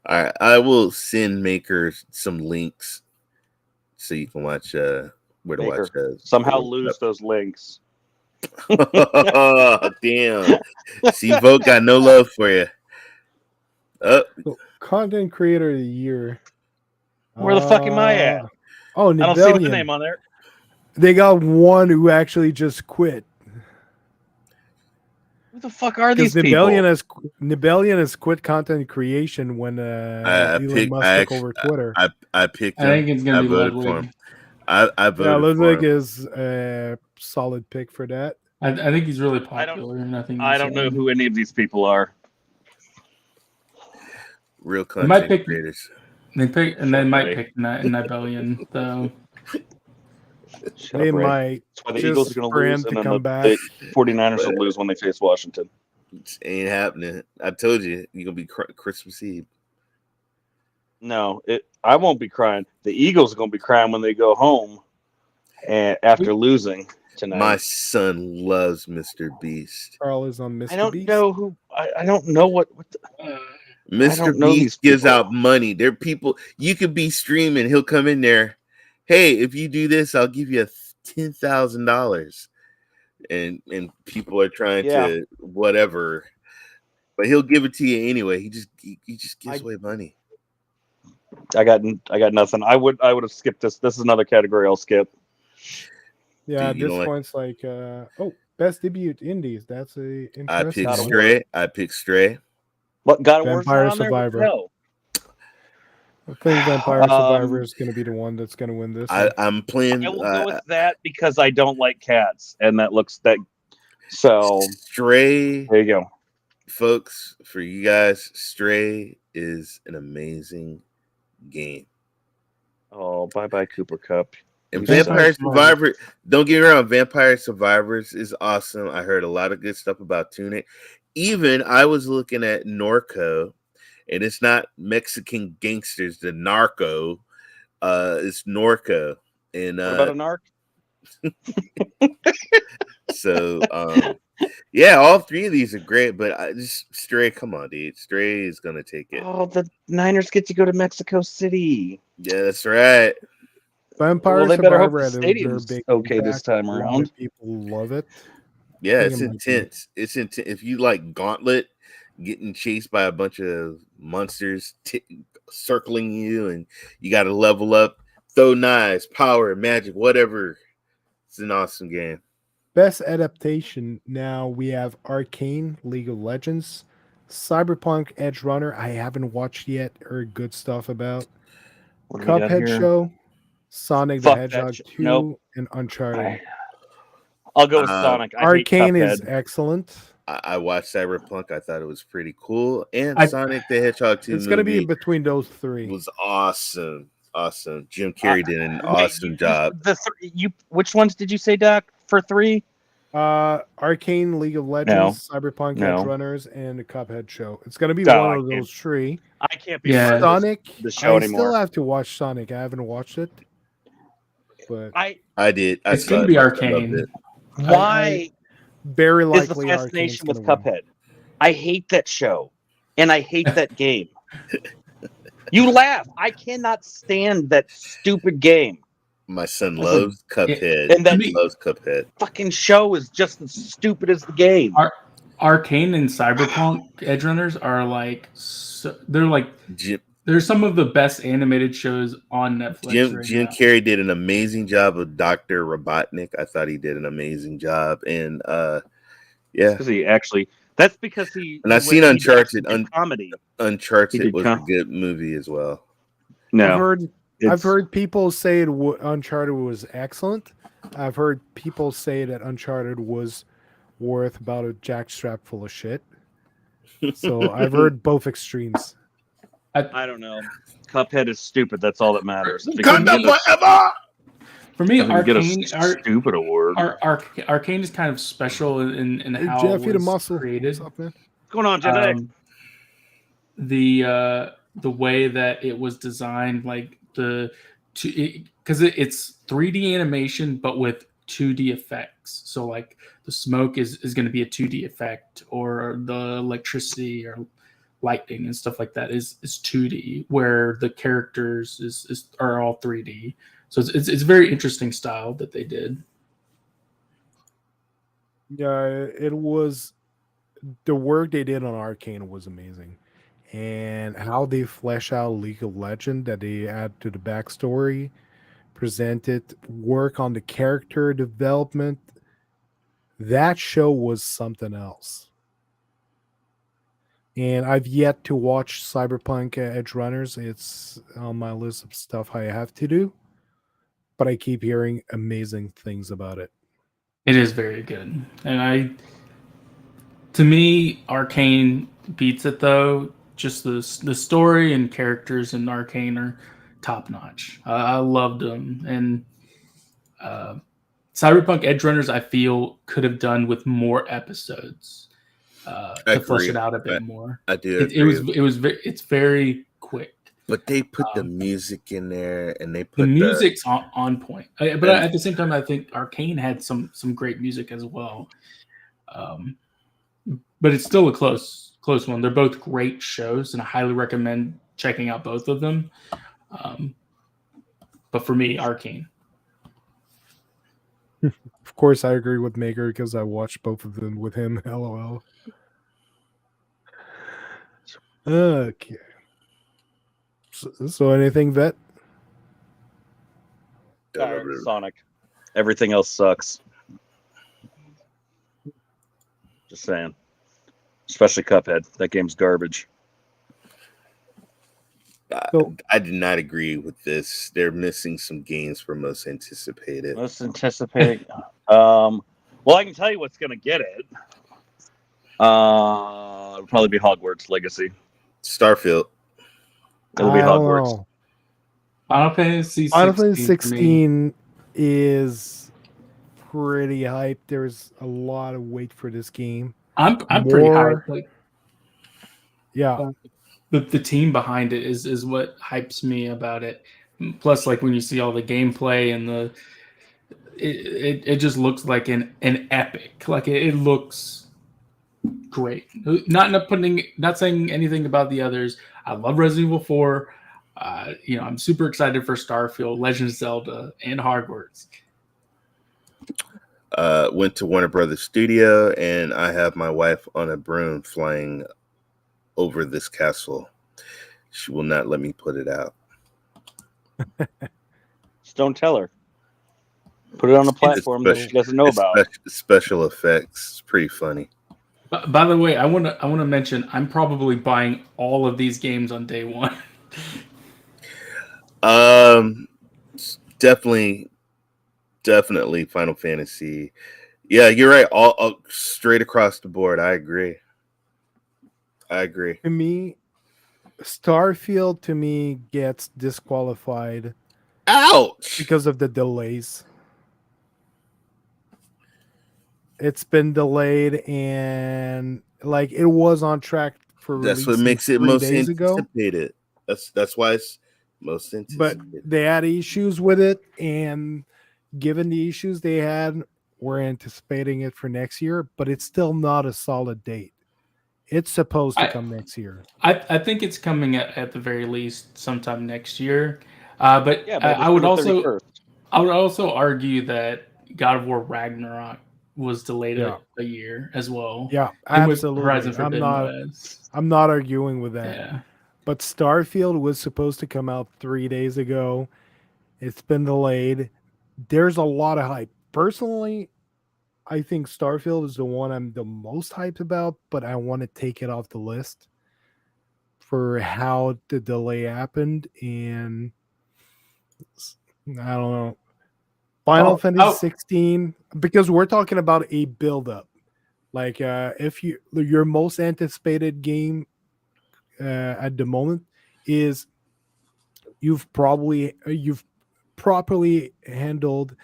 [SPEAKER 2] All right, I will send Maker some links so you can watch where to
[SPEAKER 3] Maker,
[SPEAKER 2] watch.
[SPEAKER 3] Somehow lose those links.
[SPEAKER 2] Oh, damn. See, Vote got no love for you.
[SPEAKER 1] So, Content Creator of the Year.
[SPEAKER 3] Where the fuck am I at?
[SPEAKER 1] Oh,
[SPEAKER 3] I don't see my
[SPEAKER 1] Nibelian.
[SPEAKER 3] name on there.
[SPEAKER 1] They got one who actually just quit.
[SPEAKER 3] Who the fuck are these people?
[SPEAKER 1] Nibelian has quit content creation when Elon Musk took over Twitter.
[SPEAKER 2] I picked him.
[SPEAKER 4] I think it's going to be
[SPEAKER 2] voted for
[SPEAKER 4] Ludwig.
[SPEAKER 2] him. I voted for
[SPEAKER 1] Ludwig
[SPEAKER 2] him.
[SPEAKER 1] is a solid pick for that.
[SPEAKER 4] I think he's really popular.
[SPEAKER 3] I don't know who any of these people are.
[SPEAKER 2] Real content creators.
[SPEAKER 4] They might pick Nibelian, though.
[SPEAKER 1] They might.
[SPEAKER 3] That's why the Eagles are going to lose, and then the 49ers will lose when they face Washington.
[SPEAKER 2] It ain't happening. I told you, you're going to be Christmas Eve.
[SPEAKER 3] No, I won't be crying. The Eagles are going to be crying when they go home and after losing tonight.
[SPEAKER 2] My son loves Mr. Beast.
[SPEAKER 1] Carl is on Mr. Beast.
[SPEAKER 3] I don't know who. I don't know what
[SPEAKER 2] Mr. Beast gives out money. There are people you could be streaming. He'll come in there. Hey, if you do this, I'll give you $10,000. And people are trying to whatever. But he'll give it to you anyway. He just gives away money.
[SPEAKER 3] I got nothing. I would have skipped this. This is another category I'll skip.
[SPEAKER 1] Yeah,
[SPEAKER 2] Dude, you
[SPEAKER 1] this
[SPEAKER 2] don't like-
[SPEAKER 1] one's like best debut indies. That's a
[SPEAKER 2] I
[SPEAKER 1] interesting.
[SPEAKER 2] picked
[SPEAKER 3] God of
[SPEAKER 2] Stray. I picked Stray.
[SPEAKER 3] What God of War's
[SPEAKER 1] Vampire
[SPEAKER 3] not on there? What the
[SPEAKER 1] Survivor.
[SPEAKER 3] hell?
[SPEAKER 1] I think Vampire
[SPEAKER 3] Um,
[SPEAKER 1] Survivor is going to be the one that's going to win this. one.
[SPEAKER 2] I'm playing
[SPEAKER 3] I will go with that because I don't like cats, and that looks that. So
[SPEAKER 2] Stray.
[SPEAKER 3] there you go.
[SPEAKER 2] Folks, for you guys, Stray is an amazing game.
[SPEAKER 3] Oh, bye Cooper Cup.
[SPEAKER 2] And
[SPEAKER 1] Vampire
[SPEAKER 2] Vampire
[SPEAKER 1] Survivor.
[SPEAKER 2] Survivor, don't get me wrong, Vampire Survivors is awesome. I heard a lot of good stuff about Tunic. Even I was looking at Norco, and it's not Mexican gangsters, the narco. It's Norco. And
[SPEAKER 3] What about a narc?
[SPEAKER 2] so yeah, all three of these are great, but I just Stray, come on, dude. Stray is gonna take it.
[SPEAKER 3] Oh, the Niners get to go to Mexico City.
[SPEAKER 2] Yeah, that's right.
[SPEAKER 1] Vampire
[SPEAKER 3] Well, they better hope
[SPEAKER 1] Survivor
[SPEAKER 3] the
[SPEAKER 1] had a very
[SPEAKER 3] stadium's
[SPEAKER 1] big
[SPEAKER 3] okay this
[SPEAKER 1] impact.
[SPEAKER 3] time
[SPEAKER 1] A lot
[SPEAKER 3] around.
[SPEAKER 1] of people love it.
[SPEAKER 2] Yeah,
[SPEAKER 1] I
[SPEAKER 2] it's
[SPEAKER 1] think it might be.
[SPEAKER 2] intense. It's intense. If you like Gauntlet, getting chased by a bunch of monsters circling you, and you got to level up, throw knives, power, magic, whatever. It's an awesome game.
[SPEAKER 1] Best adaptation. Now we have Arcane, League of Legends, Cyberpunk, Edge Runner. I haven't watched yet. Heard good stuff about.
[SPEAKER 3] What do we got
[SPEAKER 1] Cuphead
[SPEAKER 3] here?
[SPEAKER 1] Show, Sonic
[SPEAKER 3] Fuck
[SPEAKER 1] the
[SPEAKER 3] that
[SPEAKER 1] Hedgehog
[SPEAKER 3] shit.
[SPEAKER 1] 2,
[SPEAKER 3] Nope.
[SPEAKER 1] and Uncharted.
[SPEAKER 3] I'll go with Sonic. I
[SPEAKER 1] Arcane
[SPEAKER 3] hate
[SPEAKER 1] is
[SPEAKER 3] Cuphead.
[SPEAKER 1] excellent.
[SPEAKER 2] I watched Cyberpunk. I thought it was pretty cool, and
[SPEAKER 4] I-
[SPEAKER 2] Sonic the Hedgehog 2
[SPEAKER 1] It's going to be
[SPEAKER 2] movie
[SPEAKER 1] in between those three.
[SPEAKER 2] was awesome. Awesome. Jim Carrey did an
[SPEAKER 3] Wait,
[SPEAKER 2] awesome job.
[SPEAKER 3] Which ones did you say, Doc? For 3?
[SPEAKER 1] Arcane, League of Legends, Cyberpunk, Edge Runners, and the Cuphead Show. It's going to be one of those three.
[SPEAKER 3] I can't be
[SPEAKER 4] Yeah.
[SPEAKER 3] part of
[SPEAKER 1] Sonic,
[SPEAKER 3] this show
[SPEAKER 1] I
[SPEAKER 3] anymore.
[SPEAKER 1] still have to watch Sonic. I haven't watched it, but
[SPEAKER 2] I did. I
[SPEAKER 4] It's
[SPEAKER 2] saw
[SPEAKER 4] gonna
[SPEAKER 2] it.
[SPEAKER 4] be
[SPEAKER 2] I loved
[SPEAKER 4] Arcane.
[SPEAKER 2] it.
[SPEAKER 3] Why
[SPEAKER 1] very
[SPEAKER 3] is the
[SPEAKER 1] likely Arcane's
[SPEAKER 3] fascination with
[SPEAKER 1] going to win.
[SPEAKER 3] Cuphead? I hate that show, and I hate that game. You laugh. I cannot stand that stupid game.
[SPEAKER 2] My son loves Cuphead.
[SPEAKER 3] and that
[SPEAKER 2] He loves Cuphead.
[SPEAKER 3] fucking show is just as stupid as the game.
[SPEAKER 4] Arcane and Cyberpunk Edge Runners are like they're like
[SPEAKER 2] Jim,
[SPEAKER 4] they're some of the best animated shows on Netflix.
[SPEAKER 2] Jim Carrey did an amazing job of Dr. Robotnik. I thought he did an amazing job. And yeah.
[SPEAKER 3] Because he actually, that's because he.
[SPEAKER 2] And I've seen Uncharted.
[SPEAKER 3] Comedy.
[SPEAKER 2] Uncharted was a good movie as well.
[SPEAKER 3] No.
[SPEAKER 1] I've heard people say Uncharted was excellent. I've heard people say that Uncharted was worth about a jackstrap full of shit. So I've heard both extremes.
[SPEAKER 3] I don't know. Cuphead is stupid. That's all that matters.
[SPEAKER 4] For me,
[SPEAKER 3] Arcane stupid award.
[SPEAKER 4] Arcane is kind of special in
[SPEAKER 1] Hey,
[SPEAKER 4] how
[SPEAKER 1] Jeff,
[SPEAKER 4] it
[SPEAKER 1] the
[SPEAKER 4] was muscle created.
[SPEAKER 1] What's up, man?
[SPEAKER 3] What's going on, Jedi?
[SPEAKER 4] The way that it was designed, like because it's 3D animation, but with 2D effects. So like the smoke is going to be a 2D effect, or the electricity or lightning and stuff like that is 2D, where the characters are all 3D. So it's a very interesting style that they did.
[SPEAKER 1] Yeah, it was the work they did on Arcane was amazing, and how they flesh out League of Legends, that they add to the backstory, presented work on the character development. That show was something else. And I've yet to watch Cyberpunk Edge Runners. It's on my list of stuff I have to do, but I keep hearing amazing things about it.
[SPEAKER 4] It is very good, and to me, Arcane beats it though. Just the story and characters in Arcane are top notch. I loved them, and Cyberpunk Edge Runners I feel could have done with more episodes to flesh it out a bit more.
[SPEAKER 2] I do.
[SPEAKER 4] It's very quick.
[SPEAKER 2] But they put the music in there, and they put
[SPEAKER 4] the music's on point. But at the same time, I think Arcane had some great music as well. But it's still a close one. They're both great shows, and I highly recommend checking out both of them. But for me, Arcane.
[SPEAKER 1] Of course, I agree with Maker because I watched both of them with him. LOL. Okay. So anything, Vet?
[SPEAKER 3] Sonic. Everything else sucks. Just saying. Especially Cuphead. That game's garbage.
[SPEAKER 2] I did not agree with this. They're missing some games for most anticipated.
[SPEAKER 3] Most anticipated. Well, I can tell you what's going to get it. It'll probably be Hogwarts Legacy.
[SPEAKER 2] Starfield.
[SPEAKER 3] It'll be
[SPEAKER 1] I don't
[SPEAKER 3] Hogwarts.
[SPEAKER 1] know.
[SPEAKER 4] Final Fantasy
[SPEAKER 1] Final Fantasy
[SPEAKER 4] 16
[SPEAKER 1] 16 is pretty hyped. There's a lot of weight for this game.
[SPEAKER 4] I'm pretty
[SPEAKER 1] More-
[SPEAKER 4] hyped. Like
[SPEAKER 1] Yeah.
[SPEAKER 4] the team behind it is what hypes me about it. Plus, like when you see all the gameplay and it just looks like an epic. Like it looks great. Not saying anything about the others. I love Resident Evil 4. I'm super excited for Starfield, Legend of Zelda, and Hogwarts.
[SPEAKER 2] Went to Warner Brothers Studio, and I have my wife on a broom flying over this castle. She will not let me put it out.
[SPEAKER 3] Just don't tell her. Put it on a platform that she doesn't know about.
[SPEAKER 2] Special effects. It's pretty funny.
[SPEAKER 4] By the way, I want to mention I'm probably buying all of these games on day one.
[SPEAKER 2] Definitely Final Fantasy. Yeah, you're right. All straight across the board. I agree.
[SPEAKER 1] To me, Starfield to me gets disqualified
[SPEAKER 2] Ouch!
[SPEAKER 1] because of the delays. It's been delayed, and like it was on track for
[SPEAKER 2] That's what
[SPEAKER 1] releasing
[SPEAKER 2] makes it
[SPEAKER 1] 3
[SPEAKER 2] most
[SPEAKER 1] days ago.
[SPEAKER 2] anticipated. That's why it's most
[SPEAKER 1] But
[SPEAKER 2] anticipated.
[SPEAKER 1] they had issues with it, and given the issues they had, we're anticipating it for next year, but it's still not a solid date. It's supposed to come next year.
[SPEAKER 4] I think it's coming at the very least sometime next year. But I would also
[SPEAKER 3] 31st.
[SPEAKER 4] I would also argue that God of War Ragnarok was delayed a year as well.
[SPEAKER 1] Yeah,
[SPEAKER 4] And with
[SPEAKER 1] absolutely.
[SPEAKER 4] Horizon Forbidden West.
[SPEAKER 1] I'm not arguing with that.
[SPEAKER 4] Yeah.
[SPEAKER 1] But Starfield was supposed to come out 3 days ago. It's been delayed. There's a lot of hype. Personally, I think Starfield is the one I'm the most hyped about, but I want to take it off the list for how the delay happened. And I don't know. Final Fantasy 16, because we're talking about a build-up. Like if your most anticipated game at the moment is you've properly handled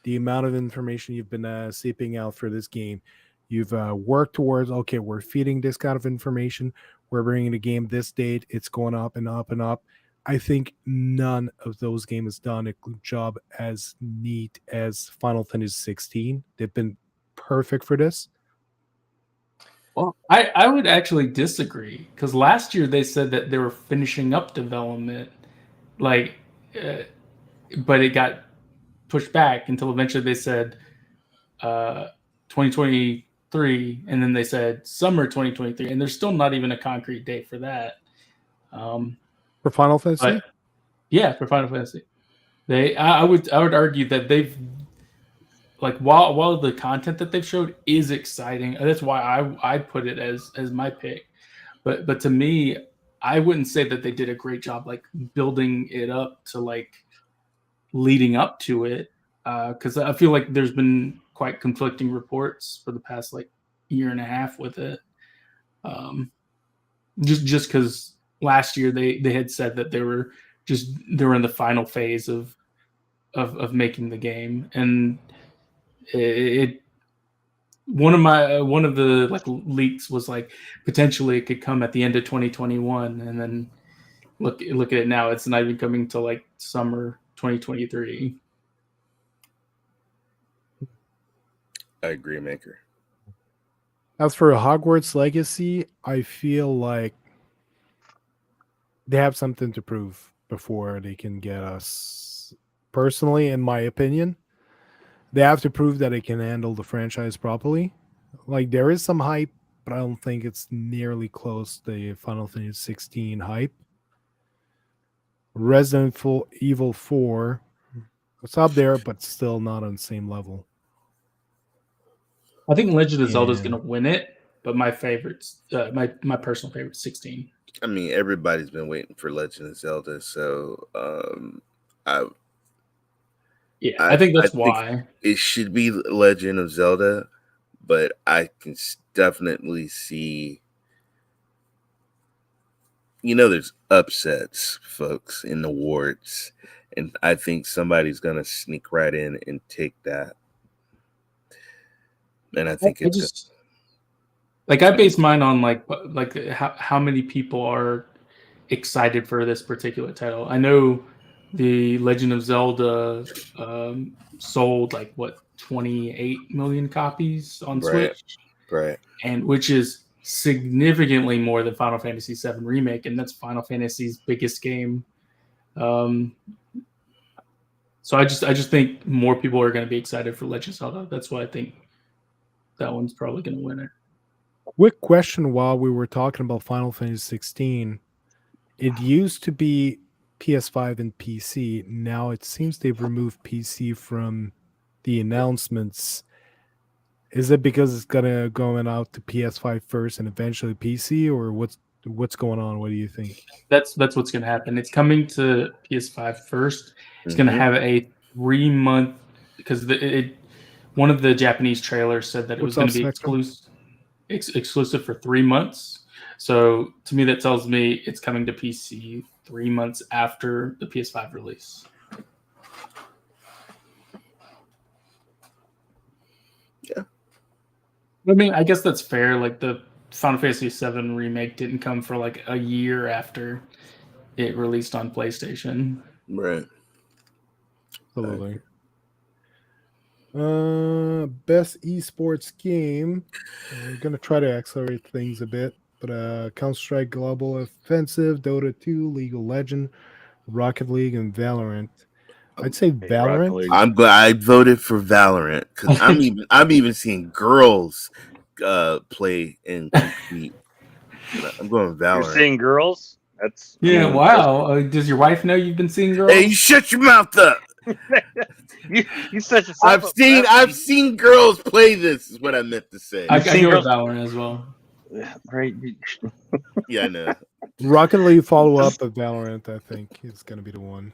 [SPEAKER 1] the amount of information you've been seeping out for this game. You've worked towards, okay, we're feeding this kind of information. We're bringing the game this date. It's going up and up and up. I think none of those games done a good job as neat as Final Fantasy 16. They've been perfect for this.
[SPEAKER 4] Well, I would actually disagree because last year they said that they were finishing up development, but it got pushed back until eventually they said 2023, and then they said summer 2023, and there's still not even a concrete date for that.
[SPEAKER 1] For Final Fantasy?
[SPEAKER 4] For Final Fantasy. I would argue that they've while the content that they've showed is exciting, that's why I put it as my pick. But to me, I wouldn't say that they did a great job like building it up to like leading up to it, because I feel like there's been quite conflicting reports for the past like year and a half with it. Just because last year they had said that they were in the final phase of making the game, and one of the like leaks was like potentially it could come at the end of 2021, and then look at it now, it's not even coming till like summer 2023.
[SPEAKER 2] I agree, Maker.
[SPEAKER 1] As for Hogwarts Legacy, I feel like they have something to prove before they can get us. Personally, in my opinion, they have to prove that they can handle the franchise properly. Like there is some hype but I don't think it's nearly close to the Final Fantasy 16 hype. Resident Evil 4, it's up there, but still not on the same level.
[SPEAKER 4] I think Legend of Zelda is
[SPEAKER 1] Yeah.
[SPEAKER 4] going to win it, but my favorites, my personal favorite, 16.
[SPEAKER 2] I mean, everybody's been waiting for Legend of Zelda, so I
[SPEAKER 4] I think that's why.
[SPEAKER 2] It should be Legend of Zelda, but I can definitely see, there's upsets, folks, in awards, and I think somebody's gonna sneak right in and take that. And I think
[SPEAKER 4] I base mine on like how many people are excited for this particular title. I know the Legend of Zelda sold 28 million copies on Switch,
[SPEAKER 2] right,
[SPEAKER 4] and which is significantly more than Final Fantasy VII Remake, and that's Final Fantasy's biggest game. So I just think more people are going to be excited for Legend of Zelda. That's why I think that one's probably going to win it.
[SPEAKER 1] Quick question while we were talking about Final Fantasy 16. It used to be PS5 and PC. Now it seems they've removed PC from the announcements. Is it because it's gonna going out to PS5 first and eventually PC, or what's going on? What do you think?
[SPEAKER 4] That's what's going to happen. It's coming to PS5 first. It's going to have a 3-month, because one of the Japanese trailers said that it was going to be exclusive for 3 months. So to me, that tells me it's coming to PC 3 months after the PS5 release.
[SPEAKER 2] Yeah.
[SPEAKER 4] I mean, I guess that's fair. Like the Final Fantasy VII Remake didn't come for like a year after it released on PlayStation.
[SPEAKER 2] Right.
[SPEAKER 1] Absolutely. Best esports game. We're gonna try to accelerate things a bit, but Counter-Strike Global Offensive, Dota 2, League of Legends, Rocket League, and Valorant. I'd say Valorant.
[SPEAKER 2] I'm glad I voted for Valorant because I'm even seeing girls play and compete. I'm going Valorant.
[SPEAKER 3] You're seeing girls? That's
[SPEAKER 4] wow. Does your wife know you've been seeing girls?
[SPEAKER 2] Hey, you shut your mouth up.
[SPEAKER 3] you set yourself
[SPEAKER 2] I've seen girls play this. Is what I meant to say.
[SPEAKER 4] I go with Valorant as well.
[SPEAKER 3] Right.
[SPEAKER 2] Yeah, I know.
[SPEAKER 1] Rocket League follow up of Valorant, I think, is going to be the one.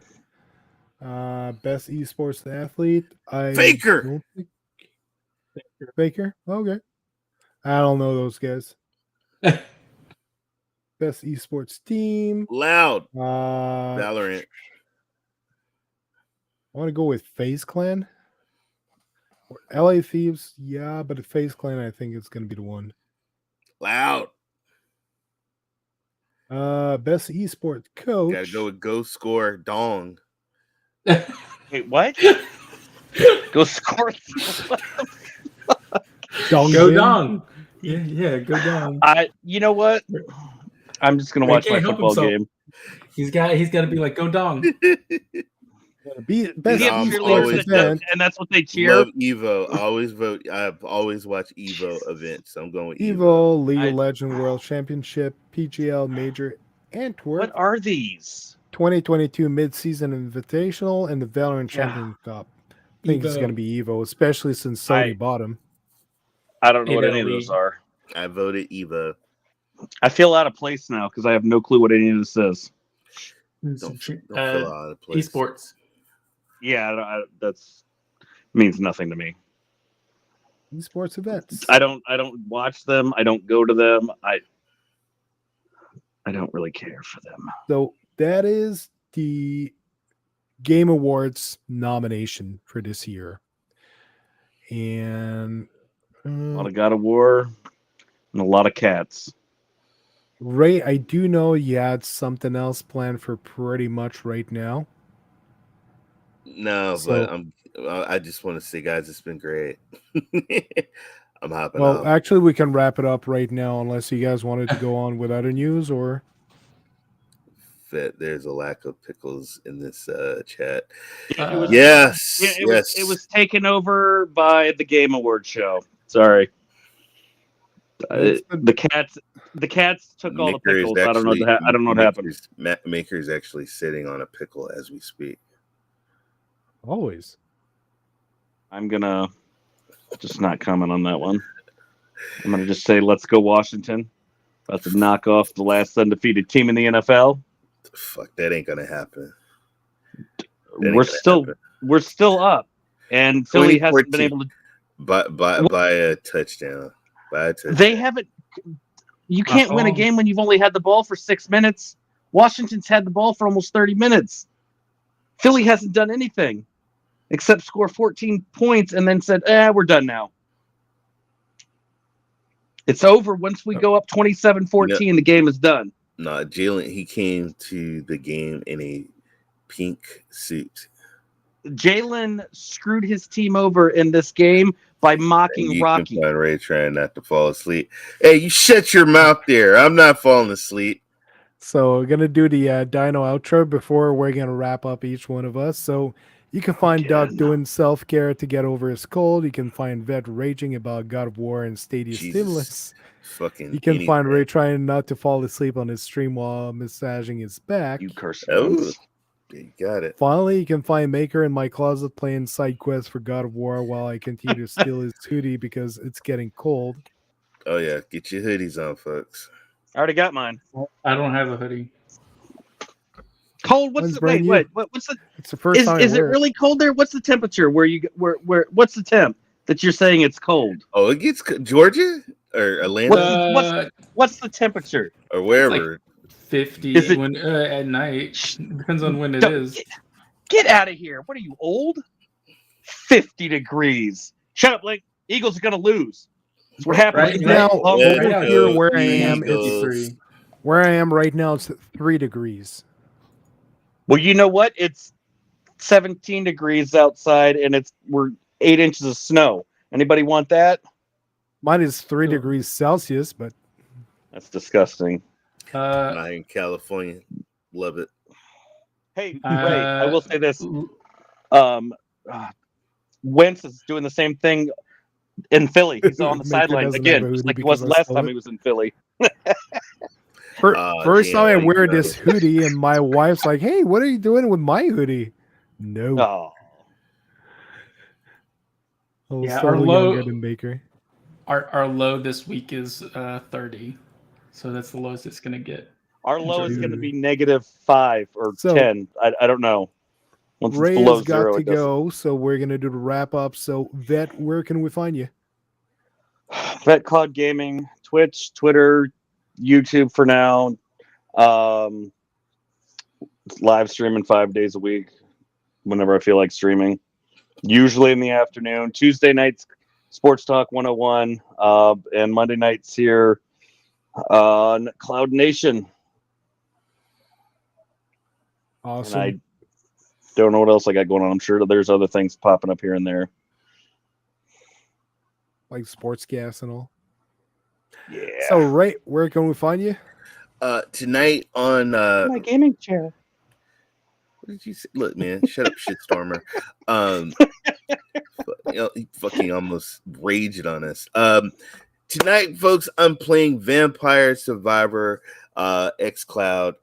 [SPEAKER 1] Best esports athlete.
[SPEAKER 2] Faker.
[SPEAKER 1] Faker? Okay. I don't know those guys. Best esports team.
[SPEAKER 2] Loud. Valorant.
[SPEAKER 1] I want to go with FaZe Clan. Or LA Thieves. Yeah, but FaZe Clan, I think it's going to be the one.
[SPEAKER 2] Loud.
[SPEAKER 1] Best esports coach.
[SPEAKER 2] Gotta go with Go Score Dong.
[SPEAKER 3] Wait, what? Go Score.
[SPEAKER 1] Dong
[SPEAKER 4] go Dong. Yeah, go Dong.
[SPEAKER 3] You know what? I'm just gonna watch my football game.
[SPEAKER 4] He's got to be like, go Dong.
[SPEAKER 1] Best
[SPEAKER 3] event, and that's what they cheer.
[SPEAKER 2] Love Evo. I always vote. I've always watched Evo events. So I'm going with
[SPEAKER 1] Evo, League of Legends World Championship, PGL Major Antwerp.
[SPEAKER 3] What are these?
[SPEAKER 1] 2022 Mid-Season Invitational and the Valorant Champion Cup. I think it's going to be Evo, especially since Sony bought him.
[SPEAKER 3] I don't know what any of those are.
[SPEAKER 2] I voted Evo.
[SPEAKER 3] I feel out of place now because I have no clue what any of this is.
[SPEAKER 2] Don't feel out of place.
[SPEAKER 4] Esports.
[SPEAKER 3] Yeah, that's means nothing to me.
[SPEAKER 1] Esports events.
[SPEAKER 3] I don't watch them. I don't go to them. I don't really care for them.
[SPEAKER 1] So that is the Game Awards nomination for this year. And
[SPEAKER 3] a lot of God of War and a lot of cats.
[SPEAKER 1] Ray, I do know you had something else planned for pretty much right now.
[SPEAKER 2] No, but I just want to say, guys, it's been great. I'm hopping
[SPEAKER 1] Well,
[SPEAKER 2] off.
[SPEAKER 1] actually, we can wrap it up right now unless you guys wanted to go on with other news or...
[SPEAKER 2] There's a lack of pickles in this chat.
[SPEAKER 3] Yes. It was taken over by the Game Awards show. Sorry. The cats took all the
[SPEAKER 2] Maker is
[SPEAKER 3] pickles. I don't know. I don't know what happened.
[SPEAKER 2] Maker is actually sitting on a pickle as we speak.
[SPEAKER 1] Always.
[SPEAKER 3] I'm gonna just not comment on that one. I'm gonna just say, let's go Washington. About to knock off the last undefeated team in the NFL.
[SPEAKER 2] Fuck, that ain't gonna happen.
[SPEAKER 3] We're still up, and Philly hasn't been able to.
[SPEAKER 2] By a touchdown.
[SPEAKER 3] They haven't. You can't win a game when you've only had the ball for 6 minutes. Washington's had the ball for almost 30 minutes. Philly hasn't done anything except score 14 points and then said, we're done now. It's over once we go up 27-14. The game is done.
[SPEAKER 2] No, Jalen, he came to the game in a pink suit.
[SPEAKER 3] Jalen screwed his team over in this game by mocking Rocky.
[SPEAKER 2] You can find Ray trying not to fall asleep. Hey, you shut your mouth there. I'm not falling asleep.
[SPEAKER 1] So we're going to do the Dino outro before we're going to wrap up each one of us. So you can find Doug doing self-care to get over his cold. You can find Vet raging about God of War and Stadia stimulus. You can find Ray trying not to fall asleep on his stream while massaging his back.
[SPEAKER 3] You curse.
[SPEAKER 2] Oh, you got it.
[SPEAKER 1] Finally, you can find Maker in my closet playing side quests for God of War while I continue to steal his hoodie because it's getting cold.
[SPEAKER 2] Oh, yeah. Get your hoodies on, folks.
[SPEAKER 3] I already got mine.
[SPEAKER 4] I don't have a hoodie.
[SPEAKER 3] Cold? What's the?
[SPEAKER 1] It's the first time.
[SPEAKER 3] Is it really cold there? What's the temperature? Where what's the temp that you're saying it's cold?
[SPEAKER 2] Oh, it gets Georgia or Atlanta.
[SPEAKER 3] What's the temperature?
[SPEAKER 2] Or wherever.
[SPEAKER 4] Like 50 when at night. Depends on when it is.
[SPEAKER 3] Get out of here! What are you, old? 50 degrees. Shut up, Blake. Eagles are gonna lose. That's what happens
[SPEAKER 1] right now.
[SPEAKER 4] Right out
[SPEAKER 1] here, where I am, it's 3. Where I am right now, it's 3 degrees.
[SPEAKER 3] Well, you know what? It's 17 degrees outside, and we're 8 inches of snow. Anybody want that?
[SPEAKER 1] Mine is 3 degrees Celsius, but
[SPEAKER 3] that's disgusting.
[SPEAKER 2] I'm in California. Love it.
[SPEAKER 3] Hey, Ray, I will say this. Wentz is doing the same thing in Philly. He's on the sidelines again, just like he was last time he was in Philly.
[SPEAKER 1] First time I wear this hoodie, and my wife's like, "Hey, what are you doing with my hoodie?" No.
[SPEAKER 3] Oh.
[SPEAKER 4] Our low
[SPEAKER 1] younger than Baker.
[SPEAKER 4] Our low this week is 30, so that's the lowest it's gonna get.
[SPEAKER 3] Our low is going to be -5 or 10. I don't know. Once
[SPEAKER 1] Ray
[SPEAKER 3] it's below
[SPEAKER 1] has got
[SPEAKER 3] 0,
[SPEAKER 1] to go, so we're going to do the wrap up. So, Vet, where can we find you?
[SPEAKER 3] Vet Cloud Gaming, Twitch, Twitter, YouTube for now. Live streaming 5 days a week whenever I feel like streaming. Usually in the afternoon. Tuesday nights, Sports Talk 101. And Monday nights here on Cloud Nation.
[SPEAKER 1] Awesome.
[SPEAKER 3] And I don't know what else I got going on. I'm sure there's other things popping up here and there.
[SPEAKER 1] Like sports gas and all.
[SPEAKER 3] Yeah.
[SPEAKER 1] So, Ray, where can we find you?
[SPEAKER 2] Tonight on
[SPEAKER 3] my gaming chair.
[SPEAKER 2] What did you say? Look, man, shut up, shitstormer. He fucking almost raged on us. Tonight, folks, I'm playing Vampire Survivor xCloud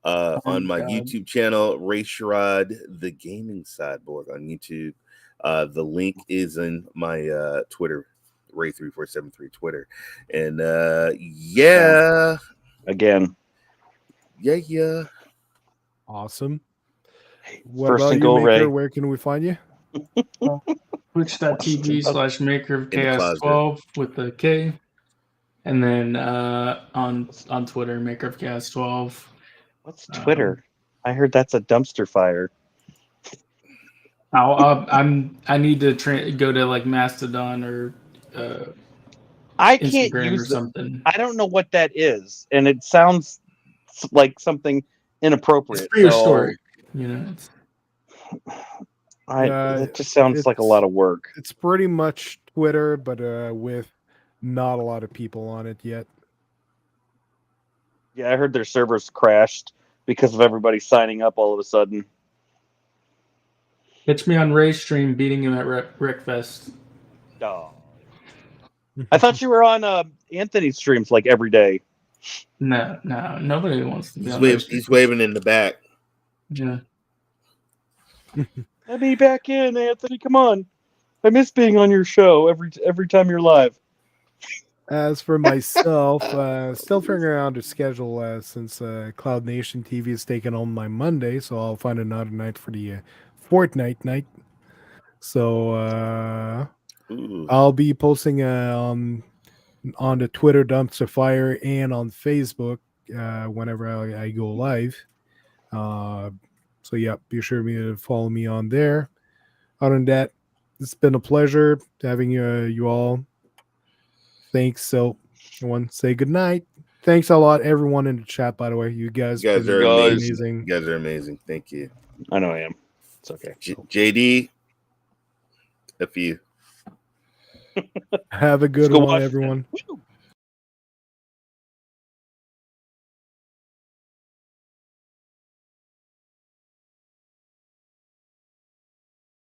[SPEAKER 2] on my YouTube channel, Ray Sherrod, the gaming cyborg on YouTube. The link is in my Twitter, Ray3473 Twitter. And yeah.
[SPEAKER 3] Again.
[SPEAKER 2] Yeah.
[SPEAKER 1] Awesome.
[SPEAKER 3] What First about and goal,
[SPEAKER 1] Maker?
[SPEAKER 3] Ray.
[SPEAKER 1] Where can we find you?
[SPEAKER 4] Twitch.tv/MakerOfChaos12 with the K. And then on Twitter, Maker of Chaos 12.
[SPEAKER 3] What's Twitter? I heard that's a dumpster fire.
[SPEAKER 4] I need to go to like Mastodon or
[SPEAKER 3] I
[SPEAKER 4] Instagram
[SPEAKER 3] can't use
[SPEAKER 4] or something.
[SPEAKER 3] I don't know what that is, and it sounds like something inappropriate.
[SPEAKER 4] It's for your story, you know.
[SPEAKER 3] It just sounds like a lot of work.
[SPEAKER 1] It's pretty much Twitter, but with not a lot of people on it yet.
[SPEAKER 3] Yeah, I heard their servers crashed because of everybody signing up all of a sudden.
[SPEAKER 4] Catch me on Ray's stream beating him at Wreckfest.
[SPEAKER 3] Oh. I thought you were on Anthony's streams like every day.
[SPEAKER 4] No, nobody wants to be
[SPEAKER 2] He's
[SPEAKER 4] on
[SPEAKER 2] waving.
[SPEAKER 4] those
[SPEAKER 2] He's
[SPEAKER 4] streams.
[SPEAKER 2] waving in the back.
[SPEAKER 4] Yeah.
[SPEAKER 3] Let me back in, Anthony. Come on. I miss being on your show every time you're live.
[SPEAKER 1] As for myself, still figuring out the schedule since CloudNationTV is taking on my Monday, so I'll find another night for the Fortnite night. So
[SPEAKER 2] Ooh.
[SPEAKER 1] I'll be posting on the Twitter Dumpster Fire and on Facebook whenever I go live. So yeah, be sure to follow me on there. Other than that, it's been a pleasure having you all. Thanks. So, everyone, say good night. Thanks a lot, everyone in the chat. By the way, you guys
[SPEAKER 2] You guys
[SPEAKER 1] been
[SPEAKER 2] are amazing.
[SPEAKER 1] amazing.
[SPEAKER 2] You guys are amazing. Thank you.
[SPEAKER 3] I know I am. It's okay.
[SPEAKER 2] JD, a few.
[SPEAKER 1] Have a good
[SPEAKER 3] Let's go
[SPEAKER 1] one,
[SPEAKER 3] watch-
[SPEAKER 1] everyone.
[SPEAKER 3] Woo!